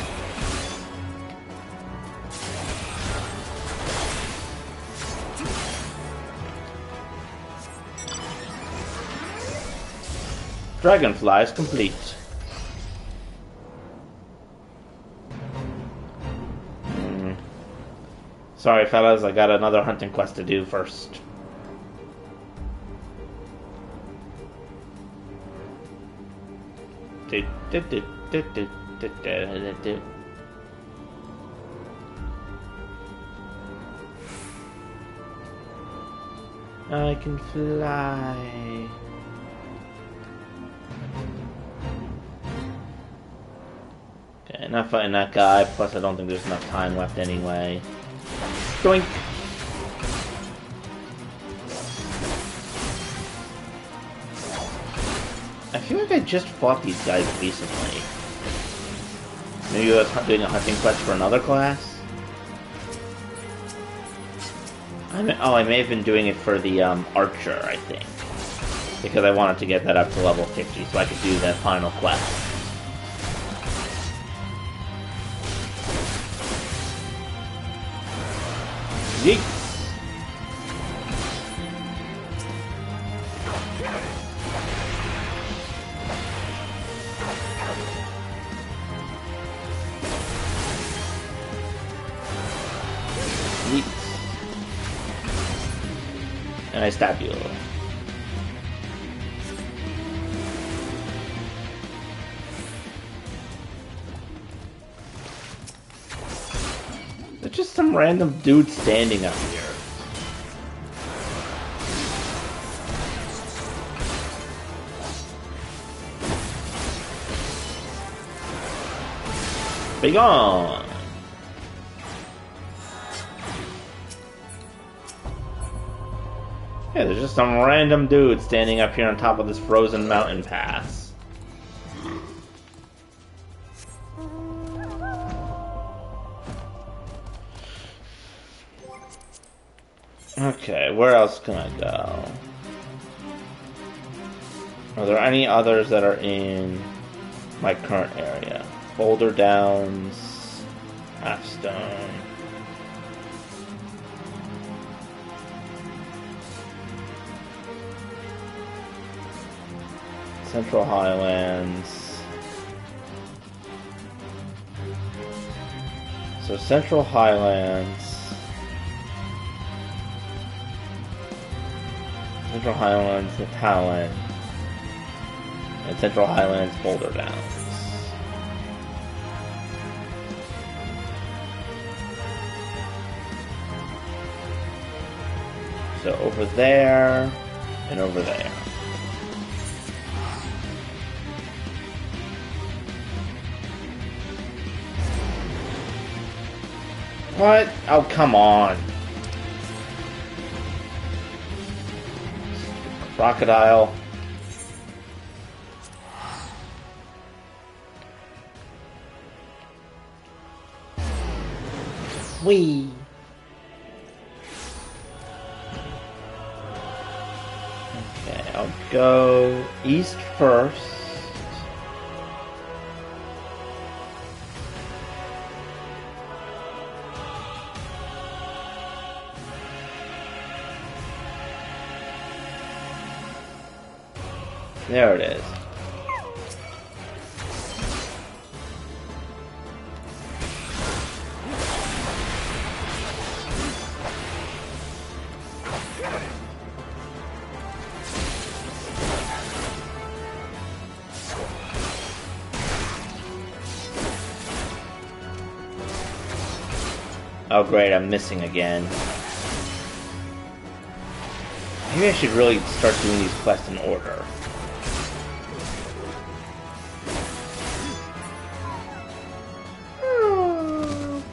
Dragonfly is complete. Sorry, fellas, I got another hunting quest to do first. I can fly. Okay, not fighting that guy, plus I don't think there's enough time left anyway. Doink! I feel like I just fought these guys recently. Maybe I was doing a hunting quest for another class? I may have been doing it for the Archer, I think. Because I wanted to get that up to level 50 so I could do that final quest. Yeet! And I stab you. There's just some random dude standing up here. Be gone! Yeah, there's just some random dude standing up here on top of this frozen mountain pass. Okay, where else can I go? Are there any others that are in my current area? Boulder Downs, Halfstone. Central Highlands. So Central Highlands. Central Highlands, the Talon. And Central Highlands, Boulder Downs. So over there, and over there. What? Oh, come on. Crocodile. Whee! Okay, I'll go east first. There it is. Oh great, I'm missing again. Maybe I should really start doing these quests in order.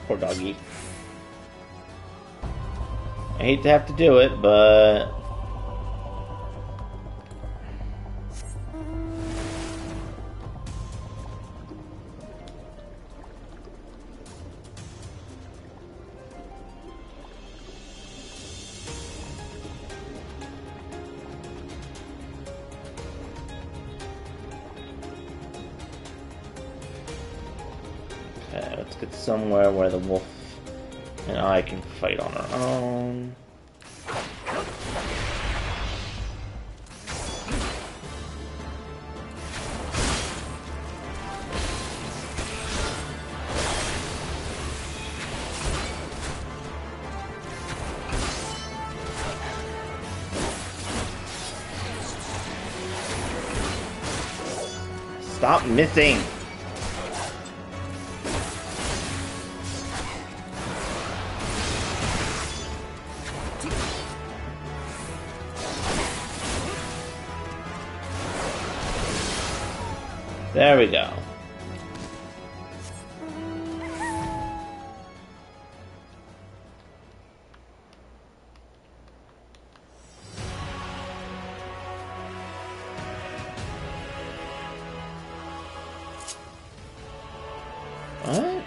Poor doggy. I hate to have to do it, but... Okay, let's get somewhere where the wolf and I can fight on our own. Stop missing! There we go. What?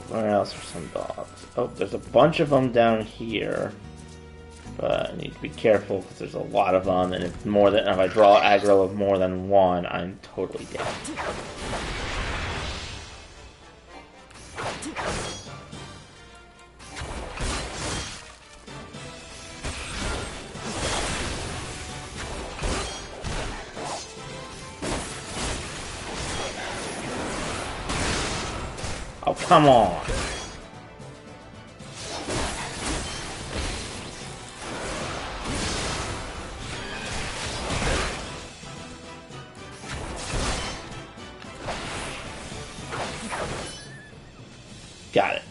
Where else are some dogs? Oh, there's a bunch of them down here. But I need to be careful because there's a lot of them, and if I draw aggro of more than one, I'm totally dead. Oh, come on! Got it.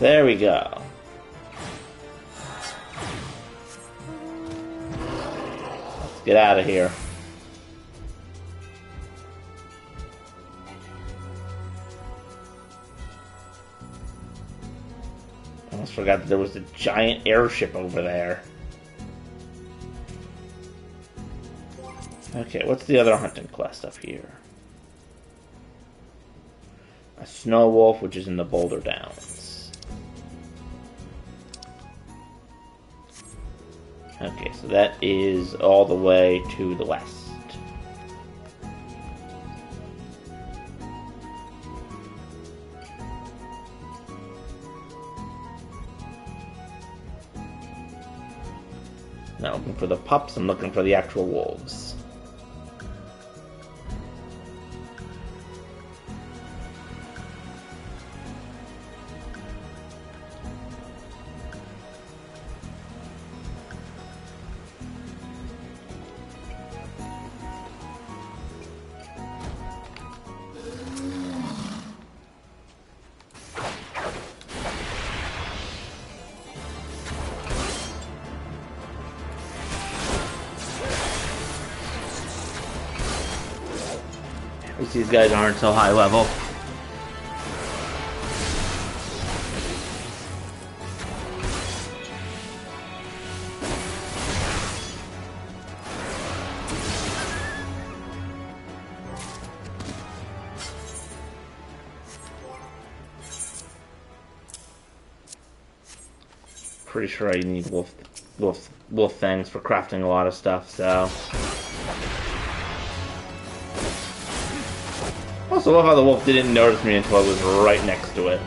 There we go. Let's get out of here. Almost forgot that there was a giant airship over there. Okay, what's the other hunting quest up here? A snow wolf, which is in the Boulder Downs. Okay, so that is all the way to the west. Not looking for the pups, I'm looking for the actual wolves. At least these guys aren't so high level. Pretty sure I need wolf fangs for crafting a lot of stuff, so. Also love how the wolf didn't notice me until I was right next to it.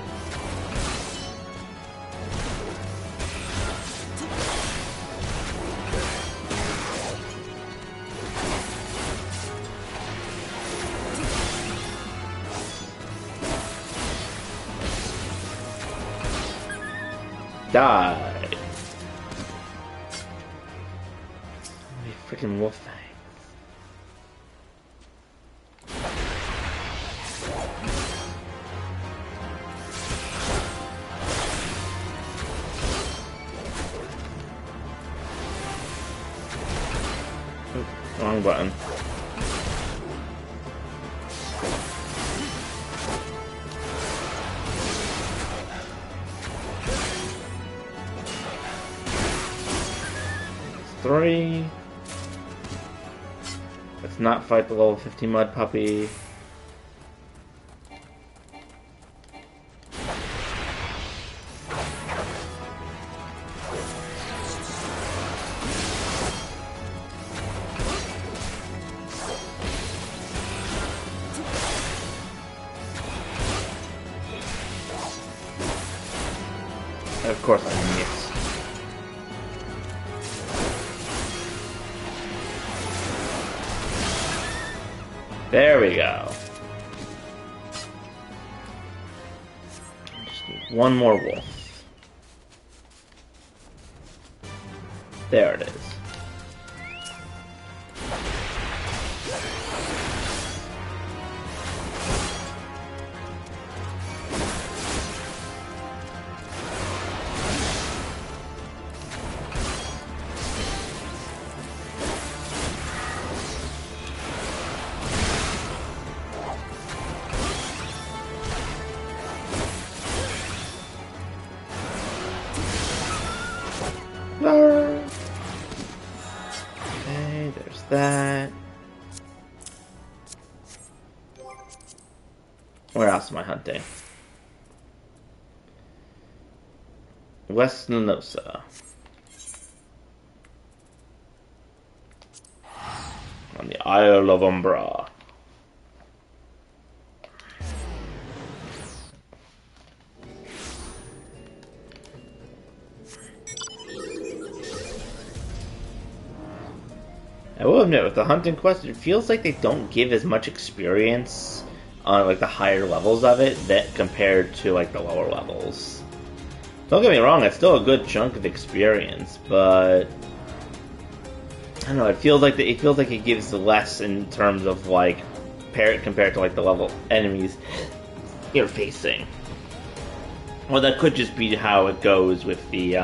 Die! Freaking wolf fang. Wrong button. Three. Let's not fight the level 50 mud puppy. Of course I missed. There we go. Just need one more wolf. There it is. Okay, there's that. Where else am I hunting? West Lenosa. On the Isle of Umbra. I will admit, with the hunting quest, it feels like they don't give as much experience on like the higher levels of it that compared to like the lower levels. Don't get me wrong, it's still a good chunk of experience, but I don't know. It feels like it gives less in terms of like compared to like the level enemies you're facing. Well, that could just be how it goes with the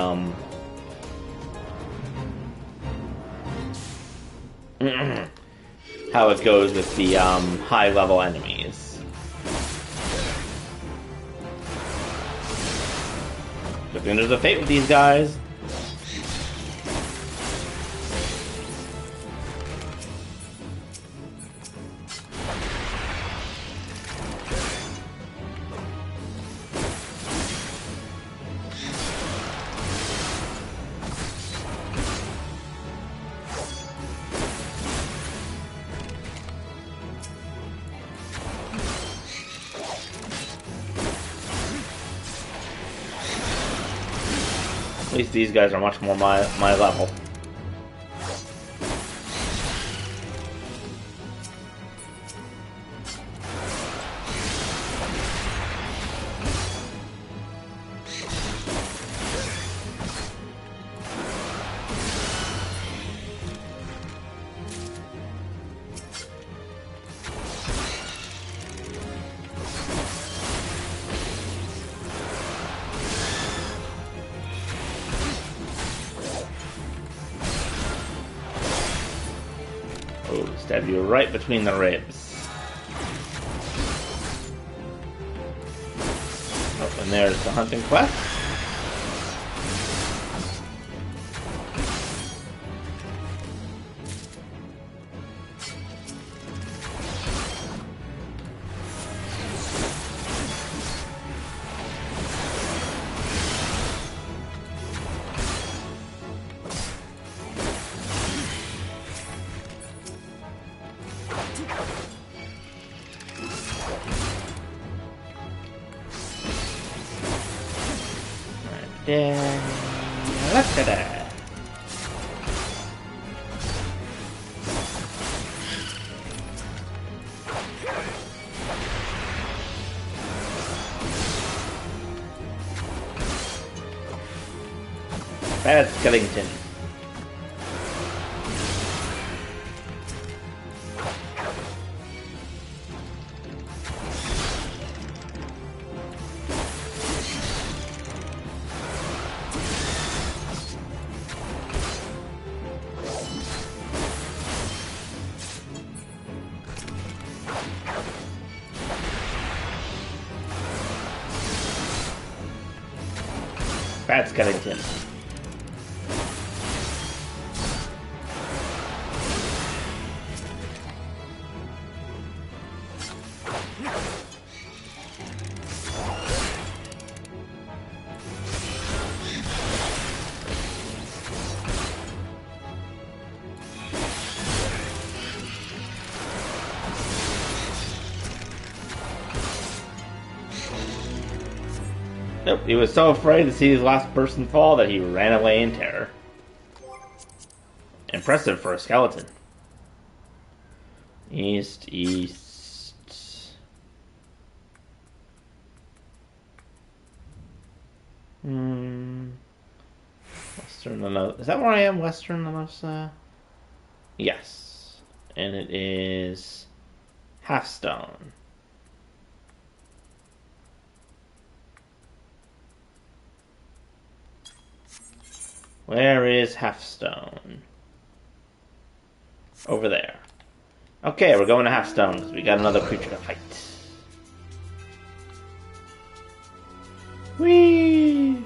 how it goes with the high level enemies. But think there's a fate with these guys. At least these guys are much more my level. Stab you right between the ribs. Oh, and there's the hunting quest. Look at that. Bad skeleton. Bad skeleton. Nope, he was so afraid to see his last person fall that he ran away in terror. Impressive for a skeleton. East. Western Lanosa. Is that where I am? Western Lanosa? Yes. And it is Halfstone. Where is Halfstone? Over there. Okay, we're going to Halfstone because we got another creature to fight. Whee!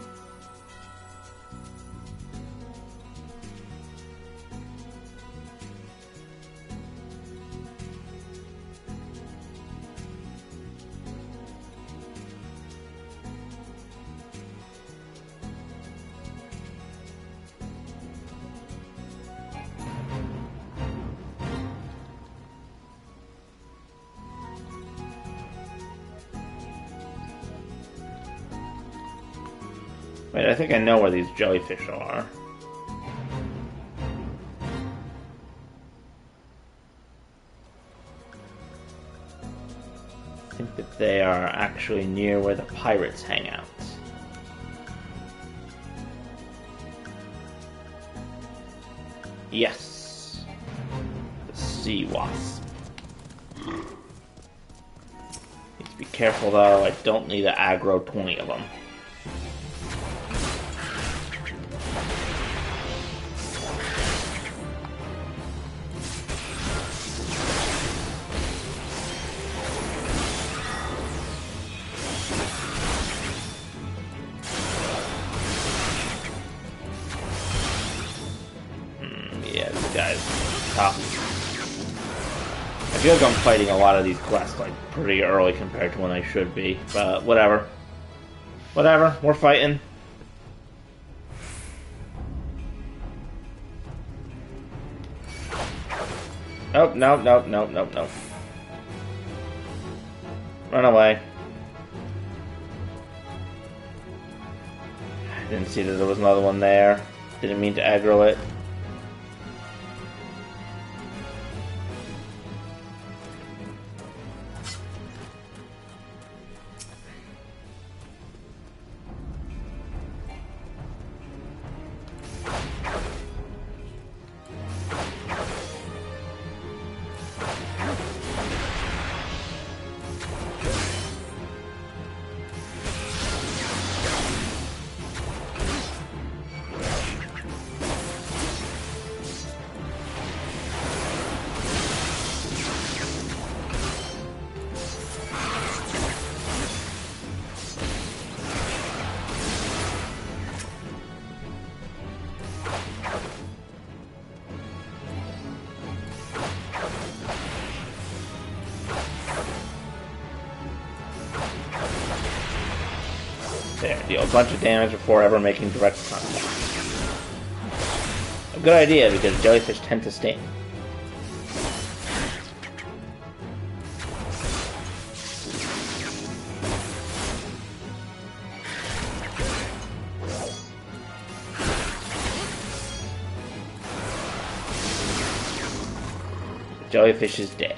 Wait, I think I know where these jellyfish are. I think that they are actually near where the pirates hang out. Yes. The sea wasp. Need to be careful though, I don't need to aggro 20 of them. feel like I'm fighting a lot of these quests like pretty early compared to when I should be, but whatever. Whatever, we're fighting. Oh, no. Run away. I didn't see that there was another one there. Didn't mean to aggro it. There, deal a bunch of damage before ever making direct contact. A good idea, because jellyfish tend to sting. The jellyfish is dead.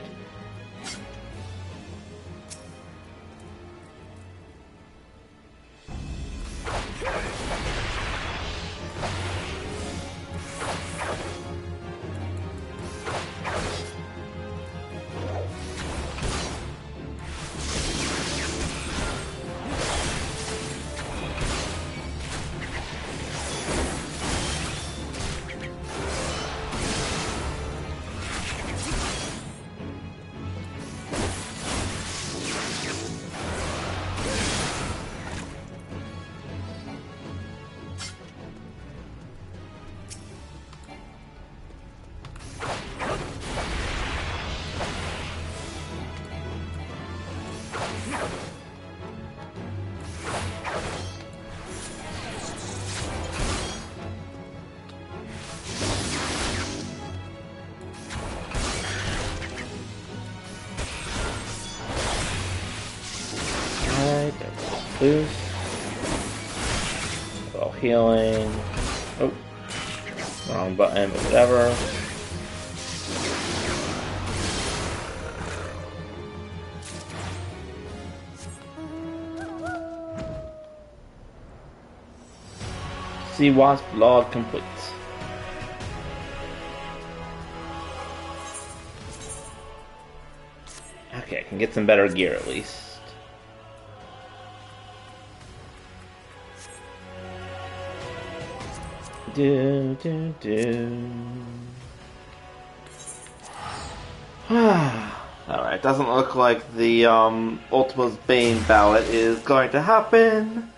Boost. A little healing. Oh. Wrong button, but whatever. Sea Wasp log complete. Okay, I can get some better gear at least. Alright, doesn't look like the Ultima's Bane ballot is going to happen.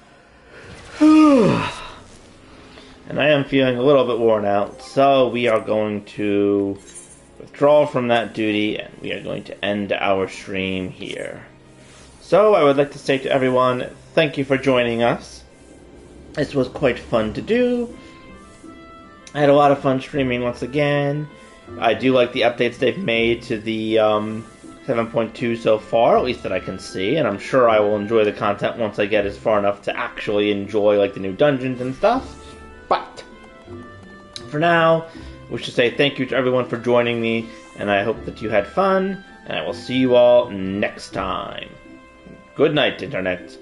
And I am feeling a little bit worn out, so we are going to withdraw from that duty and we are going to end our stream here. So I would like to say to everyone, thank you for joining us. This was quite fun to do. I had a lot of fun streaming once again. I do like the updates they've made to the 7.2 so far, at least that I can see, and I'm sure I will enjoy the content once I get as far enough to actually enjoy like the new dungeons and stuff. But for now, I wish to say thank you to everyone for joining me, and I hope that you had fun, and I will see you all next time. Good night, Internet.